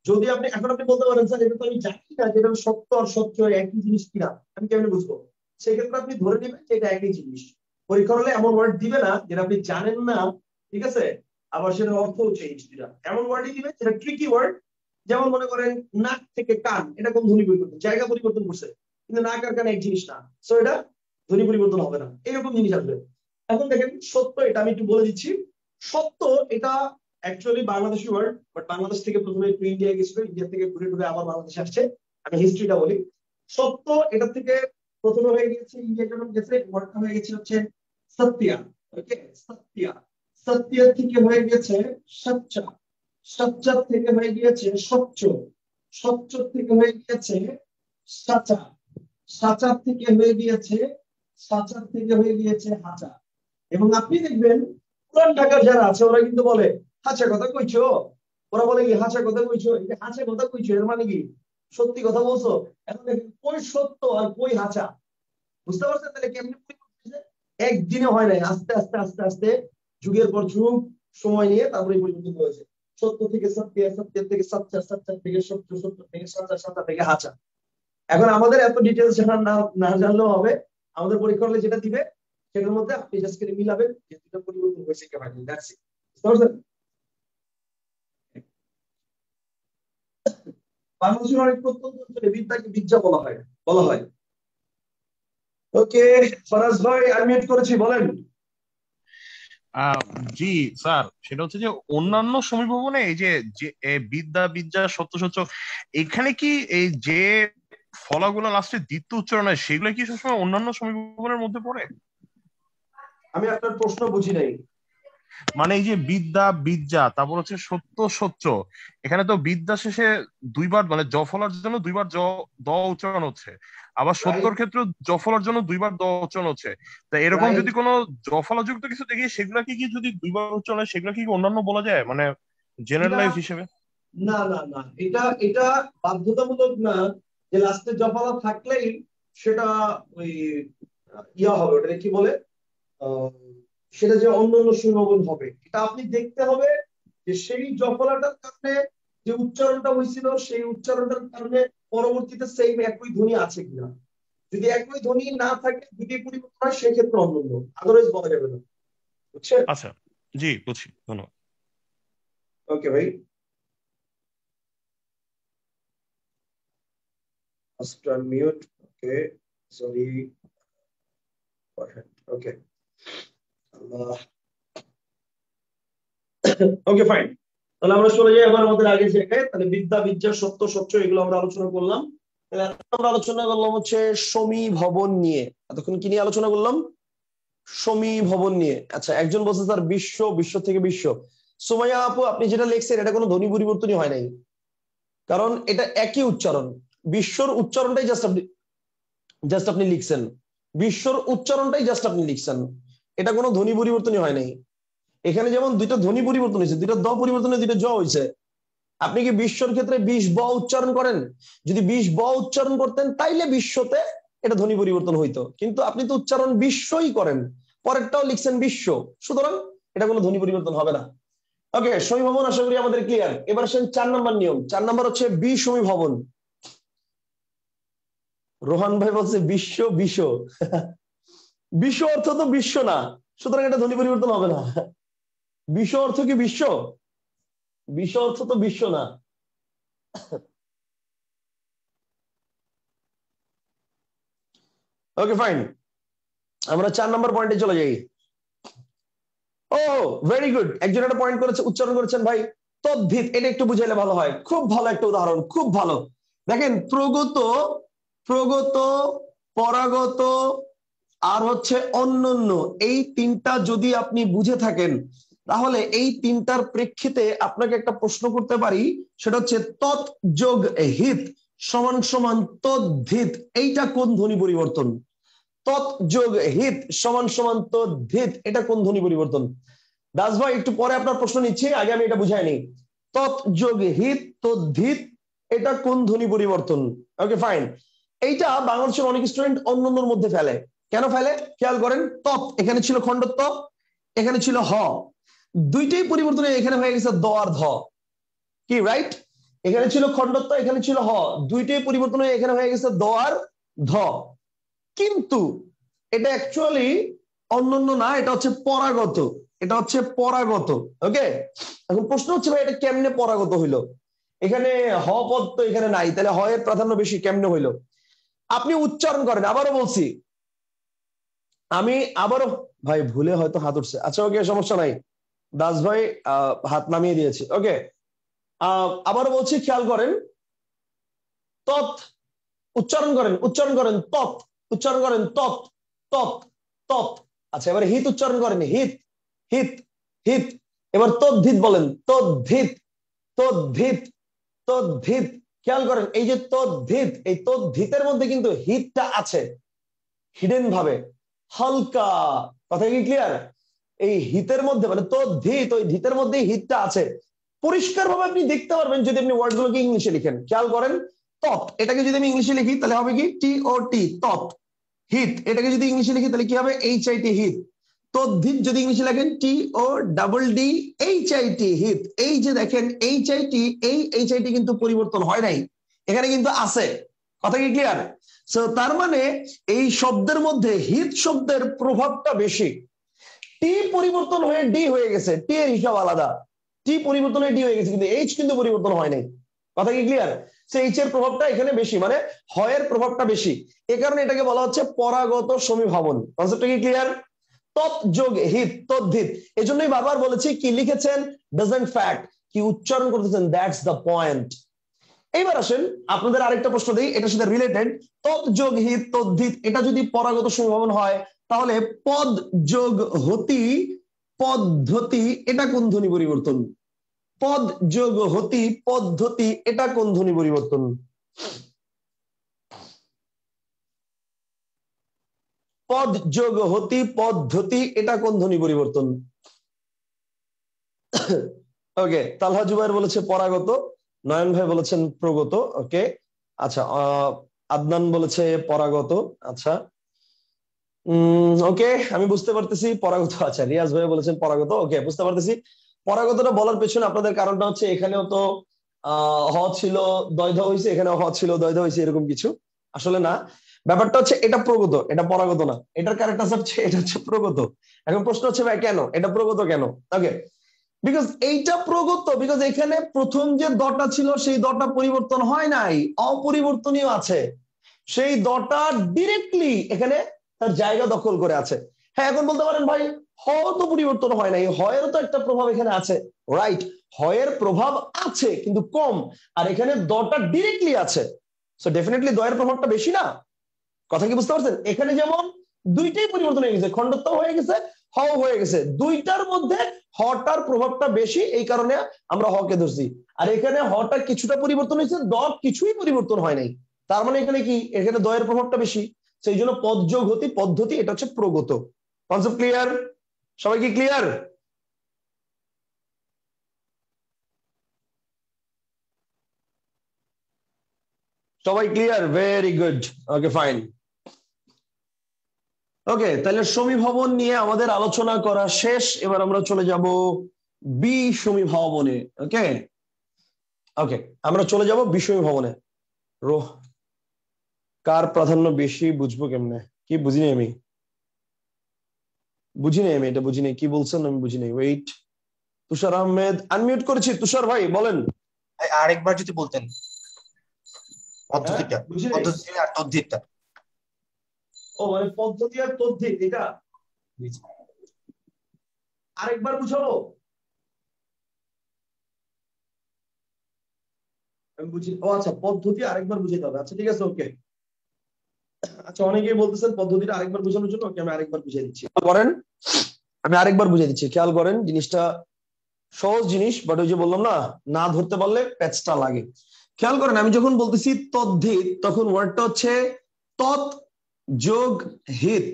Speaker 1: যদি আপনি এখন আপনি বলতে পারেন স্যার এটা তো আমি জানি না যেটা সত্য আর সত্য একই জিনিস কিনা, আমি কেমন বুঝবো? সেক্ষেত্রে আপনি ধরে নেবেন যে এটা একই জিনিস। পরীক্ষার হলে এমন ওয়ার্ড দিবে না যেটা আপনি জানেন না, ঠিক আছে, আবার সেটার অর্থও চেঞ্জ দিবে, এমন ওয়ার্ডই দিবে যেটা ট্রিকি ওয়ার্ড। যেমন মনে করেন নাক থেকে কান, এটা কোন ধ্বনি পরিবর্তন? জায়গা পরিবর্তন করছে, কিন্তু নাক আর কান এক জিনিস না, সো এটা ধ্বনি পরিবর্তন হবে না, এরকম জিনিস আসবে। এখন দেখেন সত্য, এটা আমি একটু বলে দিচ্ছি। সত্য এটা actually Bangladeshi word, but Bangladesh থেকে প্রথমে একটু ইন্ডিয়া গেছিল, ইন্ডিয়া থেকে ঘুরে ঘুরে আবার বাংলাদেশে আসছে। আমি হিস্ট্রিটা বলি। সত্য এটা থেকে প্রথমে হয়ে গেছে, ইন্ডিয়া যখন গেছে ওয়ার্ডটা হয়ে গেছে হচ্ছে সত্যিয়া। ওকে, সত্যিয়া। সত্যিয়া থেকে হয়ে গেছে সচ্চা, সচ্চা থেকে হয়ে গিয়েছে স্বচ্ছ, স্বচ্ছ থেকে হয়ে গিয়েছে সাচা, সাচা থেকে হয়ে গিয়েছে, সাচা থেকে হয়ে গিয়েছে হাচা। এবং আপনি দেখবেন পুরান ঢাকার যারা আছে ওরা কিন্তু বলে হাঁচা কথা কইছো, ওরা বলে কি হাঁচা কথা কইছো, এটা হাঁচা কথা কইছো এর মানে কি সত্যি কথা বলছো। এখন দেখেন কই সত্য আর কই হাঁচা, বুঝতে পারছেন? তাহলে কেমনি একদিনে হয় নাই, আস্তে আস্তে আস্তে আস্তে যুগের পর যুগ সময় নিয়ে তারপরে পরিবর্তন হয়েছে। সত্য থেকে সত্য, সত্য থেকে সচ্চা, সচ্চা থেকে সত্য, সত্য থেকে সাচা, সাচা থেকে হাঁচা। এখন আমাদের এত ডিটেলস জানা না জানলেও হবে, আমাদের পরীক্ষা হলে যেটা দিবে সেটার মধ্যে আপনি জাস্ট করে মিলাবেন যে দুটো পরিবর্তন হয়েছে কি হয়নি। That's it. বুঝতে পারছেন? বাংলাদেশের অনেক প্রত্যন্ত অঞ্চলে বিদ্যাকে বিদ্যা বলা হয়। ওকে, ফরাজ ভাই আনমিউট করেছি, বলেন।
Speaker 2: জি স্যার, সেটা হচ্ছে যে অন্যান্য সমীভবনে এই যে বিদ্যা সত্য সত্য, এখানে কি এই যে ফলাগুলো লাস্টে দ্বিতীয় উচ্চারণ হয় সেগুলো কি সবসময় অন্যান্য সমীভবনের মধ্যে পড়ে?
Speaker 1: আমি আপনার প্রশ্ন বুঝি নাই।
Speaker 2: মানে এই যে বিদ্যা তারপর হচ্ছে সত্য সত্য, এখানে তো বিদ্যা শেষে দুইবার মানে জ ফলার জন্য দুইবার দ উচ্চারণ হচ্ছে, আবার সত্যর ক্ষেত্রে জ ফলার জন্য দুইবার দ উচ্চারণ হচ্ছে। তা এরকম যদি কোনো জ ফলাযুক্ত কিছু দেখি সেগুলা কি যদি দুইবার উচ্চারণ হয় সেগুলা কি অন্যান্য বলা যায়, মানে জেনারেলাইজ হিসেবে?
Speaker 1: না না না, এটা বাধ্যতামূলক না যে লাস্টে জফলা থাকলেই সেটা ওই হবে, ওটা কি বলে, সেটা যে অন্য অন্য সমীভবন হবে। এটা আপনি দেখতে হবে যে সেই জফলাটার কারণে যে উচ্চারণটা হয়েছিল সেই উচ্চারণটার কারণে পরবর্তীতে সেম একই ধ্বনি আছে কিনা। যদি একই ধ্বনি না থাকে, দুটি পরিবর্তন হয়, সেক্ষেত্রে অন্য, আদারওয়াইজ বলা যাবে না। বুঝছেন?
Speaker 2: আচ্ছা, জি বুঝছি, ধন্যবাদ।
Speaker 1: ওকে ভাই, After mute. Okay, sorry. Okay. Okay fine, তাহলে আমরা চলে যাই আবার আমাদের আগের জায়গায়। তাহলে বিদ্যা সত্য সত্য এগুলো আমরা আলোচনা করলাম। আমরা আলোচনা করলাম হচ্ছে সমীভবন নিয়ে। এতক্ষণ কি নিয়ে আলোচনা করলাম? সমীভবন নিয়ে। আচ্ছা, একজন বলছে স্যার বিশ্ব থেকে বিশ্ব। সুমাইয়া আপু, আপনি যেটা লিখছেন এটা কোনো ধ্বনি পরিবর্তনই হয় নাই, কারণ এটা একই উচ্চারণ। বিশ্বর উচ্চারণটাই জাস্ট আপনি লিখছেন, বিশ্বর উচ্চারণটাই জাস্ট আপনি লিখছেন, এটা কোনো ধ্বনি পরিবর্তনই হয় নাই। এখানে যেমন দুইটা ধ্বনি পরিবর্তন হয়েছে, দুইটা দ পরিবর্তন হয়েছে, দুইটা জ হয়েছে। আপনি কি বিশ্বর ক্ষেত্রে বিষ ব উচ্চারণ করেন? যদি বিষ ব উচ্চারণ করতেন তাইলে বিশ্বতে এটা ধ্বনি পরিবর্তন হইতো, কিন্তু আপনি তো উচ্চারণ বিশ্বই করেন, পরেরটাও লিখছেন বিশ্ব, সুতরাং এটা কোনো ধ্বনি পরিবর্তন হবে না। ওকে, সমীভবন আশা করি আমাদের ক্লিয়ার। এবার আসেন 4 নম্বর নিয়ম। 4 নম্বর হচ্ছে বিষমীভবন। রোহান ভাই বলছে বিশ্ব বিশ্ব অর্থ তো বিশ্ব না, সুতরাং এটা ধ্বনি পরিবর্তন হবে না। বিশ্ব অর্থ কি বিশ্ব? বিশ্ব অর্থ তো বিশ্ব না। ওকে ফাইন, আমরা 4 নম্বর পয়েন্টে চলে যাই। ও ভেরি গুড, একজন একটা পয়েন্ট করেছে, উচ্চারণ করেছেন ভাই, তদ্ধিত। এটা একটু বুঝাইলে ভালো হয়। খুব ভালো একটা উদাহরণ, খুব ভালো। দেখেন, প্রগত, পরাগত আর হচ্ছে অন্যান্য, এই তিনটা যদি আপনি বুঝে থাকেন তাহলে এই তিনটার প্রেক্ষিতে আপনাকে একটা প্রশ্ন করতে পারি, সেটা হচ্ছে তৎ যোগ হিত সমান সমান তদ্ধিত। এইটা কোন ধ্বনি পরিবর্তন? তৎ যোগ হিত সমান সমান তদ্ধিত, এটা কোন ধ্বনি পরিবর্তন? দাস ভাই একটু পরে আপনার প্রশ্ন নিচ্ছি, আগে আমি এটা বুঝাই নিই। তৎ যোগ হিত তদ্ধিত, এটা কোন ধ্বনি পরিবর্তন? ওকে ফাইন, এইটা বাংলাদেশের অনেক স্টুডেন্ট অন্যান্যর মধ্যে ফেলে। কেন ফেলে খেয়াল করেন। তৎ এখানে ছিল খণ্ডত্ব, এখানে ছিল হ, দুইটাই পরিবর্তন এখানে হয়ে গেছে দ আর ধ, কি রাইট? এখানে ছিল খণ্ডত্ব, এখানে ছিল হ, দুইটাই পরিবর্তন হয়ে এখানে হয়ে গেছে দ আর ধ। কিন্তু এটা অ্যাকচুয়ালি অন্যান্য না, এটা হচ্ছে পরাগত, এটা হচ্ছে পরাগত। ওকে, এখন প্রশ্ন হচ্ছে ভাই এটা কেমনে পরাগত হইলো? এখানে হ পদ তো এখানে নাই, তাহলে হ এর প্রাধান্য বেশি কেমনে হইলো? আপনি উচ্চারণ করেন, আবারও বলছি, আমি আবারও, ভাই ভুলে হয়তো হাত উঠছে, আচ্ছা ওকে সমস্যা নাই, দাস ভাই হাত নামিয়ে দিয়েছি। ওকে, আবারও বলছি, খেয়াল করেন, তৎ উচ্চারণ করেন, তৎ উচ্চারণ করেন, তৎ তৎ তৎ। আচ্ছা, এবারে হিত উচ্চারণ করেন, হিত হিত হিত। এবার তদ্ধিত বলেন, তদ্ধিত তদ্ধিত তদ্ধিত। খেয়াল করেন, এই যে তদ্ধিত, এই তদ্ধিতের মধ্যে কিন্তু হিতটা আছে হিডেন ভাবে, হালকা। কথা কি ক্লিয়ার? এই হিতের মধ্যে মানে তদ্ধিত, ওই ধিতের মধ্যে হিতটা আছে। পরিষ্কার ভাবে আপনি দেখতে পারবেন যদি আপনি ওয়ার্ড গুলোকে ইংলিশে লিখেন। খেয়াল করেন, তৎ এটাকে যদি আমি ইংলিশে লিখি তাহলে হবে কি টি ও টি, তৎ। হিত এটাকে যদি ইংলিশে লিখি তাহলে কি হবে এইচ আই টি, হিত। তদ্ধিত যদি ইংলিশে লেখেন T O double D H I T, হিত। এই যে দেখেন এইচ আই টি, এই এইচ আই টি কিন্তু পরিবর্তন হয় নাই, এখানে কিন্তু আছে। কথা কি ক্লিয়ার? সো তার মানে এই শব্দের মধ্যে হিত শব্দের প্রভাবটা বেশি। টি পরিবর্তন হয়ে ডি হয়ে গেছে, টি এর হিসাব আলাদা, টি পরিবর্তন হয়ে ডি হয়ে গেছে, কিন্তু এইচ কিন্তু পরিবর্তন হয় নাই। কথা কি ক্লিয়ার? সো এইচ এর প্রভাবটা এখানে বেশি, মানে হয়ের প্রভাবটা বেশি, এই কারণে এটাকে বলা হচ্ছে পরাগত সমীভবন। কনসেপ্টটা কি ক্লিয়ার? তৎ যোগ হিত তদ্ধিত, এই জন্যই বারবার বলেছি কি লিখেছেন, ডাজন্ট ফ্যাক্ট, কি উচ্চারণ করতেছেন, দ্যাটস দ্য পয়েন্ট। এইবার আসেন আপনাদের আরেকটা প্রশ্ন দিই, এটার সাথে রিলেটেড। তৎ যোগ হিত তদ্ধিত, এটা যদি পরাগত সমীভবন হয় তাহলে পদ যোগ হতি পদ্ধতি, এটা কোন ধ্বনি পরিবর্তন? পদ যোগ হতি পদ্ধতি, এটা কোন ধ্বনি পরিবর্তন? পদ যোগ হতি পদ্ধতি, এটা কোন ধ্বনি পরিবর্তন? ওকে, তালহা জুবাইর বলেছে পরাগত, নয়ন ভাই বলেছেন প্রগত। ওকে, আচ্ছা, আদনান বলেছে পরাগত। আচ্ছা, ওকে, আমি বুঝতে পারতেছি পরাগত। আচ্ছা, রিয়াজ ভাই বলেছেন পরাগত। ওকে, বুঝতে পারতেছি। পরাগতটা বলার পেছনে আপনাদের কারণটা হচ্ছে এখানেও তো হ ছিল দয়ধ হয়েছে, এখানেও হ ছিল দয়ধ হয়েছে, এরকম কিছু আসলে না। ব্যাপারটা হচ্ছে এটা প্রগত, এটা পরাগত না। এটার কারেক্ট আনসার হচ্ছে এটা হচ্ছে প্রগত। এখন প্রশ্ন হচ্ছে ভাই কেন এটা প্রগত কেন? ওকে, বিকজ এইটা প্রগত, বিকজ এখানে প্রথম যে দটা ছিল সেই দটা পরিবর্তন হয় নাই, অপরিবর্তনীয় আছে। সেই দটা ডিরেক্টলি এখানে তার জায়গা দখল করে আছে। হ্যাঁ, এখন বলতে পারেন ভাই হ তো পরিবর্তন হয় নাই, হয়েরও তো একটা প্রভাব এখানে আছে। রাইট, হয়ের প্রভাব আছে কিন্তু কম, আর এখানে দটা ডিরেক্টলি আছে, সো ডেফিনেটলি দয়ের প্রভাবটা বেশি না। কথা কি বুঝতে পারছেন? এখানে যেমন দুইটাই পরিবর্তন হয়ে গেছে, খণ্ডত্ব হয়ে গেছে, হ হয়ে গেছে, দুইটার মধ্যে হটার প্রভাবটা বেশি, এই কারণে আমরা হকে ধরছি। আর এখানে হটা কিছুটা পরিবর্তন হয়েছে, দ কিছুই পরিবর্তন হয় নাই, তার মানে এখানে কি, এখানে দয়ের প্রভাবটা বেশি, সেই জন্য পদ যোগ হতি পদ্ধতি, এটা হচ্ছে প্রগত। Concept clear? সবাই কি ক্লিয়ার? সবাই clear? Very good. Okay, fine. Okay, তাহলে সমীভবন নিয়ে আমাদের আলোচনা করা শেষ। এবার আমরা চলে যাব বি সমীভবনে। ওকে ওকে, আমরা চলে যাব বিষমীভবনে। রোহ, কার প্রাধান্য বেশি বুঝবো কেমনে? কি বুঝিনি আমি, এটা বুঝিনি, কি বলছেন আমি বুঝিনি। ওয়েট, তুষার আহমেদ আনমিউট করেছি। তুষার ভাই বলেন।
Speaker 11: আরেকবার যদি বলতেন পদ্ধতিটা, পদ্ধতি আর তদ্ধিতটা।
Speaker 1: ও মানে পদ্ধতি আর তদ্ধিত, এটা আরেকবার বুঝাবো? আমি বুঝি। ও আচ্ছা, পদ্ধতি আরেকবার বুঝাতে হবে। আচ্ছা ঠিক আছে, ওকে। আচ্ছা, অনেকেই বলতেছেন পদ্ধতিটা আরেকবার বোঝানোর জন্য। ওকে, আমি আরেকবার বুঝিয়ে দিচ্ছি, করেন। আমি আরেকবার বুঝিয়ে দিচ্ছি, খেয়াল করেন। জিনিসটা সহজ জিনিস, বাট ওই যে বললাম না, না ধরতে পারলে প্যাচটা লাগে। খেয়াল করেন, আমি যখন বলতেছি তদ্ধিত, তখন ওয়ার্ডটা হচ্ছে তৎ যোগ হিত।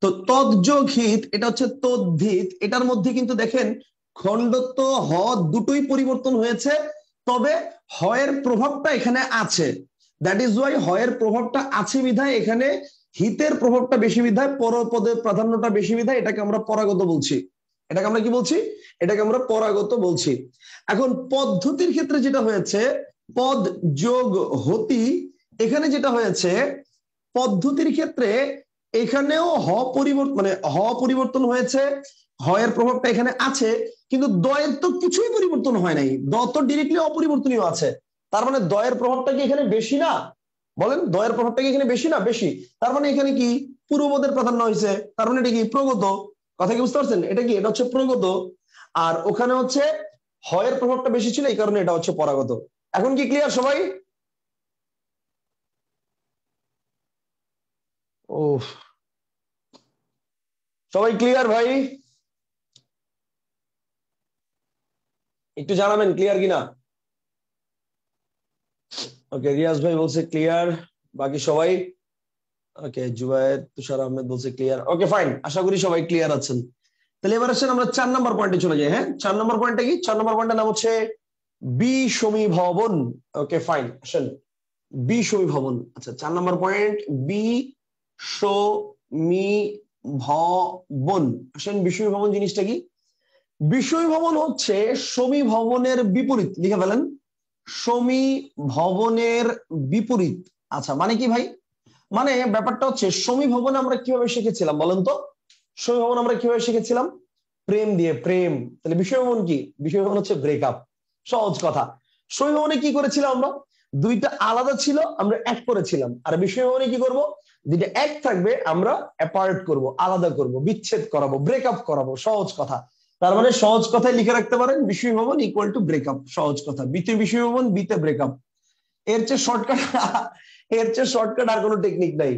Speaker 1: তো তৎ যোগ হিত, এটা হচ্ছে তদ্ধিত। এটার মধ্যে কিন্তু দেখেন খণ্ডত্ব হ দুটোই পরিবর্তন হয়েছে, তবে হয়ের প্রভাবটা এখানে আছে। দ্যাট ইজ ওয়াই হয়ের প্রভাবটা আছে বিধায় এখানে হিতের প্রভাবটা বেশি বিধায় পরপদের প্রাধান্যটা বেশি বিধায় এটাকে আমরা পরাগত বলছি। এটাকে আমরা কি বলছি? এটাকে আমরা পরাগত বলছি। এখন পদ্ধতির ক্ষেত্রে যেটা হয়েছে, পদ যোগ হতি, এখানে যেটা হয়েছে পদ্ধতির ক্ষেত্রে এখানেও হ পরিবর্তন, মানে হ পরিবর্তন হয়েছে, হয়ের প্রভাবটা এখানে আছে, কিন্তু দয়ের তো কিছুই পরিবর্তন হয় নাই, দ তো ডিরেক্টলি অপরিবর্তনীয় আছে। তার মানে দয়ের প্রভাবটা কি এখানে বেশি না? বলেন, দয়ের প্রভাবটা কি এখানে বেশি না? বেশি। তার মানে এখানে কি পূর্বপদের প্রাধান্য হয়েছে, তার মানে এটা কি প্রগত। কথা কি বুঝতে পারছেন? এটা কি, এটা হচ্ছে প্রগত। আর ওখানে হচ্ছে হয়ের প্রভাবটা বেশি ছিল, এই কারণে এটা হচ্ছে পরাগত। এখন কি ক্লিয়ার সবাই? ও, সবাই ক্লিয়ার ভাই? একটু জানাবেন ক্লিয়ার কিনা। ওকে, রিয়াজ ভাই বলছে ক্লিয়ার, বাকি সবাই ওকে। জুবায়ের, তুষার আহমেদ বলছে ক্লিয়ার। ওকে ফাইন, আশা করি সবাই ক্লিয়ার আছেন। তাহলে এবার আসেন আমরা 4 নম্বর পয়েন্টে চলে যাই। হ্যাঁ, 4 নম্বর পয়েন্টটা কি? 4 নম্বর পয়েন্টের নাম হচ্ছে বিষমীভবন। ওকে ফাইন, আসেন বিষমীভবন। আচ্ছা, 4 নম্বর পয়েন্ট বিষমীভবন। আসেন, বিষমীভবন জিনিসটা কি? বিষমীভবন হচ্ছে সমীভবনের বিপরীত। লিখে ফেলেন, সমীভবনের বিপরীত। আচ্ছা, মানে কি ভাই? মানে ব্যাপারটা হচ্ছে সমীভবন আমরা কিভাবে শিখেছিলাম বলেন তো? সমীভবন আমরা কিভাবে শিখেছিলাম? প্রেম দিয়ে, প্রেম। তাহলে বিষমীভবন কি? বিষমীভবন হচ্ছে ব্রেকআপ। সহজ কথা। সমীভবনে কি করেছিলাম আমরা? দুইটা আলাদা ছিল আমরা এক করেছিলাম, আর বিষয় ভবনে কি করব, দুইটা এক থাকবে আমরা অ্যাপার্ট করব, আলাদা করব, বিচ্ছেদ করাবো, ব্রেকআপ করাবো। সহজ কথা, তার মানে সহজ কথায় লিখে রাখতে পারেন বিষয় ভবন ইকুয়াল টু ব্রেকআপ। সহজ কথা, বিতে বিষয় ভবন, বিতে ব্রেকআপ। এর চেয়ে শর্টকাট আর কোনো টেকনিক নাই।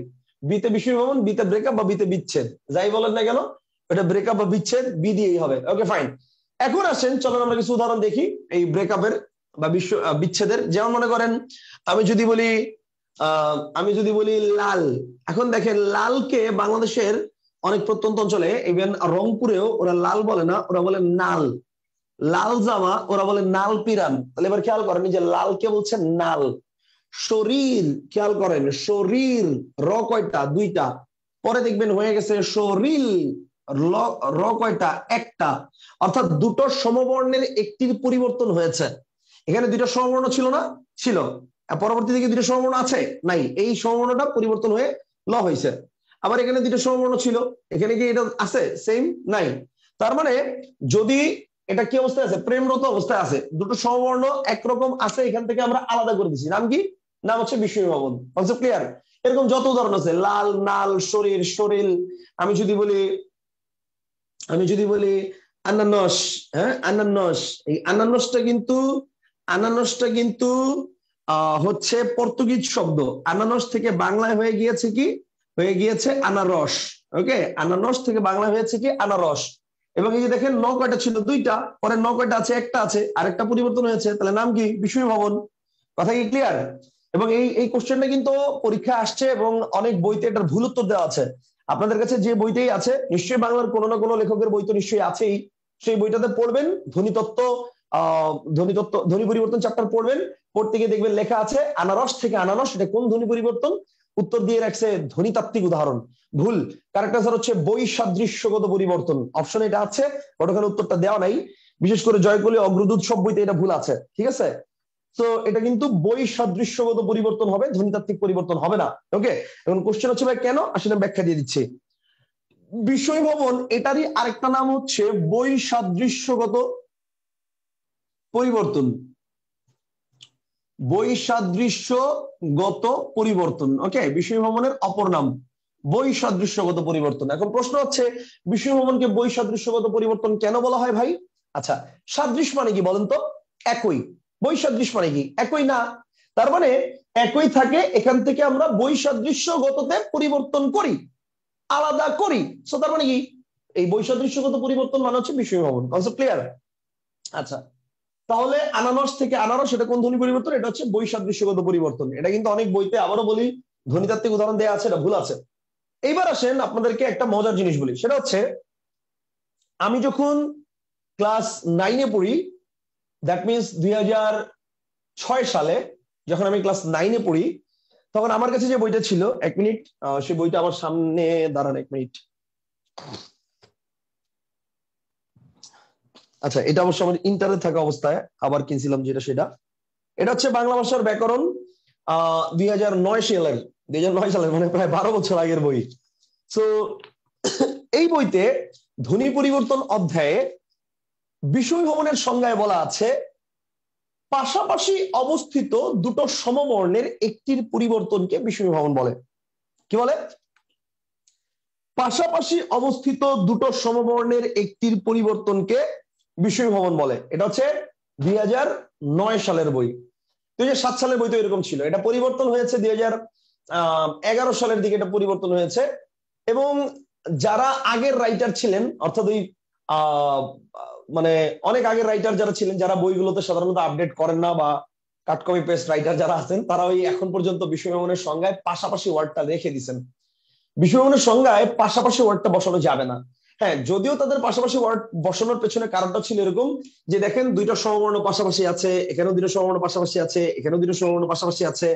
Speaker 1: বিতে বিষয় ভবন, বিতে ব্রেকআপ বা বিতে বিচ্ছেদ, যাই বলেন না কেন এটা ব্রেকআপ বা বিচ্ছেদ বি দিয়েই হবে। Okay fine. এখন আসেন চলেন আমরা কিছু উদাহরণ দেখি এই ব্রেকআপের বা বিচ্ছেদের। যেমন মনে করেন আমি যদি বলি লাল। এখন দেখেন লালকে বাংলাদেশের অনেক প্রত্যন্ত অঞ্চলে, ইভেন রংপুরেও ওরা লাল বলে না, ওরা বলে নাল। লাল জামা ওরা বলে নাল পিরান। তাহলে এবার খেয়াল করেন যে লালকে বলছে নাল। শরীর, খেয়াল করেন শরীর, র কয়টা, দুইটা। পরে দেখবেন হয়ে গেছে শরীর, র কয়টা, একটা। অর্থাৎ দুটো সমবর্ণের একটির পরিবর্তন হয়েছে। এখানে দুইটা সমবর্ণ ছিল না, ছিল। পরবর্তী দিকে দুইটা সমবর্ণ আছে, নাই। এই সমবর্ণটা পরিবর্তন হয়ে ল হয়েছে। আবার এখানে দুইটা সমবর্ণ ছিল, এখানে কি এটা আছে, সেম, নাই। তার মানে যদি এটা কি অবস্থায় আছে, প্রেমরত অবস্থায় আছে, দুটো সমবর্ণ একরকম আছে, এখান থেকে আমরা আলাদা করে দিচ্ছি। নাম কি, নাম হচ্ছে বিষয় ভবন। Concept clear? এরকম যত উদাহরণ আছে, লাল, নাল, শরীর, শরীর। আমি যদি বলি আনানস, হ্যাঁ আনানস। এই আনানসটা কিন্তু হচ্ছে পর্তুগিজ শব্দ। আনানস থেকে বাংলায় হয়ে গিয়েছে কি, হয়ে গিয়েছে আনারস। ওকে, আনানস থেকে বাংলায় হয়েছে কি, আনারস। এবং এই যে দেখেন ন কয়টা ছিল, দুইটা, পরে ন কয়টা আছে, একটা আছে, আরেকটা পরিবর্তন হয়েছে, তাহলে নাম কি, বিষয় ভবন। কথা কি ক্লিয়ার? এবং এই কোশ্চেনটা কিন্তু পরীক্ষা আসছে এবং অনেক বইতে এটার ভুল উত্তর দেওয়া আছে। আপনাদের কাছে যে বইতেই আছে, নিশ্চয়ই বাংলার কোনো না কোনো লেখকের বই তো নিশ্চয়ই আছেই, সেই বইটাতে পড়বেন, ধ্বনিতত্ত্ব, ধ্বনি পরিবর্তন চ্যাপ্টার পড়বেন। পড়তে গিয়ে দেখবেন লেখা আছে আনারস থেকে আনারস, এটা কোন ধ্বনি পরিবর্তন, উত্তর দিয়ে রাখছে ধ্বনিতাত্ত্বিক উদাহরণ। ভুল, কারেক্ট আনসার হচ্ছে বৈসাদৃশ্যগত পরিবর্তন। অপশন এটা আছে, ওখানে উত্তরটা দেওয়া নাই। বিশেষ করে জয়কলি, অগ্রদূত সব বইতে এটা ভুল আছে, ঠিক আছে? তো এটা কিন্তু বৈসাদৃশ্যগত পরিবর্তন হবে, ধ্বনিতাত্ত্বিক পরিবর্তন হবে না। ওকে, এখন কোশ্চেন হচ্ছে ভাই কেন, আসলে ব্যাখ্যা দিয়ে দিচ্ছি। বিষয় ভবন এটারই আরেকটা নাম হচ্ছে বৈসাদৃশ্যগত পরিবর্তন। বৈসাদৃশ্যগত পরিবর্তন, ওকে, বিষয় ভবনের অপর নাম বৈসাদৃশ্যগত পরিবর্তন। এখন প্রশ্ন হচ্ছে বিষয় ভবনকে বৈসাদৃশ্যগত পরিবর্তন কেন বলা হয় ভাই? আচ্ছা, সাদৃশ্য মানে কি বলেন তো? একই। বৈসাদৃশ্য মানে কি? একই না। তার মানে একই থাকে, এখান থেকে আমরা বৈসাদৃশ্যগততে পরিবর্তন করি, আলাদা করি। সো তার মানে কি, এই বৈসাদৃশ্যগত পরিবর্তন মানে হচ্ছে বিষয় ভবন। Concept clear? আচ্ছা, তাহলে আনারস থেকে আনারস, এটা কোন ধ্বনি পরিবর্তন? এটা হচ্ছে বৈসাদৃশ্যগত পরিবর্তন। এটা কিন্তু অনেক বইতে, আবারও বলি, ধ্বনিতাত্ত্বিক উদাহরণ দেওয়া আছে, এটা ভুল আছে। এইবার আসেন আপনাদেরকে একটা মজার জিনিস বলি, সেটা হচ্ছে আমি যখন ক্লাস 9-এ পড়ি, দ্যাট মিনস 2006 সালে যখন আমি ক্লাস 9-এ পড়ি, তখন আমার কাছে যে বইটা ছিল, এক মিনিট, সেই বইটা আমার সামনে, দাঁড়ান এক মিনিট। আচ্ছা, এটা অবশ্য আমার ইন্টারে থাকা অবস্থায় আবার কিনছিলাম, যেটা সেটা, এটা হচ্ছে বাংলা ভাষার ব্যাকরণ, 2009 সালের, মানে প্রায় 12 বছর আগের বই। তো এই বইতে ধ্বনি পরিবর্তন অধ্যায়ে বিষয় ভবনের সংজ্ঞায় বলা আছে পাশাপাশি অবস্থিত দুটো সমবর্ণের একটির পরিবর্তনকে বিষয় ভবন বলে। কি বলে? পাশাপাশি অবস্থিত দুটো সমবর্ণের একটির পরিবর্তনকে বিষয় ভবন বলে। এটা হচ্ছে 2009 সালের বই। 2007 সালের বই তো এরকম ছিল, এটা পরিবর্তন হয়েছে 2011 সালের দিকে, এটা পরিবর্তন হয়েছে। এবং যারা আগের রাইটার ছিলেন, অর্থাৎ ওই মানে অনেক আগের রাইটার যারা ছিলেন, যারা বইগুলোতে সাধারণত আপডেট করেন না বা কাট কপি পেস্ট রাইটার যারা আছেন, তারা ওই এখন পর্যন্ত বিষয় ভবনের সংজ্ঞায় পাশাপাশি ওয়ার্ডটা রেখে দিয়েছেন। বিষয় ভবনের সংজ্ঞায় পাশাপাশি ওয়ার্ডটা বসানো যাবে না। হ্যাঁ, যদিও তাদের পাশাপাশি ওয়ার্ড বসানোর পেছনে কারণটা ছিল এরকম যে দেখেন দুইটা সমবর্ণ পাশাপাশি আছে, এখানেও দুটো সমবর্ণ পাশাপাশি আছে, এখানেও দুটো সমবর্ণ পাশাপাশি আছে।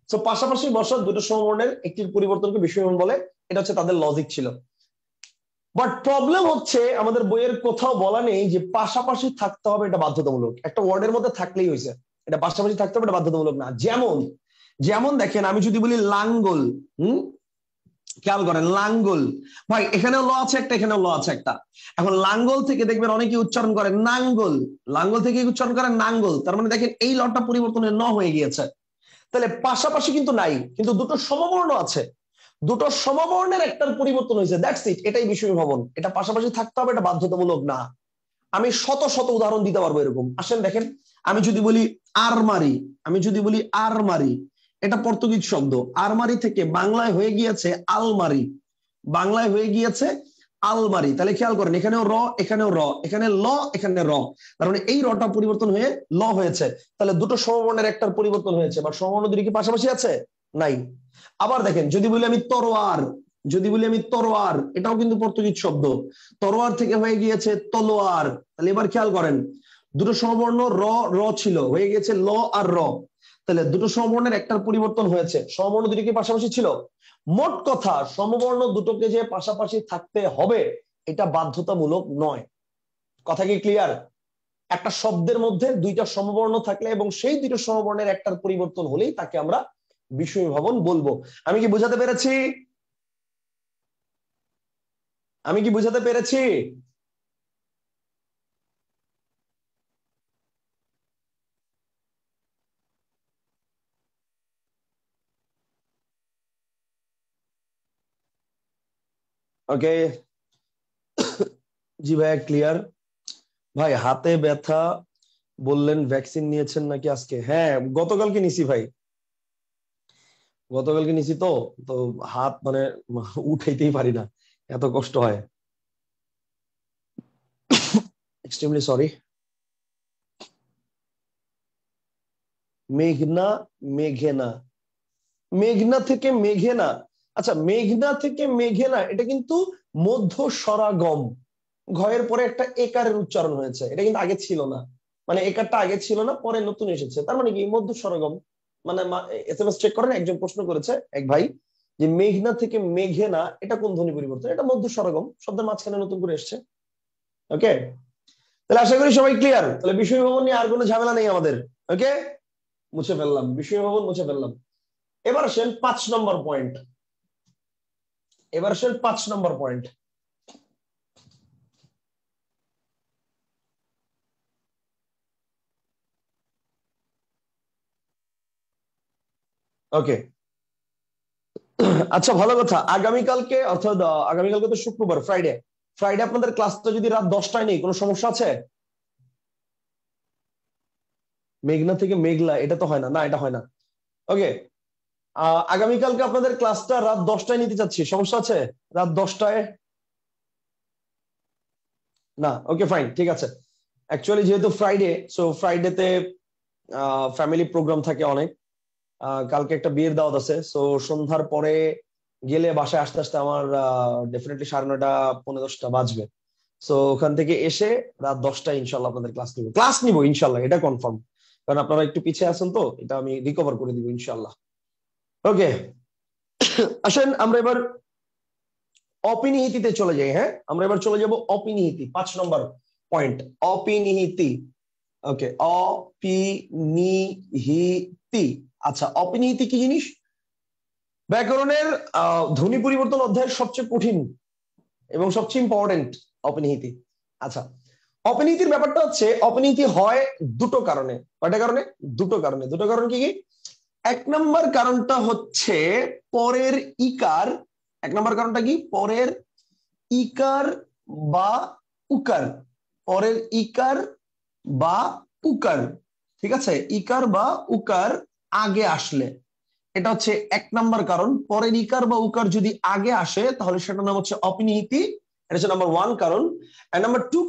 Speaker 1: তো পাশাপাশি বসা দুটো সমবর্ণের একটির পরিবর্তনকে বিষয় ভবন বলে, এটা হচ্ছে তাদের লজিক ছিল। বাট প্রবলেম হচ্ছে আমাদের বইয়ের কোথাও বলা নেই যে পাশাপাশি থাকতে হবে, এটা বাধ্যতামূলক। একটা ওয়ার্ডের মধ্যে থাকলেই হয়েছে, এটা পাশাপাশি থাকতে হবে, এটা বাধ্যতামূলক না। যেমন দেখেন আমি যদি বলি লাঙ্গল, খেয়াল করেন লাঙ্গল, ভাই এখানেও ল আছে একটা, এখানেও ল আছে একটা। এখন লাঙ্গল থেকে দেখবেন অনেকে উচ্চারণ করে নাঙ্গল, লাঙ্গল থেকে উচ্চারণ করে নাঙ্গল। তার মানে দেখেন এই লটা পরিবর্তন ন হয়ে গিয়েছে। তাহলে পাশাপাশি কিন্তু নাই, কিন্তু দুটো সমবর্ণ আছে, দুটো সমবর্ণের একটার পরিবর্তন হয়েছে, দ্যাটস ইট। এটাই বিষয় ভবন। এটা পাশাপাশি থাকতে হবে, এটা বাধ্যতামূলক না। আমি শত শত উদাহরণ দিতে পারবো এরকম। আসেন দেখেন, আমি যদি বলি আরমারি, এটা পর্তুগিজ শব্দ, আরমারি থেকে বাংলায় হয়ে গিয়েছে আলমারি, আলমারি। তাহলে খেয়াল করেন, এখানেও র, এখানেও র, এখানে ল, এখানে র, তার মানে এই রটা পরিবর্তন হয়ে ল হয়েছে। তাহলে দুটো সমবর্ণের একটার পরিবর্তন হয়েছে, বা সমবর্ণ দুটি কি পাশাপাশি আছে? নাই। আবার দেখেন, যদি বলি আমি তরোয়ার, এটাও কিন্তু পর্তুগিজ শব্দ, তরোয়ার থেকে হয়ে গিয়েছে তলোয়ার। তাহলে এবার খেয়াল করেন, দুটো সমবর্ণ র ছিল, হয়ে গেছে ল আর র। তাহলে দুটো সমবর্ণের একটার পরিবর্তন হয়েছে, সমবর্ণ দুটি কি পাশাপাশি ছিল? মোট কথা সমবর্ণ দুটোকে যে পাশাপাশি থাকতে হবে এটা বাধ্যতামূলক নয়। কথা কি ক্লিয়ার? একটা শব্দের মধ্যে দুইটা সমবর্ণ থাকলে এবং সেই দুটো সমবর্ণের একটার পরিবর্তন হলেই তাকে আমরা বিষয় ভবন বলবো। আমি কি বোঝাতে পেরেছি? ওকে, জি ভাইয়া ক্লিয়ার। ভাই হাতে ব্যথা বললেন, ভ্যাকসিন নিয়েছেন নাকি আজকে? হ্যাঁ, গতকালকে নিছি ভাই, তো তো হাত মানে উঠাইতেই পারি না, এত কষ্ট হয়, এক্সট্রিমলি সরি। মেঘনা থেকে মেঘেনা। আচ্ছা, মেঘনা থেকে মেঘেনা এটা কিন্তু মধ্য স্বরাগম, ঘয়ের পরে একটা একারের উচ্চারণ হয়েছে, এটা কিন্তু আগে ছিল না, মানে একারটা আগে ছিল না, পরে নতুন এসেছে। তার মানে কি মধ্য স্বরাগম, মানে এসএমএস চেক করেন, একজন প্রশ্ন করেছে এক ভাই যে মেঘনা থেকে মেঘেনা এটা কোন ধ্বনি পরিবর্তন? এটা মধ্য স্বরাগম, শব্দের মাঝখানে নতুন করে এসছে। ওকে, তাহলে আশা করি সবাই ক্লিয়ার। তাহলে বিষয় ভবন নিয়ে আর কোনো ঝামেলা নেই আমাদের। ওকে, মুছে ফেললাম, বিষয় ভবন মুছে ফেললাম। এবার আসেন 5 নম্বর পয়েন্ট। ওকে, আচ্ছা ভালো কথা, আগামীকালকে অর্থাৎ আগামীকালকে তো শুক্রবার, ফ্রাইডে আপনাদের ক্লাসটা যদি রাত 10টায় নেই, কোনো সমস্যা আছে? মেঘনা থেকে মেঘলা এটা তো হয় না, এটা হয় না। ওকে, আগামীকালকে আপনাদের ক্লাসটা রাত 10টায় নিতে চাচ্ছি, সমস্যা আছে রাত 10টায়? না, ওকে ফাইন, ঠিক আছে। অ্যাকচুয়ালি যেহেতু ফ্রাইডে, সো ফ্রাইডেতে ফ্যামিলি প্রোগ্রাম থাকে অনেক। কালকে একটা বিয়ের দাওয়াত আছে, সো সন্ধ্যার পরে গেলে বাসায় আসতে আসতে আমার ডেফিনেটলি 9:30 পৌনে 10টা বাজবে। সো ওখান থেকে এসে রাত 10টায় ইনশাল্লাহ আপনাদের ক্লাস নিব ইনশাল্লাহ, এটা কনফার্ম, কারণ আপনারা একটু পিছিয়ে আছেন, তো এটা আমি রিকভার করে দিব ইনশাল্লাহ। ওকে, আসেন আমরা এবার অপিনিহিতিতে চলে যাই। হ্যাঁ, আমরা এবার চলে যাব অপিনিহিতি, 5 নম্বর পয়েন্ট, অপিনিহিতি। ওকে, অপিনিহিতি। আচ্ছা, অপিনিহিতি কি জিনিস? ব্যাকরণের ধ্বনি পরিবর্তন অধ্যায়ের সবচেয়ে কঠিন এবং সবচেয়ে ইম্পর্টেন্ট অপিনিহিতি। আচ্ছা, অপিনিহিতির ব্যাপারটা হচ্ছে, অপিনিহিতি হয় দুটো কারণে। কয়টা কারণে? দুটো কারণ কি কি? 1 নম্বর কারণটা হচ্ছে পরের ইকার। 1 নম্বর কারণটা কি? পরের ইকার বা উকার, পরের ইকার বা উকার, ঠিক আছে, ইকার বা উকার আগে আসলে, এটা হচ্ছে 1 নম্বর কারণ। পরের ইকার বা উকার যদি আগে আসে তাহলে সেটার নাম হচ্ছে অপিনিহিতি, এটা হচ্ছে নাম্বার 1 কারণ। আর নাম্বার 2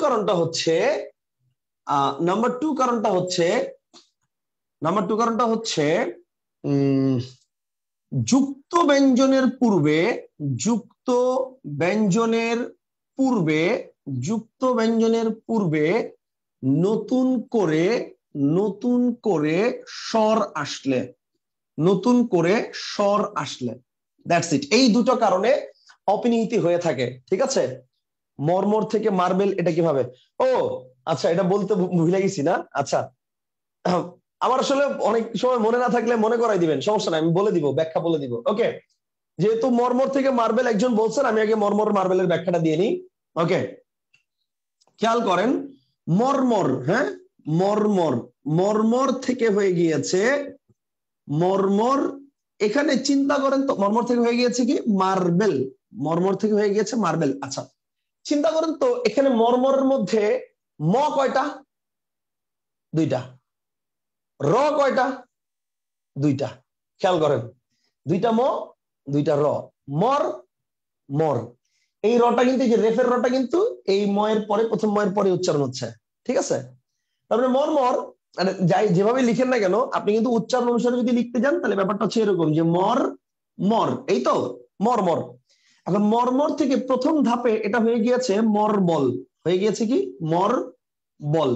Speaker 1: কারণটা হচ্ছে যুক্ত ব্যঞ্জনের পূর্বে নতুন করে স্বর আসলে, দ্যাটস ইট। এই দুটো কারণে অপিনিহিতি হয়ে থাকে, ঠিক আছে। মর্মর থেকে মার্বেল, এটা কিভাবে? ও আচ্ছা, এটা বলতে ভুলে গেছি না। আচ্ছা, আমার আসলে অনেক সময় মনে না থাকলে মনে করাই দিবেন, সমস্যা নাই, আমি বলে দিব, ব্যাখ্যা বলে দিব। ওকে, যেহেতু মর্মর থেকে মার্বেল একজন বলছেন, আমি আগে মর্মর মার্বেলের ব্যাখ্যাটা দিয়ে নিই। ওকে, খেয়াল করেন, মর্মর, হ্যাঁ মর্মর থেকে হয়ে গিয়েছে মর্মর, এখানে চিন্তা করেন তো মর্মর থেকে হয়ে গিয়েছে কি মার্বেল, মর্মর থেকে হয়ে গিয়েছে মার্বেল। আচ্ছা চিন্তা করেন তো এখানে মর্মরের মধ্যে ম কয়টা? দুইটা। র কয়টা? দুইটা। খেয়াল করেন, দুইটা ম দুইটা র, মর মর। এই রটা কিন্তু, এই যে রেফের রটা কিন্তু এই ময়ের পরে, প্রথম ময়ের পরে উচ্চারণ হচ্ছে, ঠিক আছে? তারপরে মর্মর, মানে যাই যেভাবে লিখেন না কেন আপনি কিন্তু উচ্চারণ অনুসারে যদি লিখতে যান তাহলে ব্যাপারটা হচ্ছে এরকম যে মর মর, এই তো মর্মর। এখন মর্মর থেকে প্রথম ধাপে এটা হয়ে গিয়েছে মরবল, হয়ে গিয়েছে কি মর বল।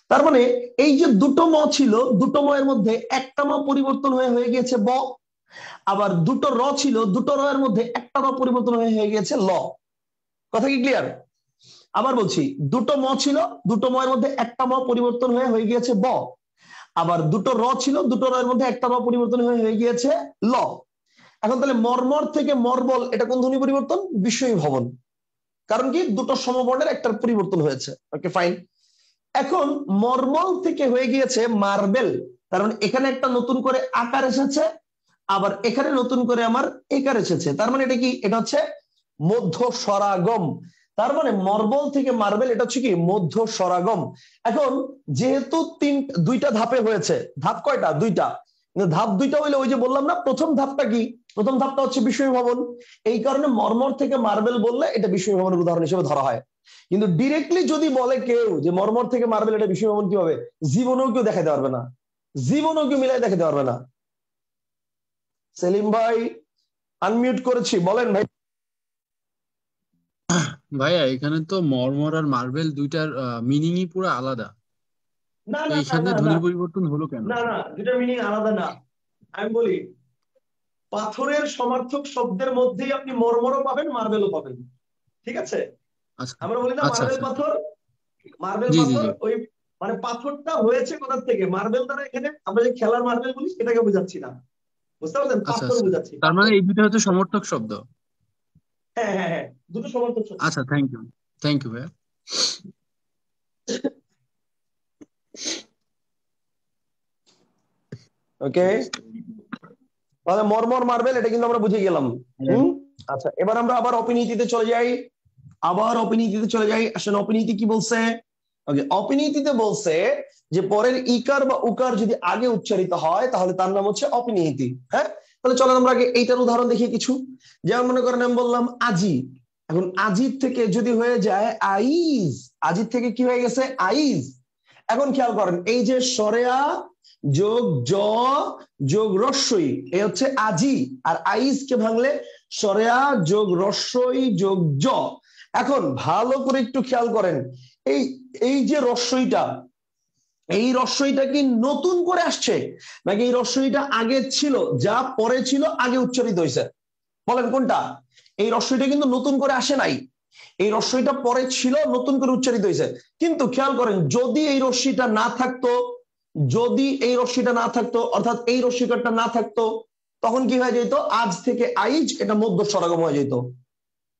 Speaker 1: তার মানে এই যে দুটো ম ছিল, দুটো ম এর মধ্যে একটা ম পরিবর্তন হয়ে গিয়েছে ব, আবার দুটো র ছিল, দুটো র এর মধ্যে একটা র পরিবর্তন হয়ে গিয়েছে ল। কথা কি ক্লিয়ার? আবার বলছি, দুটো ম ছিল, দুটো ম এর মধ্যে একটা ম পরিবর্তন হয়ে গিয়েছে ব, আবার দুটো র ছিল, দুটো র এর মধ্যে একটা র পরিবর্তন হয়ে গিয়েছে ল। এখন তাহলে মর্মর থেকে মরবল, এটা কোন ধ্বনি পরিবর্তন? বিস্ময়ী ভবন। কারণ কি দুটো সমবর্ণের একটার পরিবর্তন হয়েছে। Okay fine. এখন মর্মল থেকে হয়ে গিয়েছে মার্বেল, কারণ এখানে একটা নতুন করে আকার এসেছে, আবার এখানে নতুন করে আমার একার এসেছে। তার মানে এটা কি? এটা হচ্ছে মধ্য স্বরাগম। তার মানে মর্বল থেকে মার্বেল এটা হচ্ছে কি মধ্য স্বরাগম। এখন যেহেতু দুইটা ধাপে হয়েছে, ধাপ কয়টা? দুইটা। ধাপ দুইটা হইলে ওই যে বললাম না প্রথম ধাপটা কি? প্রথম ধাপটা হচ্ছে বিস্ময়ী ভবন। এই কারণে মর্মর থেকে মার্বেল বললে এটা বিস্ময়ী ভবনের উদাহরণ হিসেবে ধরা হয়। কিন্তু ডিরেক্টলি যদি বলে কেউ যে মর্মর থেকে মার্বেল এটা বিস্ময়ী ভবন কিভাবে, জীবনেও কেউ দেখাতে পারবে না, জীবনেও কেউ মিলাই দেখাতে পারবে না। সেলিম ভাই আনমিউট করেছি, বলেন ভাই।
Speaker 3: ভাইয়া এখানে তো মরমর আর মার্বেল দুইটার মিনিংই পুরো আলাদা,
Speaker 1: না
Speaker 3: তো
Speaker 1: না না
Speaker 3: এইখানে
Speaker 1: না না
Speaker 3: ধ্বনি পরিবর্তন হলো কেন?
Speaker 1: না না, দুটার মিনিং আলাদা না। আমি বলি, পাথরের সমার্থক শব্দের মধ্যেই আপনি মর্মরও পাবেন, মার্বেলও পাবেন, ঠিক আছে?
Speaker 3: আচ্ছা
Speaker 1: আমরা বলি না
Speaker 3: আচ্ছা
Speaker 1: মার্বেল
Speaker 3: আচ্ছা।
Speaker 1: পাথর, মার্বেল
Speaker 3: জি জি
Speaker 1: পাথর
Speaker 3: জি।
Speaker 1: ওই মানে পাথরটা হয়েছে কোথা থেকে? মার্বেল দ্বারা। এখানে আমরা যে খেলার মার্বেল বলি সেটাকে বোঝাচ্ছি না, বুঝতে পারছেন?
Speaker 3: আচ্ছা
Speaker 1: পাথর
Speaker 3: আচ্ছা,
Speaker 1: বোঝাচ্ছি,
Speaker 3: তার মানে
Speaker 1: পাথর।
Speaker 3: এই দুটো হচ্ছে সমর্থক শব্দ।
Speaker 1: হ্যাঁ হ্যাঁ হ্যাঁ, দুটো সমর্থক শব্দ।
Speaker 3: আচ্ছা, থ্যাংক ইউ, থ্যাংক ইউ ভাইয়া।
Speaker 1: ওকে, তাহলে মর্মর মার্বেল এটা কিন্তু আমরা বুঝে গেলাম। আচ্ছা এবার আমরা আবার অপিনীতিতে চলে যাই, আবার অপিনীতিতে চলে যাই। আসলে অপিনীতি কি বলছে? ওকে, অপিনীতিতে বলছে যে পরের ইকার বা উকার যদি আগে উচ্চারিত হয় তাহলে তার নাম হচ্ছে অপিনীতি। হ্যাঁ, তাহলে চলেন আমরা আগে এইটার উদাহরণ দেখি কিছু। যেমন মনে করেন আমি বললাম আজি, এখন আজির থেকে যদি হয়ে যায় আইজ, আজির থেকে কি হয়ে গেছে? আইজ। এখন খেয়াল করেন এই যে সরেয়া যোগ জ যোগ রস্বই, এই হচ্ছে আজি, আর আইজ কে ভাঙলে সরেয়া যোগ রস্বই যোগ জ। এখন ভালো করে একটু খেয়াল করেন, এই এই যে রস্বইটা, এই রস্বইটা কি নতুন করে আসছে নাকি এই রস্বইটা আগে ছিল, যা পরে ছিল আগে উচ্চারিত হয়েছে? বলেন কোনটা? এই রস্বইটা কিন্তু নতুন করে আসে নাই, এই রস্বইটা পরে ছিল, নতুন করে উচ্চারিত হয়েছে। কিন্তু খেয়াল করেন যদি এই রস্যিটা না থাকতো, যদি এই রস্যিটা না থাকতো অর্থাৎ এই রস্যিকারটা না থাকতো, তখন কি হয়ে যেত? আজ থেকে আইজ এটা মধ্য স্বরাগম হয়ে যেত।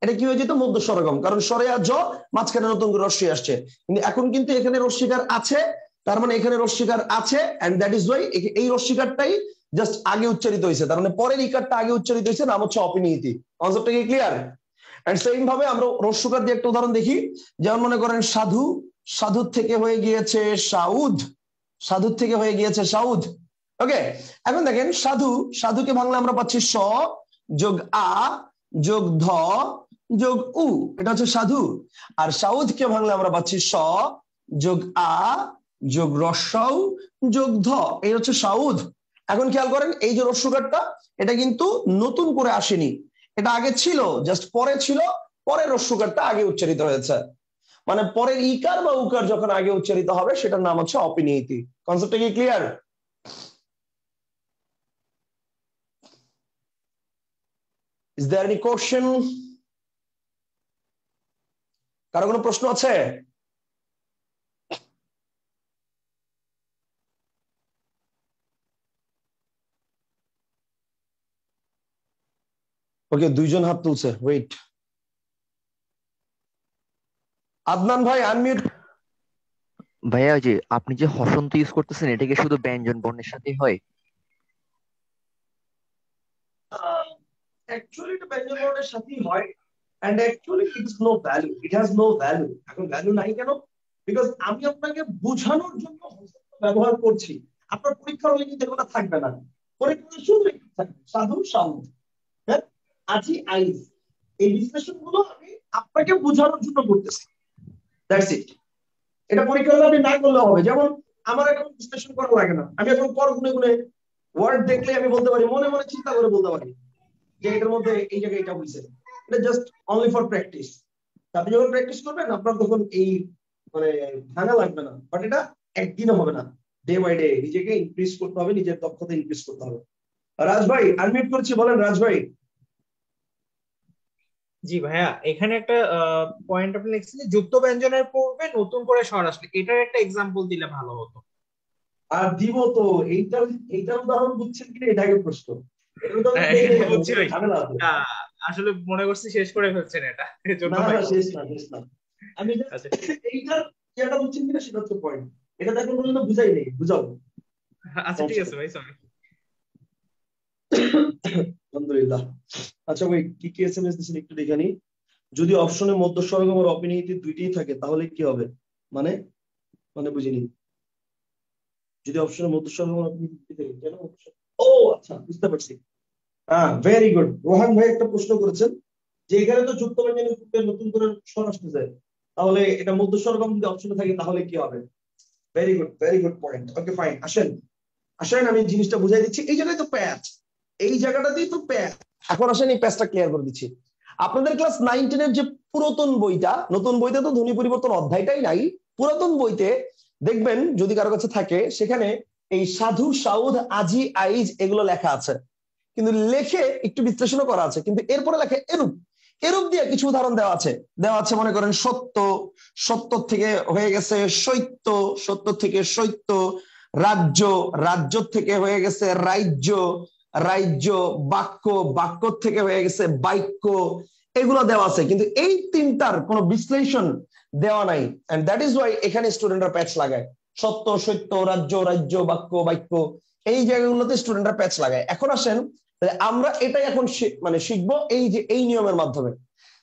Speaker 1: এটা কি হয়ে যেত? মধ্য স্বরাগম, কারণ স্বরে আর জ মাঝখানে নতুন করে রস্যি আসছে। কিন্তু এখন কিন্তু এখানে রস্যিকার আছে, তার মানে এখানে রস্যিকার আছে, এন্ড দ্যাট ইজ ওয়াই এই রস্যিকারটাই জাস্ট আগে উচ্চারিত হয়েছে, তার মানে পরের ইকারটা আগে উচ্চারিত হয়েছে, নাম হচ্ছে অপিনীতি। কনসেপ্টটা কি ক্লিয়ার? এন্ড সেম ভাবে আমরা রস্যকার দিয়ে একটা উদাহরণ দেখি। যেমন মনে করেন সাধু, সাধুর থেকে হয়ে গিয়েছে সাউদ, সাধুর থেকে হয়ে গিয়েছে সাউদ। ওকে, এখন দেখেন সাধু, সাধুকে ভাঙলে আমরা পাচ্ছি স যোগ আ যোগ ধ যোগ উ, এটা হচ্ছে সাধু। আর সাউদকে ভাঙলে আমরা পাচ্ছি স যোগ আ যোগ রস্বউ যোগ ধ, এই হচ্ছে সাউদ। এখন খেয়াল করেন এই যে রস্যকারটা এটা কিন্তু নতুন করে আসেনি, এটা আগে ছিল, জাস্ট পরে ছিল, পরে রস্যকারটা আগে উচ্চারিত হয়েছে। মানে পরের ইকার বা উকার যখন আগে উচ্চারিত হবে সেটার নাম হচ্ছে অপিনীতি। কনসেপ্টটা কি clear? Is there any question? কারো কোনো প্রশ্ন আছে? ওকে, দুইজন হাত তুলছে, ওয়েট। আদনান ভাই আনমিউট।
Speaker 6: ভাইয়া ওই যে আপনি যে হসন্ত ইউজ করতেছেন এটা কি শুধু ব্যঞ্জন বর্ণের সাথে হয়?
Speaker 1: অ্যাকচুয়ালি এটা ব্যঞ্জন বর্ণের সাথেই হয়, and actually it is no value, it has no value. এখন ভ্যালু নাই কেন? বিকজ আমি আপনাকে বোঝানোর জন্য হস্ত ব্যবহার করছি। আপনার পরীক্ষা হলে কিন্তু এগুলো থাকবে না, পরীক্ষা শুধু একটু থাকবে সাধু সাধু, হ্যাঁ, আজি আইজ, এই বিশ্লেষণগুলো আমি আপনাকে বোঝানোর জন্য করতেছি, দ্যাটস ইট। এটা পরীক্ষা হলে আপনি না করলেও হবে। যেমন আমার এখন বিশ্লেষণ করা লাগে না, আমি এখন পর গুনে গুনে ওয়ার্ড দেখলে আমি বলতে পারি, মনে মনে চিন্তা করে বলতে পারি যে এটার মধ্যে এই জায়গায় এটা হয়েছে। এটা জাস্ট অনলি ফর প্র্যাকটিস। আপনি যখন প্র্যাকটিস করবেন আপনার তখন এই মানে ভাঙা লাগবে না, বাট এটা একদিনে হবে না, ডে বাই ডে নিজেকে ইনক্রিজ করতে হবে, নিজের দক্ষতা ইনক্রিজ করতে হবে। রাজ ভাই আনমিউট করছি, বলেন রাজ ভাই।
Speaker 10: জি ভাইয়া, এখানে একটা পয়েন্ট আপনি লিখছেন যে যুক্ত ব্যঞ্জনের পূর্বে নতুন করে স্বর আসলে, এটার একটা এক্সাম্পল দিলে ভালো হতো।
Speaker 1: আর দিব তো, এইটার উদাহরণ বুঝছেন কিনা এটা আগে প্রশ্ন।
Speaker 10: বুঝছি ভাই, আসলে মনে করছি শেষ করে ফেলছেন এটা, এজন্য
Speaker 1: না
Speaker 10: ভাই।
Speaker 1: শেষ না, শেষ না। আমি এইটার যেটা বুঝছেন কিনা সেটা হচ্ছে পয়েন্ট, এটা তো এখন পর্যন্ত বুঝাই নেই, বুঝাবো।
Speaker 10: আচ্ছা ঠিক আছে ভাই, সরি।
Speaker 1: আলহামদুলিল্লাহ। আচ্ছা ভাই কি কি এসএমএস দিয়েছেন একটু দেখে নি। যদি অপশনে মধ্য স্বরগম আর অপিনিহিতি দুইটাই থাকে তাহলে কি হবে? মানে মানে বুঝিনি। যদি অপশনে মধ্য স্বরগম আর অপিনিহিতি দুইটাই থাকে কেন? ও আচ্ছা, বুঝতে পারছি। হ্যাঁ, ভেরি গুড। রোহান ভাই একটা প্রশ্ন করেছেন যে এখানে তো যুক্ত ব্যঞ্জনের পূর্বে নতুন করে স্বর আসতে যায়, তাহলে এটা মধ্য স্বরগম যদি অপশনে থাকে তাহলে কি হবে? Very good point. Okay fine, আসেন আসেন আমি জিনিসটা বুঝাই দিচ্ছি। এই জায়গায় তো প্যাচ, এই জায়গাটাতেই তো প্যাচ। এখন আসেন এই প্যাচটা ক্লিয়ার করে দিচ্ছি। আপনাদের ক্লাস 9-10 এর যে পুরাতন বইটা, নতুন বইতে তো ধ্বনি পরিবর্তন অধ্যায়টাই নাই, পুরাতন বইতে দেখবেন যদি কারো কাছে থাকে সেখানে এই সাধু সাউদ আজি আইজ এগুলো লেখা আছে, কিন্তু লেখে একটু বিশ্লেষণও করা আছে, কিন্তু এরপরে লেখে এরূপ, এরূপ দিয়ে কিছু উদাহরণ দেওয়া আছে। মনে করেন সত্য, সত্য থেকে হয়ে গেছে সৈত্য, সত্য থেকে সৈত্য, রাজ্য, রাজ্য থেকে হয়ে গেছে রাজ্য, রাজ্য, বাক্য, বাক্য থেকে হয়ে গেছে বাক্য, এগুলো দেওয়া আছে, কিন্তু এই তিনটার কোনো বিশ্লেষণ দেওয়া নাই। এন্ড দ্যাট ইজ ওয়াই এখানে স্টুডেন্টরা প্যাচ লাগায়, সত্য, সত্য, রাজ্য, রাজ্য, বাক্য, বাক্য, এই জায়গাগুলোতে স্টুডেন্টরা প্যাচ লাগায়। এখন আসেন আমরা এটাই এখন মানে শিখবো এই যে এই নিয়মের মাধ্যমে।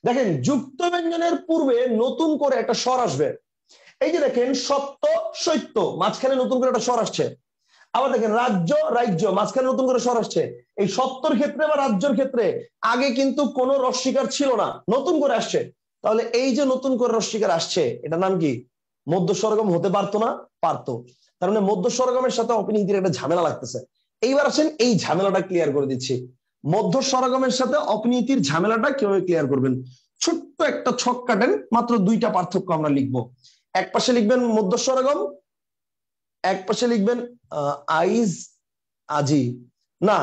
Speaker 1: দেখেন যুক্ত ব্যঞ্জনের পূর্বে নতুন করে একটা স্বর আসবে। এই যে দেখেন সত্য, সত্য, মাঝখানে নতুন করে একটা স্বর আসছে। আবার দেখেন রাজ্য, রাজ্য, মাঝখানে নতুন করে স্বর আসছে। এই সত্যর ক্ষেত্রে বা রাজ্যের ক্ষেত্রে আগে কিন্তু কোনো রস্বীকার ছিল না, নতুন করে আসছে। তাহলে এই যে নতুন করে রস্বীকার আসছে এটার নাম কি? মধ্য স্বরগম হতে পারতো না? পারতো। তার মানে মধ্য স্বরগমের সাথে অপিনিহিতির একটা ঝামেলা লাগতেছে। এইবার আসেন এই ঝামেলাটা ক্লিয়ার করে দিচ্ছি। মধ্য স্বরগমের সাথে অপিনিহিতির ঝামেলাটা কিভাবে ক্লিয়ার করবেন, ছোট্ট একটা ছক কাটেন, মাত্র দুইটা পার্থক্য আমরা লিখবো। এক পাশে লিখবেন মধ্য স্বরগম, এক পাশে লিখবেন আইজ আজি। না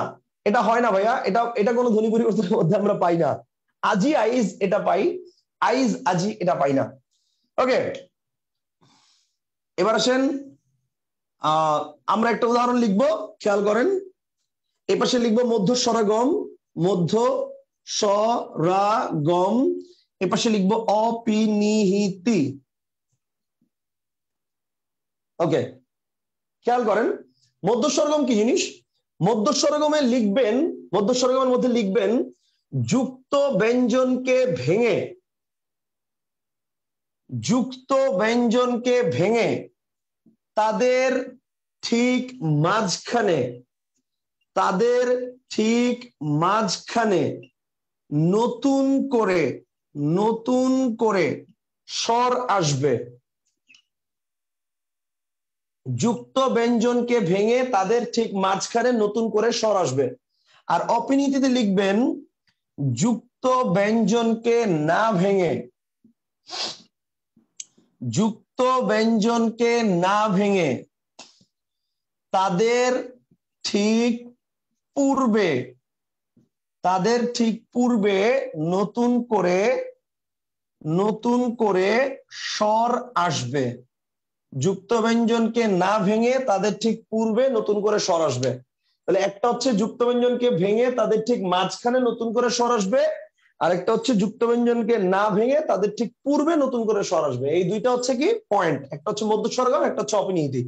Speaker 1: এটা হয় না ভাইয়া, এটা কোনো ধ্বনি পরিবর্তনের মধ্যে আমরা পাই না। আজি আইজ এটা পাই, আইজ আজি এটা পাই না। ওকে, এবার আসেন আমরা একটা উদাহরণ লিখবো, খেয়াল করেন। এ পাশে লিখবো মধ্য স্বরগম, মধ্য স্বরগম, এ পাশে লিখবো অপিনিহিতি। ওকে, খেয়াল করেন মধ্য স্বরগম কি জিনিস। মধ্য স্বরগমে লিখবেন, মধ্য স্বরগমের মধ্যে লিখবেন যুক্ত ব্যঞ্জনকে ভেঙে, যুক্ত ব্যঞ্জনকে ভেঙে তাদের ঠিক মাঝখানে, তাদের ঠিক মাঝখানে নতুন করে স্বর আসবে। যুক্ত ব্যঞ্জনকে ভেঙে তাদের ঠিক মাঝখানে নতুন করে স্বর আসবে। আর অপিনিহিতিতে লিখবেন যুক্ত ব্যঞ্জনকে না ভেঙে, যুক্ত ব্যঞ্জনকে না ভেঙে তাদের ঠিক পূর্বে, তাদের ঠিক পূর্বে নতুন করে স্বর আসবে। যুক্ত ব্যঞ্জনকে না ভেঙে তাদের ঠিক পূর্বে নতুন করে স্বর আসবে। তাহলে একটা হচ্ছে যুক্ত ব্যঞ্জনকে ভেঙে তাদের ঠিক মাঝখানে নতুন করে স্বর আসবে, আর একটা হচ্ছে যুক্ত ব্যঞ্জনকে না ভেঙে তাদের ঠিক পূর্বে নতুন করে স্বর আসবে। এই দুইটা হচ্ছে কি পয়েন্ট, একটা হচ্ছে মধ্য স্বরগম, একটা হচ্ছে অপিনিহিতি।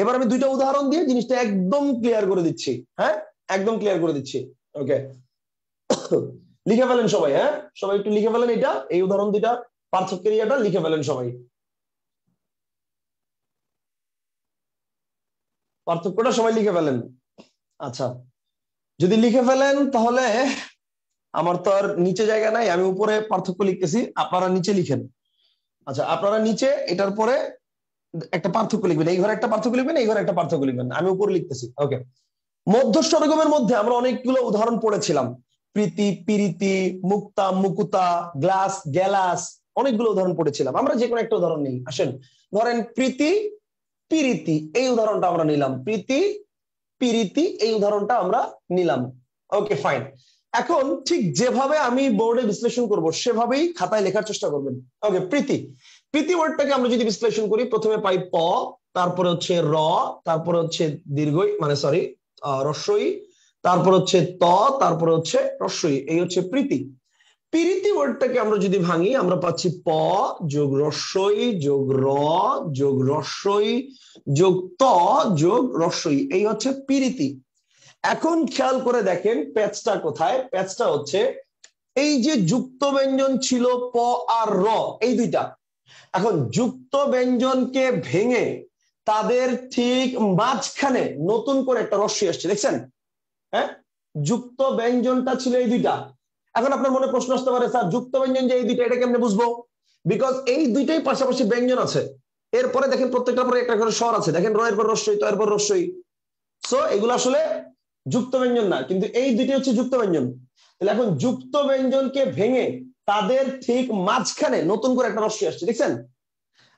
Speaker 1: এবার আমি দুইটা উদাহরণ দিয়ে জিনিসটা একদম ক্লিয়ার করে দিচ্ছি। হ্যাঁ, একদম ক্লিয়ার করে দিচ্ছি। ওকে, লিখে ফেলেন সবাই, হ্যাঁ সবাই একটু লিখে ফেলেন, এটা এই উদাহরণ দুইটা পার্থক্যের ইয়াটা লিখে ফেলেন সবাই, পার্থক্যটা সবাই লিখে ফেলেন। আচ্ছা যদি লিখে ফেলেন তাহলে আমার তো আর নিচে জায়গা নাই, আমি উপরে পার্থক্য লিখতেছি, আপনারা নিচে লিখেন। আচ্ছা আপনারা নিচে এটার পরে একটা পার্থক্য লিখবেন, এই ঘরে একটা পার্থক্য লিখবেন, এই ঘরে একটা পার্থক্য লিখবেন, আমি উপরে লিখতেছি। ওকে, মধ্য স্বরগমের মধ্যে আমরা অনেকগুলো উদাহরণ পড়েছিলাম, প্রীতি, পিরিতি, মুক্তা, মুকুতা, গ্লাস, গ্যালাস, অনেকগুলো উদাহরণ পড়েছিলাম। আমরা যে কোনো একটা উদাহরণ নিই, আসেন ধরেন প্রীতি, পিরিতি, এই উদাহরণটা আমরা নিলাম, প্রীতি, পিরিতি, এই উদাহরণটা আমরা নিলাম। ওকে ফাইন, এখন ঠিক যেভাবে আমি বোর্ডে বিশ্লেষণ করব সেভাবেই খাতায় লেখার চেষ্টা করবেন। ওকে, প্রীতি, প্রীতি ওয়ার্ডটাকে আমরা যদি বিশ্লেষণ করি, প্রথমে পাই প, তারপরে হচ্ছে র, তারপরে হচ্ছে দীর্ঘই মানে সরি রস্বই, তারপর হচ্ছে ত, তারপরে হচ্ছে রস্বই, এই হচ্ছে প্রীতি। পিরিতি ওয়ার্ডটাকে আমরা যদি ভাঙি, আমরা পাচ্ছি প যোগ রস্বই যোগ র যোগ রস্বই যোগ ত যোগ রস্বই, এই হচ্ছে পিরিতি। এখন খেয়াল করে দেখেন প্যাচটা কোথায়, প্যাচটা হচ্ছে এই যে যুক্ত ব্যঞ্জন ছিল প আর র, এই দুইটা, এখন যুক্ত ব্যঞ্জনকে ভেঙে তাদের ঠিক মাঝখানে নতুন করে একটা রস্বই আসছে, দেখছেন? হ্যাঁ, যুক্ত ব্যঞ্জনটা ছিল এই দুইটা। এখন আপনার মনে প্রশ্ন আসতে পারে, স্যার যুক্ত ব্যঞ্জন যে এই দুইটা, এটা কেমনে বুঝবো? বিকজ এই দুইটাই পাশাপাশি ব্যঞ্জন আছে, এরপরে দেখেন প্রত্যেকটা পরে একটা করে স্বর আছে, দেখেন র এর পর রস্বই, ত এর পর রস্বই, সো এগুলো আসলে যুক্ত ব্যঞ্জন না, কিন্তু এই দুইটাই হচ্ছে যুক্ত ব্যঞ্জন। তাহলে এখন যুক্ত ব্যঞ্জনকে ভেঙে তাদের ঠিক মাঝখানে নতুন করে একটা রস্বই আসছে, দেখছেন?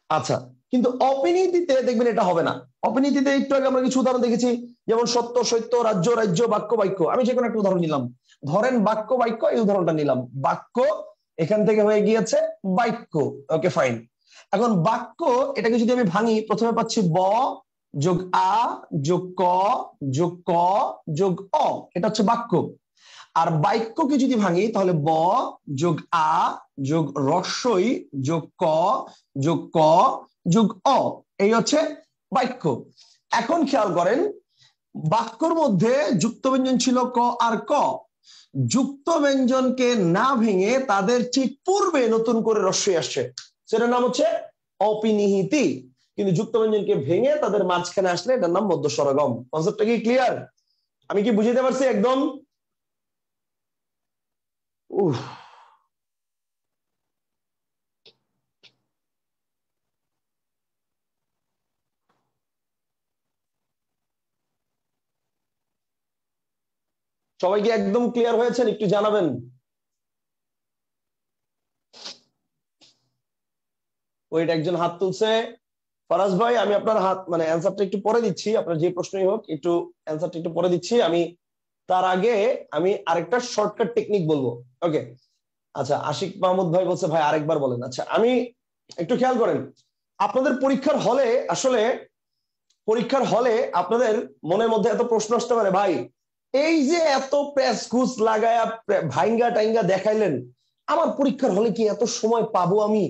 Speaker 1: আচ্ছা, কিন্তু অপিনীতিতে দেখবেন এটা হবে না। অপিনীতিতে একটু আগে আমরা কিছু উদাহরণ দেখেছি, যেমন সত্য, সত্য, রাজ্য, রাজ্য, বাক্য, বাক্য। আমি যে কোনো একটা উদাহরণ নিলাম, ধরেন বাক্য, বাক্য, এই উদাহরণটা নিলাম, বাক্য এখান থেকে হয়ে গিয়েছে বাক্য। ওকে ফাইন, এখন বাক্য এটাকে যদি আমি ভাঙি, প্রথমে পাচ্ছি ব যোগ আ যোগ ক যোগ ক যোগ অ, এটা হচ্ছে বাক্য। আর বাক্যকে যদি ভাঙি তাহলে ব যোগ আ যোগ রস্বই যোগ ক যোগ ক যোগ অ, এই হচ্ছে বাক্য। এখন খেয়াল করেন বাক্যর মধ্যে যুক্ত ব্যঞ্জন ছিল ক আর ক, যুক্ত ব্যঞ্জনকে না ভেঙে তাদের ঠিক পূর্বে নতুন করে রস্বই আসছে, সেটার নাম হচ্ছে অপিনিহিতি। কিন্তু যুক্ত ব্যঞ্জনকে ভেঙে তাদের মাঝখানে আসলে এটার নাম মধ্য স্বরগম। কনসেপ্টটা কি ক্লিয়ার? আমি কি বুঝাতে পারছি একদম? সবাই কি একদম ক্লিয়ার হয়েছেন? একটু জানাবেন। ওইটা একজন হাত তুলছে, ফারাজ ভাই, আমি আপনার হাত মানে অ্যান্সারটা একটু পরে দিচ্ছি, আপনার যে প্রশ্নই হোক একটু অ্যান্সারটা একটু পরে দিচ্ছি আমি, তার আগে আমি আরেকটা শর্টকাট টেকনিক বলবো। ওকে, আচ্ছা আশিক মাহমুদ ভাই বলছে ভাই আরেকবার বলেন। আচ্ছা, আমি একটু খেয়াল করেন, আপনাদের পরীক্ষার হলে আসলে পরীক্ষার হলে আপনাদের মনের মধ্যে এত প্রশ্ন আসতে পারে, ভাই এই যে এত প্রেস ঘুষ লাগায়া ভাইঙ্গা টাইঙ্গা দেখাইলেন, আমার পরীক্ষার হলে কি এত সময় পাবো আমি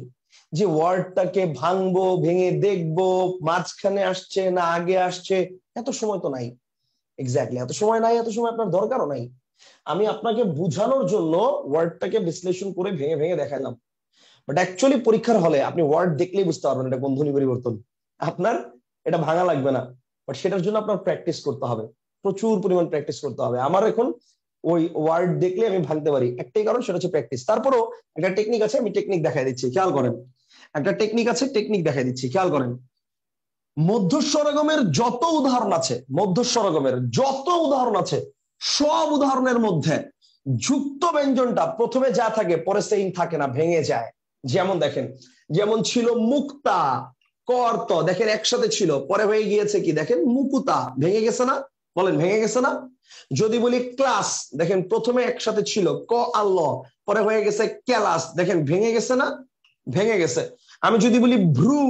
Speaker 1: যে ওয়ার্ডটাকে ভাঙবো, ভেঙে দেখবো মাঝখানে আসছে না আগে আসছে? এত সময় তো নাই। এক্স্যাক্টলি, এত সময় নাই, এত সময় আপনার দরকারও নাই। আমি আপনাকে বুঝানোর জন্য ওয়ার্ডটাকে বিশ্লেষণ করে ভেঙে ভেঙে দেখালাম, বাট অ্যাকচুয়ালি পরীক্ষার হলে আপনি ওয়ার্ড দেখলেই বুঝতে পারবেন এটা কোন ধ্বনি পরিবর্তন। আপনার এটা ভাঙা লাগবে না, বাট সেটার জন্য আপনার প্র্যাকটিস করতে হবে, প্রচুর পরিমাণ প্র্যাকটিস করতে হবে। আমার এখন ওই ওয়ার্ড দেখলে আমি ভাঙতে পারি, একটাই কারণ, সেটা হচ্ছে প্র্যাকটিস। তারপরও একটা টেকনিক আছে, আমি টেকনিক দেখাই দিচ্ছি, খেয়াল করেন। একটা টেকনিক আছে, টেকনিক দেখাই দিচ্ছি, খেয়াল করেন। মধ্য স্বরগমের যত উদাহরণ আছে, মধ্য স্বরগমের যত উদাহরণ আছে, সব উদাহরণের মধ্যে যুক্ত ব্যঞ্জনটা প্রথমে যা থাকে পরে সেইম থাকে না, ভেঙে যায়। যেমন দেখেন, যেমন ছিল মুক্তা, কর্ত, দেখেন একসাথে ছিল, পরে হয়ে গিয়েছে কি দেখেন মুকুতা, ভেঙে গেছে না? বলেন ভেঙে গেছে না? যদি বলি ক্লাস, দেখেন প্রথমে একসাথে ছিল ক আর ল, পরে হয়ে গেছে ক্যালাস, দেখেন ভেঙে গেছে না? ভেঙে গেছে। আমি যদি বলি ভ্রু,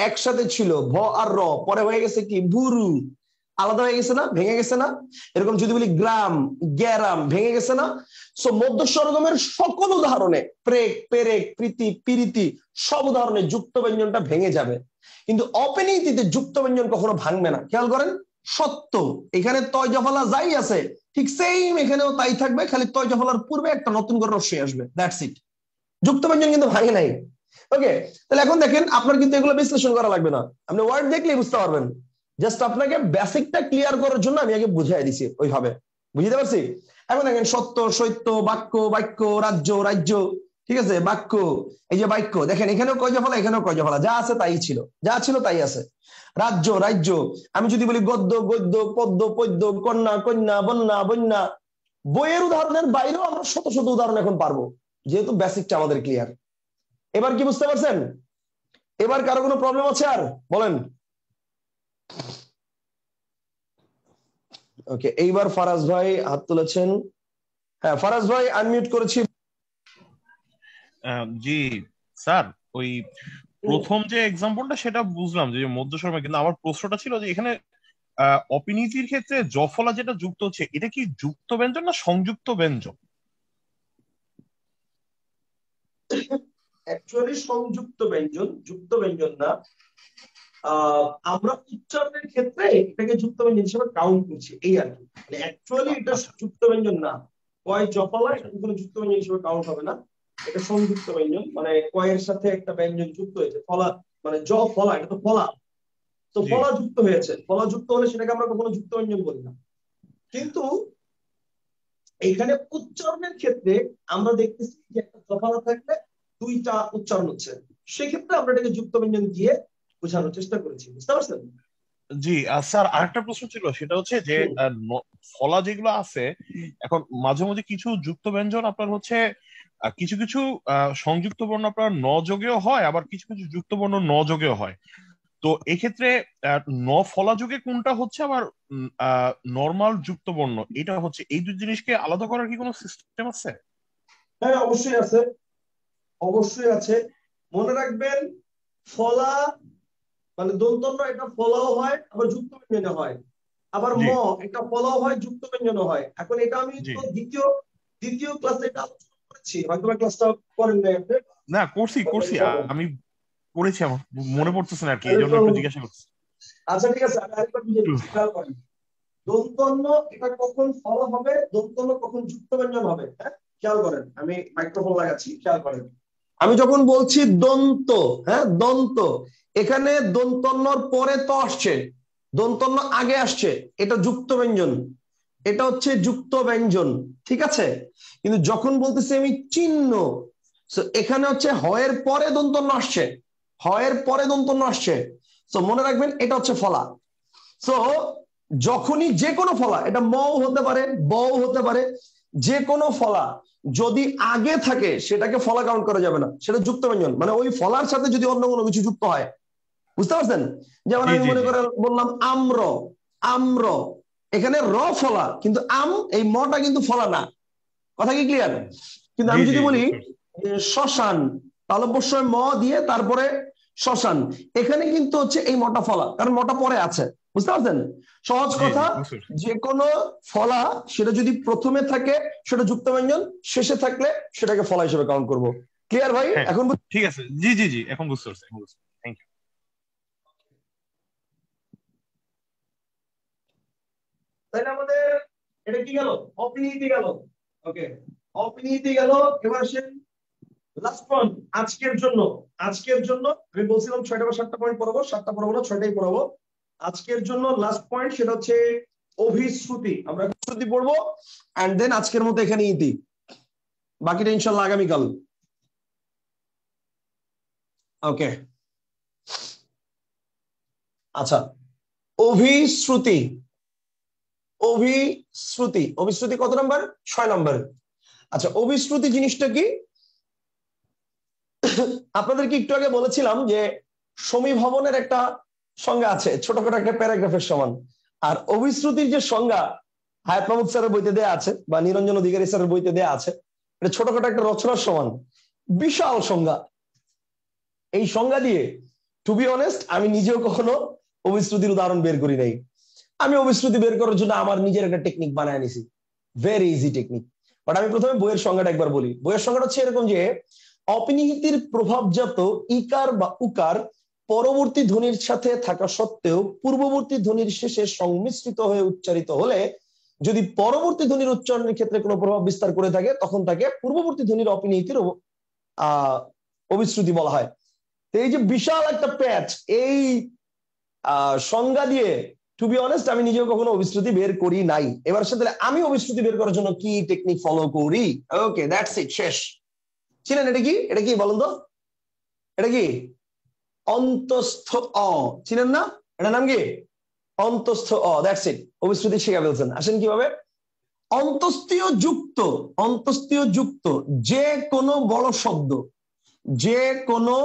Speaker 1: একসাথে ছিল ভ আর র, পরে হয়ে গেছে কি ভুরু, আলাদা হয়ে গেছে না? ভেঙে গেছে না? এরকম যদি বলি গ্রাম, গ্যারাম, ভেঙে গেছে না? সো মধ্য স্বরগমের সকল উদাহরণে প্রেক, পেরেক, প্রীতি, পিরিতি, সব উদাহরণে যুক্ত ব্যঞ্জনটা ভেঙে যাবে, কিন্তু অপিনীতিতে যুক্ত ব্যঞ্জন কখনো ভাঙবে না। খেয়াল করেন, সত্য এখানে তয় জফলা যাই আছে ঠিক সেম এখানেও তাই থাকবে, খালি তয় জফলার পূর্বে একটা নতুন করে রস্যই আসবে, দ্যাটস ইট। যুক্ত ব্যঞ্জন কিন্তু ভাঙে নাই। ওকে, তাহলে এখন দেখেন আপনার কিন্তু এগুলো বিশ্লেষণ করা লাগবে না, আপনি ওয়ার্ড দেখলেই বুঝতে পারবেন। জাস্ট আপনাকে বেসিকটা ক্লিয়ার করার জন্য আমি আগে বুঝাই দিছি, ওইভাবে বুঝতে পারছি। এখন দেখেন সত্য, সত্য, বাক্য, বাক্য, রাজ্য, রাজ্য, ঠিক আছে, বাক্য, এই যে বাক্য, দেখেন এখানেও কয় জফলা, এখানেও কয় জফলা, যা আছে তাই ছিল, যা ছিল তাই আছে। রাজ্য, রাজ্য, আমি যদি বলি গদ্য, গদ্য, পদ্য, পদ্য, কন্যা, কন্যা, বন্যা, বন্যা, বইয়ের উদাহরণের বাইরেও আমরা শত শত উদাহরণ এখন পারবো, যেহেতু বেসিকটা আমাদের ক্লিয়ার। এবার কি বুঝতে পারছেন? এবার কারো কোনো প্রবলেম আছে আর বলেন? ওকে, এইবার ফারাজ ভাই হাত তুলেছেন। হ্যাঁ ফারাজ ভাই আনমিউট করেছি।
Speaker 2: জি স্যার, ওই প্রথম যে এক্সাম্পলটা সেটা বুঝলাম যে মধ্যস্বরমে, কিন্তু আমার প্রশ্নটা ছিল যে এখানে অপিনীতির ক্ষেত্রে জফলা যেটা যুক্ত হচ্ছে, এটা কি যুক্ত ব্যঞ্জন না সংযুক্ত ব্যঞ্জন?
Speaker 1: অ্যাকচুয়ালি সংযুক্ত ব্যঞ্জন, যুক্ত ব্যঞ্জন না। আমরা উচ্চারণের ক্ষেত্রে এটাকে যুক্ত ব্যঞ্জন হিসেবে কাউন্ট করছি, এই আর কি। মানে অ্যাকচুয়ালি এটা যুক্ত ব্যঞ্জন না, কয় জফলা এটা কোনো যুক্ত ব্যঞ্জন হিসেবে কাউন্ট হবে না, এটা সংযুক্ত ব্যঞ্জন। মানে কয়ের সাথে একটা ব্যঞ্জন যুক্ত হয়েছে, ফলা মানে জ ফলা, এটা তো ফলা, তো ফলা যুক্ত হয়েছে, ফলা যুক্ত হলে সেটাকে আমরা কখনো যুক্ত ব্যঞ্জন বলি না। কিন্তু এখানে উচ্চারণের ক্ষেত্রে আমরা দেখতেছি যে একটা জফলা থাকলে দুইটা উচ্চারণ হচ্ছে, সেক্ষেত্রে আমরা এটাকে যুক্ত ব্যঞ্জন দিয়ে বোঝানোর চেষ্টা করেছি, বুঝতে পারছেন?
Speaker 2: জি। আর স্যার আরেকটা প্রশ্ন ছিল, সেটা হচ্ছে যে ফলা যেগুলো আছে, এখন মাঝে মাঝে কিছু যুক্ত ব্যঞ্জন আপনার হচ্ছে কিছু কিছু সংযুক্ত বর্ণ আপনার ন যোগেও হয়, আবার কিছু কিছু যুক্ত বর্ণ ন যোগেও হয়। তো এক্ষেত্রে ন ফলা যুগে কোনটা হচ্ছে, আবার নর্মাল যুক্ত বর্ণ এটা হচ্ছে, এই দুই জিনিসকে আলাদা করার কি কোনো সিস্টেম আছে?
Speaker 1: হ্যাঁ অবশ্যই আছে, অবশ্যই আছে। মনে রাখবেন ফলা মানে দন্তন্য, এটা ফলাও হয় আবার যুক্ত ব্যঞ্জনও হয়, আবার ম এটা ফলাও হয় যুক্ত ব্যঞ্জনও হয়। এখন এটা আমি তো দ্বিতীয় ক্লাসে এটা আলোচনা করেছি, হয়তো ক্লাসটা করেন নাই আপনি।
Speaker 2: না করছি আমি পড়েছি, আমার মনে পড়তেছে না আর কি, এই জন্য একটু জিজ্ঞাসা করছি।
Speaker 1: আচ্ছা ঠিক আছে, আমি আরেকবার বুঝিয়ে দিচ্ছি, খেয়াল করেন। দন্তন্য এটা কখন ফলা হবে, দন্তন্য কখন যুক্ত ব্যঞ্জন হবে, হ্যাঁ খেয়াল করেন, আমি মাইক্রোফোন লাগাচ্ছি, খেয়াল করেন। আমি যখন বলছি দন্ত, হ্যাঁ দন্ত, এখানে দন্তন্যর পরে তো আসছে, দন্তন্য আগে আসছে, এটা যুক্ত ব্যঞ্জন, এটা হচ্ছে যুক্ত ব্যঞ্জন, ঠিক আছে। কিন্তু যখন বলতেছি আমি চিহ্ন, এখানে হচ্ছে হয়ের পরে দন্তন্য আসছে, হয়ের পরে দন্তন্য আসছে, তো মনে রাখবেন এটা হচ্ছে ফলা। তো যখনই যে কোনো ফলা, এটা ম হতে পারে, ব হতে পারে, যে কোনো ফলা যদি আগে থাকে সেটাকে ফলা কাউন্ট করা যাবে না, সেটা যুক্ত ব্যঞ্জন। মানে ওই ফলার সাথে যদি অন্য কোনো কিছু যুক্ত হয়, বুঝতে পারছেন? যেমন আমি মনে করে বললাম আম্র, আম্র, এখানে র ফলা, কিন্তু আম এই মটা কিন্তু ফলা না, কথা কি ক্লিয়ার? কিন্তু আমি যদি বলি শ্মশান, তাহলে অবশ্যই ম দিয়ে তারপরে শ্মশান, এখানে কিন্তু হচ্ছে এই মটা ফলা, কারণ মটা পরে আছে, বুঝতে পারছেন? সহজ কথা, যে কোনো ফলা সেটা যদি প্রথমে থাকে সেটা যুক্ত ব্যঞ্জন, শেষে থাকলে সেটাকে ফলা হিসেবে কাউন্ট করব। ক্লিয়ার ভাই? এখন
Speaker 2: ঠিক আছে, জি জি জি, এখন বুঝতে পারছি, থ্যাংক ইউ।
Speaker 1: তাহলে আমাদের এটা কি গেল, অপিনীতি গেল। ওকে, অপিনীতি গেল। এবার আসেন লাস্ট পয়েন্ট আজকের জন্য। আজকের জন্য আমি বলছিলাম 6টা বা 7টা পয়েন্ট পড়াবো, 7টা পড়াবো না, 6টাই পড়াবো। আজকের জন্য লাস্ট পয়েন্ট সেটা হচ্ছে অভিশ্রুতি। আমরা অভিশ্রুতি পড়বো, এন্ড দেন আজকের মতো এখানে ইতি, বাকিটা ইনশাআল্লাহ আগামীকাল। ওকে আচ্ছা, অভিশ্রুতি, অভিশ্রুতি, অভিশ্রুতি কত নাম্বার? 6 নাম্বার। আচ্ছা, অভিশ্রুতি জিনিসটা কি? আপনাদেরকে একটু আগে বলেছিলাম যে সমীভবনের একটা সংজ্ঞা আছে, ছোটখাটো একটা প্যারাগ্রাফের সমান। আর অভিশ্রুতির যে সংজ্ঞা হায়াত মাহমুদ স্যারের বইতে দেয়া আছে বা নিরঞ্জন অধিকারী স্যারের বইতে দেয়া আছে, এটা ছোটখাটো একটা রচনার সমান, বিশাল সংজ্ঞা। এই সংজ্ঞা দিয়ে টু বি অনেস্ট আমি নিজেও কখনো অভিশ্রুতির উদাহরণ বের করি নাই। আমি অভিশ্রুতি বের করার জন্য আমার নিজের একটা টেকনিক বানায় নিছি, ভেরি ইজি টেকনিক। বাট আমি প্রথমে বইয়ের সংজ্ঞাটা একবার বলি। বইয়ের সংজ্ঞাটা হচ্ছে এরকম যে অপিনিহিতির প্রভাবজাত ইকার বা উকার পরবর্তী ধ্বনির সাথে থাকা সত্ত্বেও পূর্ববর্তী ধ্বনির শেষে সংমিশ্রিত হয়ে উচ্চারিত হলে যদি পরবর্তী ধ্বনির উচ্চারণের ক্ষেত্রে কোনো প্রভাব বিস্তার করে থাকে তখন তাকে পূর্ববর্তী ধ্বনির অপিনিহিতির অবিশ্রুতি বলা হয়। তো এই যে বিশাল একটা প্যাচ, এই সংজ্ঞা দিয়ে টু বি অনেস্ট আমি নিজেও কখনো অবিশ্রুতি বের করি নাই। এবার সাথে আমি অবিশ্রুতি বের করার জন্য কি টেকনিক ফলো করি? ওকে, দ্যাটস ইট, শেষ। ছিলেন এটা কি? এটা কি বলুন তো, এটা কি? অন্তস্থ অ, ছিলেন না? এটার নাম কি? অন্তস্থ অ, দ্যাটস ইট। অবিশ্রুতি শিখে ফেলছেন। আসেন কিভাবে? অন্তস্থীয় যুক্ত, অন্তস্থীয় যুক্ত যে কোনো বড় শব্দ, যে কোনো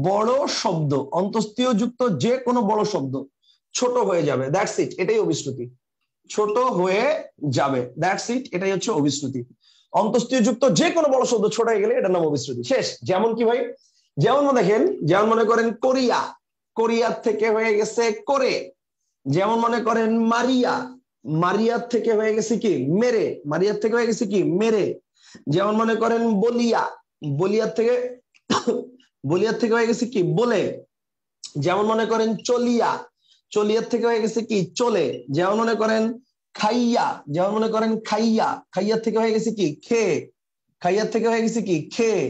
Speaker 1: বড় শব্দ, অন্তস্থীয় যুক্ত যে কোনো বড় শব্দ ছোট হয়ে যাবে, দ্যাটস ইট, এটাই অবিশ্রুতি। ছোট হয়ে যাবে, দ্যাটস ইট, এটাই হচ্ছে অবিশ্রুতি। অন্তস্থীয় যুক্ত যে কোনো বড় শব্দ ছোট হয়ে গেলে এটার নাম অবিশ্রুতি, শেষ। যেমন কি ভাই? যেমন দেখেন, যেমন মনে করেন কোরিয়া, কোরিয়ার থেকে হয়ে গেছে করে। যেমন মনে করেন মারিয়া, মারিয়ার থেকে হয়ে গেছে কি মেরে, মারিয়ার থেকে হয়ে গেছে কি মেরে। যেমন মনে করেন বলিয়া, বলিয়ার থেকে বলিয়ার থেকে হয়ে গেছে কি বলে। যেমন মনে করেন চলিয়া, চলিয়ার থেকে হয়ে গেছে কি চলে। যেমন মনে করেন খাইয়া, যেমন মনে করেন খাইয়া, খাইয়ার থেকে হয়ে গেছে কি খেয়ে, খাইয়ার থেকে হয়ে গেছে কি খেয়ে।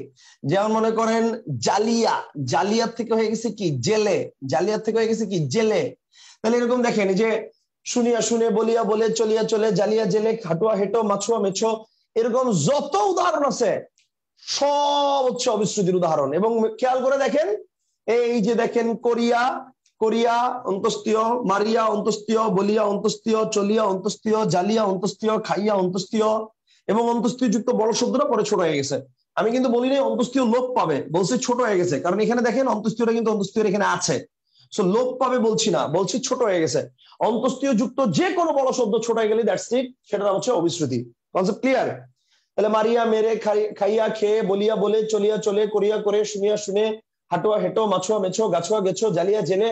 Speaker 1: যেমন মনে করেন জালিয়া, জালিয়ার থেকে হয়ে গেছে কি জেলে, জালিয়ার থেকে হয়ে গেছে কি জেলে। তাহলে এরকম দেখেন যে শুনিয়া শুনে, বলিয়া বলে, চলিয়া চলে, জালিয়া জেলে, খাটুয়া হেঁটো, মাছুয়া মেছো, এরকম যত উদাহরণ আছে সব হচ্ছে অবিশ্রুতির উদাহরণ। এবং খেয়াল করে দেখেন, এই যে দেখেন কোরিয়া, কোরিয়া অন্তস্থীয়, মারিয়া অন্তস্থীয়, বলিয়া অন্তস্থীয়, চলিয়া অন্তস্থীয়, জালিয়া অন্তস্থীয়, খাইয়া অন্তস্থীয়, এবং অন্তস্থীয় যুক্ত বড় শব্দটা পরে ছোট হয়ে গেছে। আমি কিন্তু বলি নাই অন্তস্থীয় লোপ পাবে, বলছি ছোট হয়ে গেছে, কারণ এখানে দেখেন অন্তস্থীয়টা কিন্তু অন্তস্থীয় এখানে আছে। সো লোপ পাবে বলছি না, বলছি ছোট হয়ে গেছে। অন্তস্থীয় যুক্ত যে কোনো বড় শব্দ ছোট হয়ে গেলে দ্যাটস ইট, সেটা নাম হচ্ছে অবিশ্রুতি। Concept clear? তাহলে মারিয়া মেরে, খাইয়া খেয়ে, বলিয়া বলে, চলিয়া চলে, করিয়া করে, শুনিয়া শুনে, হাটুয়া হেঁটো, মাছুয়া মেছো, গাছুয়া গেছো, জালিয়া জেলে,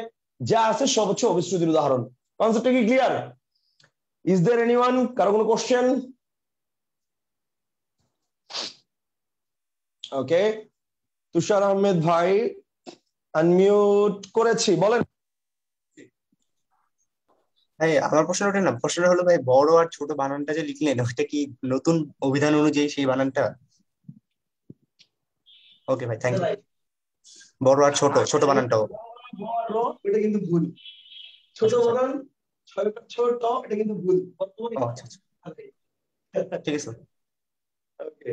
Speaker 1: যা আছে সব হচ্ছে অবিশ্রুতির উদাহরণ। কনসেপ্টটা কি ক্লিয়ার? Is there anyone? কারো কোনো কোশ্চেন? ওকে, তুষার আহমেদ ভাই আনমিউট করেছি, বলেন।
Speaker 11: ভাই আমার প্রশ্নটা না, প্রশ্নটা হলো ভাই বড় আর ছোট বানানটা যে লিখলেন ওইটা কি নতুন অভিধান অনুযায়ী সেই বানানটা? ওকে ভাই, থ্যাংক ইউ। বড় আর ছোট, ছোট বানানটাও
Speaker 1: এটা কিন্তু ভুল। ছোট বানান ছোট, এটা কিন্তু ভুল।
Speaker 11: আচ্ছা আচ্ছা, ঠিক আছে।
Speaker 1: ওকে,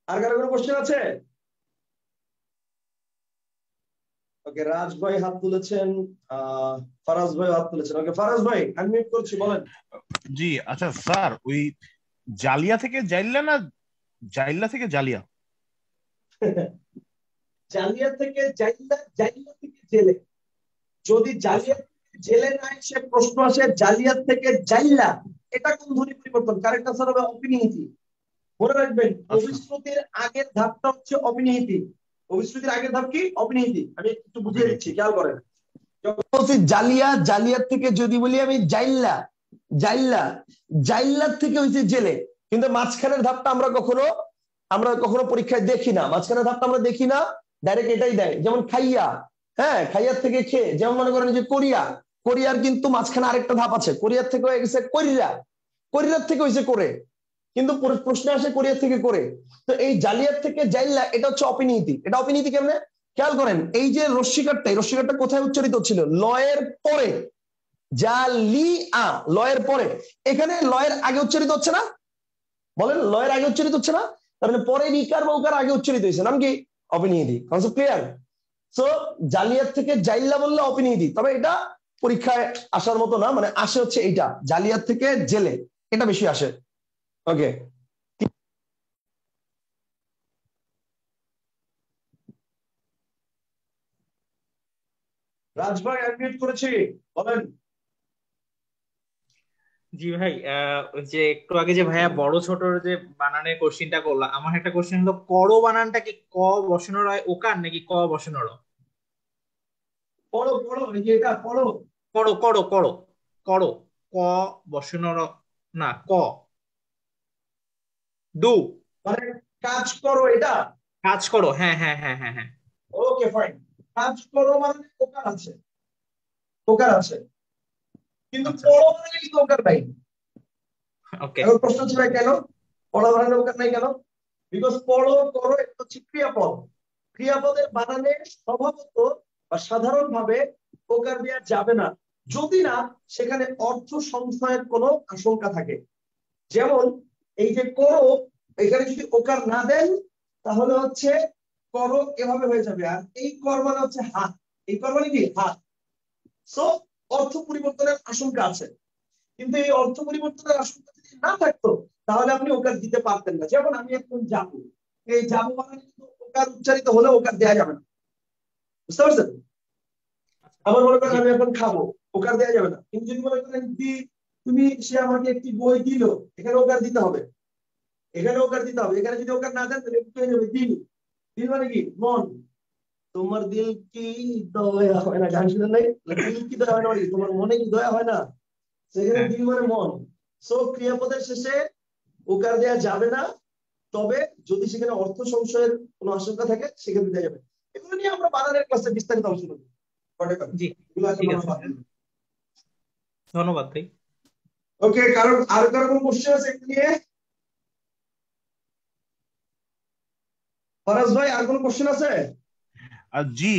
Speaker 1: আর কারো কোনো কোশ্চেন আছে? ওকে, রাজ ভাই হাত তুলেছেন, ফারাজ ভাই হাত তুলেছেন। ওকে ফারাজ ভাই আনমিউট করছি, বলেন।
Speaker 2: জি আচ্ছা স্যার, ওই জালিয়া থেকে জাইল্লা না জাইল্লা থেকে জালিয়া?
Speaker 1: জালিয়া থেকে জাইল্লা, জাইল্লা থেকে জেলে। যদি জালিয়া থেকে জেলে না এসে প্রশ্ন আসে জালিয়া থেকে জাইল্লা, এটা কোন ধ্বনি পরিবর্তন? কারেক্ট আনসার হবে অপিনিহিতি। মনে রাখবেন, অবিশ্রুতির আগের ধাপটা হচ্ছে অপিনিহিতি। অবিশ্রুতির আগের ধাপ কি? অপিনিহিতি। আমি একটু বুঝিয়ে দিচ্ছি, খেয়াল করেন। যখন বলছি জালিয়া, জালিয়ার থেকে যদি বলি আমি জাইল্লা, জাইল্লা, জাইল্লার থেকে হইছে জেলে, কিন্তু মাঝখানের ধাপটা আমরা কখনো পরীক্ষায় দেখি না। মাঝখানের ধাপটা আমরা দেখি না, ডাইরেক্ট এটাই দেয়। যেমন খাইয়া, হ্যাঁ, খাইয়ার থেকে খেয়ে। যেমন মনে করেন যে কোরিয়া, কোরিয়ার কিন্তু মাঝখানে আরেকটা ধাপ আছে, কোরিয়ার থেকে হয়ে গেছে করিরা, করিরার থেকে হয়েছে করে, কিন্তু প্রশ্ন আসে কোরিয়ার থেকে করে। তো এই জালিয়ার থেকে জাইল্লা, এটা হচ্ছে অপিনিহিতি। এটা অপিনিহিতি কেমনে? খেয়াল করেন, এই যে রস্যিকারটা, এই রস্যিকারটা কোথায় উচ্চারিত হচ্ছিল? লয়ের পরে, জালিয়া, লয়ের পরে। এখানে লয়ের আগে উচ্চারিত হচ্ছে না? বলেন, লয়ের আগে উচ্চারিত হচ্ছে না? তার মানে পরে ইকার বা উকার আগে উচ্চারিত হয়েছে, নাম কি? অপিনিহিতি। Concept clear? সো জালিয়ার থেকে জাইল্লা বললে অপিনিহিতি, তবে এটা পরীক্ষায় আসার মতো না, মানে আসে হচ্ছে এইটা, জালিয়ার থেকে জেলে, এটা বেশি আসে। ওকে, রাজ ভাই অ্যাডমিট করেছি, বলেন।
Speaker 10: জি ভাই, ওই যে একটু আগে যে ভাইয়া বড় ছোটর যে বানানের কোশ্চিনটা করলাম, আমার একটা কোশ্চেন হলো করো বানানটা কি ক বসানো হয় ওকার নাকি ক বসানো র?
Speaker 1: পড়ো পড়ো, এই যে এটা পড়ো।
Speaker 10: করো করো করো করো, ক বসানো র না, ক ডু,
Speaker 1: মানে কাজ করো, এটা
Speaker 10: কাজ করো, হ্যাঁ হ্যাঁ হ্যাঁ হ্যাঁ হ্যাঁ।
Speaker 1: Okay fine. কাজ করো মানে ওকার আছে, ওকার আছে, কিন্তু
Speaker 10: আচ্ছা
Speaker 1: পড়ো মানে কিন্তু ওকার নাই।
Speaker 10: ওকে
Speaker 1: এখন প্রশ্ন হচ্ছে ভাই কেন পড়া বানানে ওকার নাই কেন? বিকজ পড়ো করো এটা হচ্ছে ক্রিয়াপদ। ক্রিয়াপদের বানানে স্বভাবত বা সাধারণভাবে ওকার দেওয়া যাবে না, যদি না সেখানে অর্থ সংশয়ের কোনো আশঙ্কা থাকে। যেমন এই যে করো, এখানে যদি ওকার না দেন তাহলে হচ্ছে করো এভাবে হয়ে যাবে, আর এই কর মানে হচ্ছে হাত, এই কর মানে কি হাত। সো অর্থ পরিবর্তনের আশঙ্কা আছে, কিন্তু এই অর্থ পরিবর্তনের আশঙ্কা যদি না থাকতো তাহলে আপনি ওকার দিতে পারতেন না। যেমন আমি এখন যাবো, এই যাবো মানে কিন্তু ওকার উচ্চারিত হলে ওকার দেওয়া যাবে না, বুঝতে পারছেন? আবার মনে করেন আমি এখন খাবো, ওকার দেওয়া যাবে না। কিন্তু যদি মনে করেন তুমি সে আমাকে একটি বই দিল, এখানে ওকার দিতে হবে, এখানে ওকার দিতে হবে। এখানে যদি ওকার না দেন তাহলে একটু হয়ে যাবে দিল। দিল মানে কি মন, তোমার দিল কি দয়া হয় না, গান শুনেন নাই? দিল কি দয়া হয় না, তোমার মনে কি দয়া হয় না, সেখানে দিল মানে মন। সো ক্রিয়াপদের শেষে ওকার দেওয়া যাবে না, তবে যদি সেখানে অর্থ সংশয়ের কোনো আশঙ্কা থাকে সেখানে দেওয়া যাবে। এগুলো নিয়ে আমরা বানানের ক্লাসে বিস্তারিত আলোচনা করব।
Speaker 10: জি ঠিক আছে, ধন্যবাদ ভাই।
Speaker 1: ওকে, আর কারো কোনো কোশ্চেন আছে এটা নিয়ে? ফরাজ ভাই আর কোনো কোশ্চেন আছে?
Speaker 2: জি,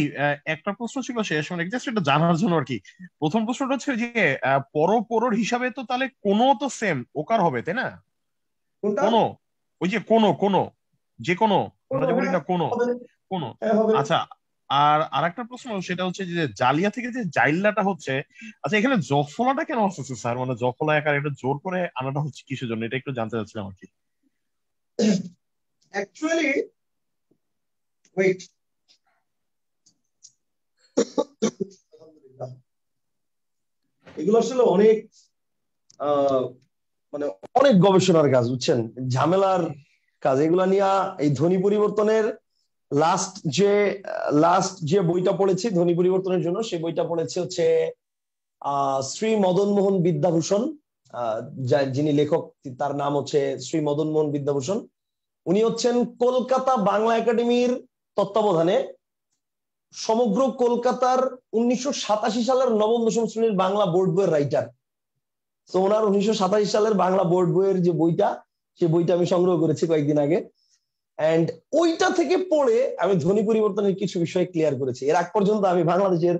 Speaker 2: একটা প্রশ্ন ছিল শেষ, মানে জাস্ট এটা জানার জন্য আর কি। প্রথম প্রশ্নটা হচ্ছে যে পরপরর হিসাবে তো তাহলে কোনো তো সেম ওকার হবে তাই না? কোনো, ওই যে কোনো যে কোনো, আমরা যে বলি না কোনো। আচ্ছা, আর আরেকটা প্রশ্ন সেটা হচ্ছে যে জালিয়া থেকে যে জাইল্লাটা হচ্ছে, আচ্ছা এখানে জফলাটা কেন আসছে স্যার? মানে জফলা একার এটা জোর করে আনাটা হচ্ছে কিসের জন্য, এটা একটু জানতে চাচ্ছিলাম আর কি।
Speaker 1: অ্যাকচুয়ালি ওয়েট, এগুলো আসলে অনেক মানে অনেক গবেষণার কাজ, বুঝছেন, ঝামেলার কাজ। এগুলা নিয়ে এই ধ্বনি পরিবর্তনের লাস্ট যে বইটা পড়েছি ধ্বনি পরিবর্তনের জন্য, সেই বইটা পড়েছে হচ্ছে শ্রী মদন মোহন বিদ্যাভূষণ, যিনি লেখক তার নাম হচ্ছে শ্রী মদন মোহন বিদ্যাভূষণ। উনি হচ্ছেন কলকাতা বাংলা একাডেমির তত্ত্বাবধানে সমগ্র কলকাতার 1987 সালের নবম দশম শ্রেণীর বাংলা বোর্ড বইয়ের রাইটার। তো ওনার 1987 সালের বাংলা বোর্ড বইয়ের যে বইটা, সেই বইটা আমি সংগ্রহ করেছি কয়েকদিন আগে। এন্ড ওইটা থেকে পড়ে আমি ধ্বনি পরিবর্তনের কিছু বিষয় ক্লিয়ার করেছি। এর আগ পর্যন্ত আমি বাংলাদেশের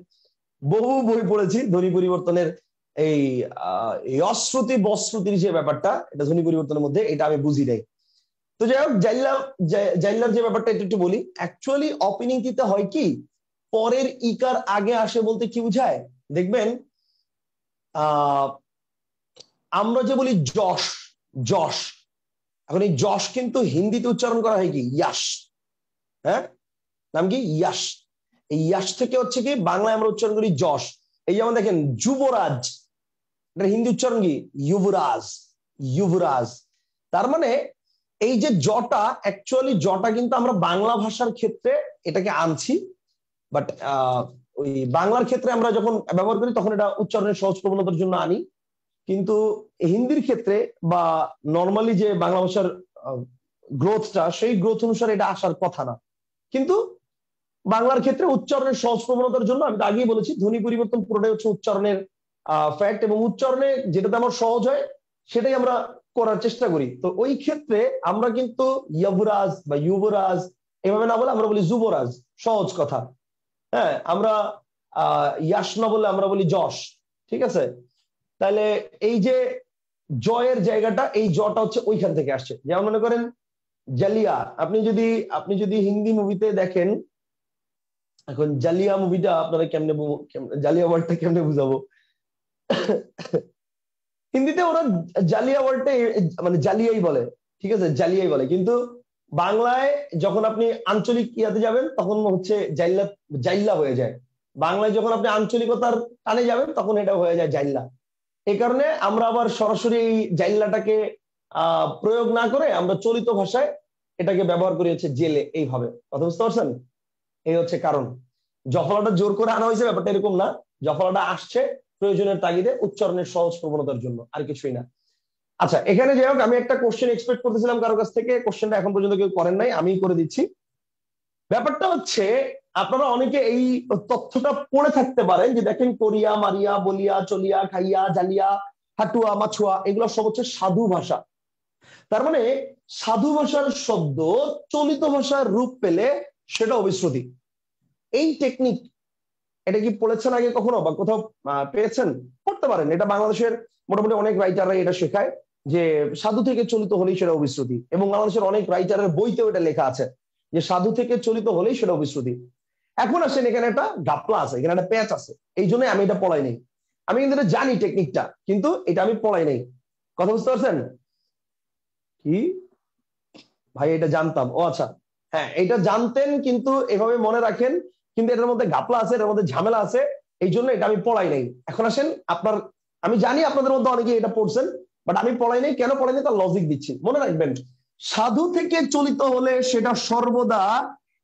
Speaker 1: বহু বই পড়েছি ধ্বনি পরিবর্তনের, এই অশ্রুতি বশ্রুতির যে ব্যাপারটা, এটা ধ্বনি পরিবর্তনের মধ্যে, এটা আমি বুঝি নাই। তো যাই হোক, জাইল্লার যে ব্যাপারটা এটা একটু বলি। অ্যাকচুয়ালি অপিনিংটিতে হয় কি, পরের ইকার আগে আসে বলতে কি বুঝায় দেখবেন, আমরা যে বলি যশ, যশ, এখন এই যশ কিন্তু হিন্দিতে উচ্চারণ করা হয় কি ইয়াশ, হ্যাঁ নাম কি ইয়াশ। এই ইয়াশ থেকে হচ্ছে কি বাংলায় আমরা উচ্চারণ করি যশ। এই যেমন দেখেন যুবরাজ, এটা হিন্দি উচ্চারণ কি যুবরাজ, যুবরাজ। তার মানে এই যে জটা, অ্যাকচুয়ালি জটা কিন্তু আমরা বাংলা ভাষার ক্ষেত্রে এটাকে আনছি, বাট ওই বাংলার ক্ষেত্রে আমরা যখন ব্যবহার করি তখন এটা উচ্চারণের সহজ প্রবণতার জন্য আনি। কিন্তু হিন্দির ক্ষেত্রে বা নর্মালি যে বাংলা ভাষার গ্রোথটা, সেই গ্রোথ অনুসারে এটা আসার কথা না। কিন্তু বাংলার ক্ষেত্রে উচ্চারণের সহজ প্রবণতার জন্য, আমি তো আগেই বলেছি, ধ্বনি পরিবর্তন পুরোটাই হচ্ছে উচ্চারণের ফ্যাক্ট, এবং উচ্চারণে যেটাতে আমার সহজ হয় সেটাই আমরা করার চেষ্টা করি। তো ওই ক্ষেত্রে আমরা কিন্তু যুবরাজ বা যুবরাজ এভাবে না বলে আমরা বলি যুবরাজ, সহজ কথা। হ্যাঁ, আমরা ইয়াশ না বলে আমরা বলি যশ, ঠিক আছে? তাহলে এই যে জয়ের জায়গাটা, এই জটা হচ্ছে ওইখান থেকে আসছে। যেমন মনে করেন জালিয়া, আপনি যদি হিন্দি মুভিতে দেখেন, এখন জালিয়া মুভিটা আপনারা কেমনে, জালিয়া ওয়ার্ডটা কেমনে বুঝাবো? হিন্দিতে ওরা জালিয়া ওয়ার্ডটা মানে জালিয়াই বলে, ঠিক আছে, জালিয়াই বলে। কিন্তু বাংলায় যখন আপনি আঞ্চলিক ইয়াতে যাবেন তখন হচ্ছে জাইল্লা হয়ে যায়। বাংলায় যখন আপনি আঞ্চলিকতার টানে যাবেন তখন এটা হয়ে যায় জাইল্লা। এই কারণে আমরা আবার সরাসরি এই জাইল্লাটাকে প্রয়োগ না করে আমরা চলিত ভাষায় এটাকে ব্যবহার করি হচ্ছে জেলে, এইভাবে। কথা বুঝতে পারছেন? এই হচ্ছে কারণ। জফলাটা জোর করে আনা হয়েছে ব্যাপারটা এরকম না, জফলাটা আসছে প্রয়োজনের তাগিদে উচ্চারণের সহজ প্রবণতার জন্য, আর কিছুই না। আচ্ছা, এখানে যাই হোক, আমি একটা কোশ্চেন এক্সপেক্ট করতেছিলাম কারো কাছ থেকে, কোশ্চেনটা এখন পর্যন্ত কেউ করেন নাই, আমি করে দিচ্ছি। ব্যাপারটা হচ্ছে আপনারা অনেকে এই তথ্যটা পড়ে থাকতে পারেন যে দেখেন, করিয়া মারিয়া বলিয়া চলিয়া খাইয়া জালিয়া হাটুয়া মাছুয়া এগুলো সব হচ্ছে সাধু ভাষা। তার মানে সাধু ভাষার শব্দ চলিত ভাষার রূপ পেলে সেটা অভিশ্রুতি। এই টেকনিক এটা কি পড়েছেন আগে কখনো বা কোথাও পেয়েছেন? পড়তে পারেন, এটা বাংলাদেশের মোটামুটি অনেক রাইটাররা এটা শেখায় যে সাধু থেকে চলিত হলেই সেটা অভিশ্রুতি, এবং বাংলাদেশের অনেক রাইটারের বইতেও এটা লেখা আছে যে সাধু থেকে চলিত হলেই সেটা অভিশ্রুতি। এখন আসেন এখানে একটা গাপলা আছে, এখানে একটা প্যাচ আছে, এই জন্য আমি এটা পড়াই নাই। আমি কিন্তু এটা জানি টেকনিকটা, কিন্তু এটা আমি পড়াই নাই। কথা বুঝতে পারছেন কি ভাই? এটা জানতাম, ও আচ্ছা হ্যাঁ এটা জানতেন, কিন্তু এভাবে মনে রাখেন, কিন্তু এটার মধ্যে গাপলা আছে, এটার মধ্যে ঝামেলা আছে, এই জন্য এটা আমি পড়াই নাই। এখন আসেন আপনার, আমি জানি আপনাদের মধ্যে অনেকে এটা পড়ছেন, বাট আমি পড়াই নাই। কেন পড়াই নাই তার লজিক দিচ্ছি, মনে রাখবেন। সাধু থেকে চলিত হলে সেটা সর্বদা,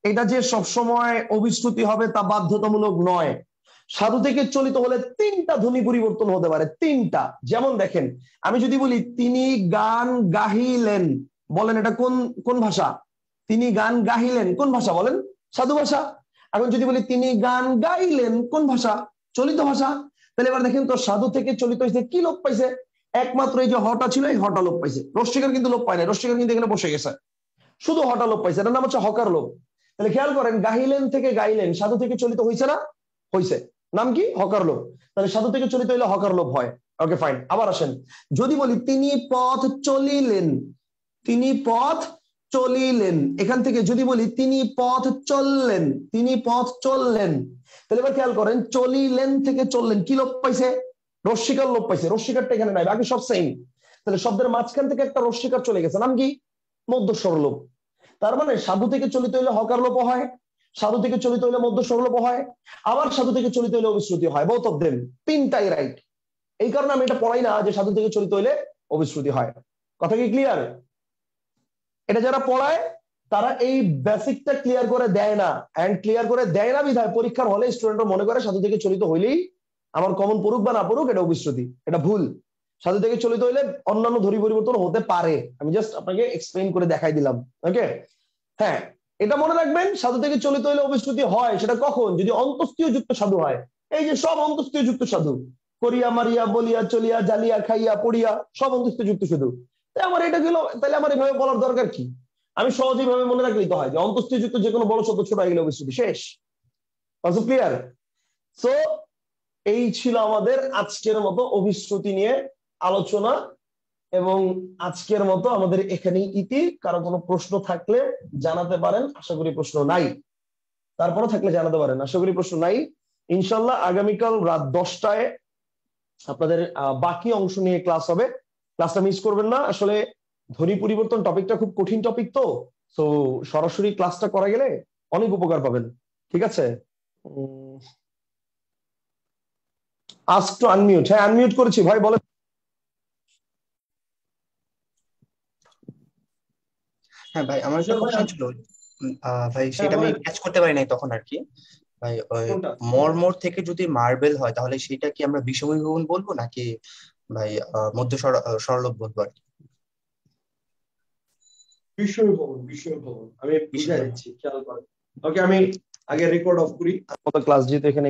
Speaker 1: এটা যে সবসময় অভিশ্রুতি হবে তা বাধ্যতামূলক নয়। সাধু থেকে চলিত হলে তিনটা ধ্বনি পরিবর্তন হতে পারে, তিনটা। যেমন দেখেন, আমি যদি বলি তিনি গান গাহিলেন, বলেন এটা কোন কোন ভাষা? তিনি গান গাহিলেন কোন ভাষা বলেন? সাধু ভাষা। এখন যদি বলি তিনি গান গাইলেন কোন ভাষা? চলিত ভাষা। তাহলে এবার দেখেন তো সাধু থেকে চলিত হয়েছে, কি লোপ পাইছে? একমাত্র এই যে হটা ছিল, এই হটা লোপ পাইছে। রস্বীকার কিন্তু লোপ পায় না, রস্বীকার কিন্তু এখানে বসে গেছে, শুধু হটা লোপ পাইছে, এটার নাম হচ্ছে হকার লোপ। তাহলে খেয়াল করেন, গাহিলেন থেকে গাইলেন সাধু থেকে চলিত হয়েছে না? হয়েছে, নাম কি? হকার লোপ। তাহলে সাধু থেকে চলিত হইলে হকার লোপ হয়। Okay fine. আবার আসেন, যদি বলি তিনি পথ চলিলেন, তিনি পথ চলিলেন, এখান থেকে যদি বলি তিনি পথ চললেন, তিনি পথ চললেন, তাহলে এবার খেয়াল করেন চলিলেন থেকে চললেন, কি লোপ পাইছে? রস্বীকার লোপ পাইছে, রস্বীকারটা এখানে নাই, বাকি সব সেম। তাহলে শব্দের মাঝখান থেকে একটা রস্বীকার চলে গেছে, নাম কি? মধ্যস্বর লোপ। তার মানে সাধু থেকে চলিত হইলে হকার লোপ হয়, সাধু থেকে চলিত হইলে মধ্যস্বর লোপ হয়, আবার সাধু থেকে চলিত হইলে অভিশ্রুতি হয়। বোথ অফ দেম, তিনটাই রাইট। এই কারণে আমি এটা পড়াই না যে সাধু থেকে চলিত হইলে অভিশ্রুতি হয়। কথা কি ক্লিয়ার? এটা যারা পড়ায় তারা এই বেসিকটা ক্লিয়ার করে দেয় না, এন্ড ক্লিয়ার করে দেয় না বিধায় পরীক্ষার হলে স্টুডেন্টরা মনে করে সাধু থেকে চলিত হইলেই আমার কমন পড়ুক বা না পড়ুক এটা অভিশ্রুতি। এটা ভুল। সাধু থেকে চলিত হইলে অন্যান্য ধ্বনি পরিবর্তন হতে পারে, আমি জাস্ট আপনাকে এক্সপ্লেইন করে দেখাই দিলাম। ওকে হ্যাঁ, এটা মনে রাখবেন, সাধু থেকে চলিত হইলে অভিশ্রুতি হয়। সেটা কখন? যদি অন্তস্থীয় যুক্ত সাধু হয়। এই যে সব অন্তস্থীয় যুক্ত সাধু, করিয়া মারিয়া বলিয়া চলিয়া জ্বালিয়া খাইয়া পড়িয়া, সব অন্তস্থীয় যুক্ত সাধু। তাই আমার এটা গেল, তাহলে আমার এভাবে বলার দরকার কি? আমি সহজেই ভাবে মনে রাখলেই তো হয় যে অন্তস্থীয় যুক্ত যে কোনো বড় শব্দ ছোট হয়ে গেলে অভিশ্রুতি, শেষ। ক্লিয়ার? সো এই ছিল আমাদের আজকের মতো অভিশ্রুতি নিয়ে আলোচনা, এবং আজকের মতো আমাদের এখানেই ইতি। কারো কোনো প্রশ্ন থাকলে জানাতে পারেন, আশা করি প্রশ্ন নাই। তারপরে থাকলে জানাতে পারেন, আশা করি প্রশ্ন নাই। ইনশাল্লাহ আগামীকাল রাত 10টায় আপনাদের বাকি অংশ নিয়ে ক্লাস হবে, ক্লাসটা মিস করবেন না। আসলে ধ্বনি পরিবর্তন টপিকটা খুব কঠিন টপিক, তো সো সরাসরি ক্লাসটা করা গেলে অনেক উপকার পাবেন। ঠিক আছে? Ask two unmute. হ্যাঁ আনমিউট করেছি ভাই, বলে।
Speaker 11: হ্যাঁ ভাই, আমার একটা কোশ্চেন ছিল ভাই, সেটা আমি ক্যাচ করতে পারি নাই তখন আর কি। ভাই ওই মর্মর থেকে যদি মার্বেল হয় তাহলে সেটা কি আমরা বিষমী ভবন বলবো নাকি ভাই মধ্য স্বরলোপ বলবো আর কি?
Speaker 1: বিষয় ভবন, বিষয় ভবন আমি বুঝাই দিচ্ছি, খেয়াল করেন। ওকে আমি আগে রেকর্ড অফ করি, ক্লাস যেহেতু এখানে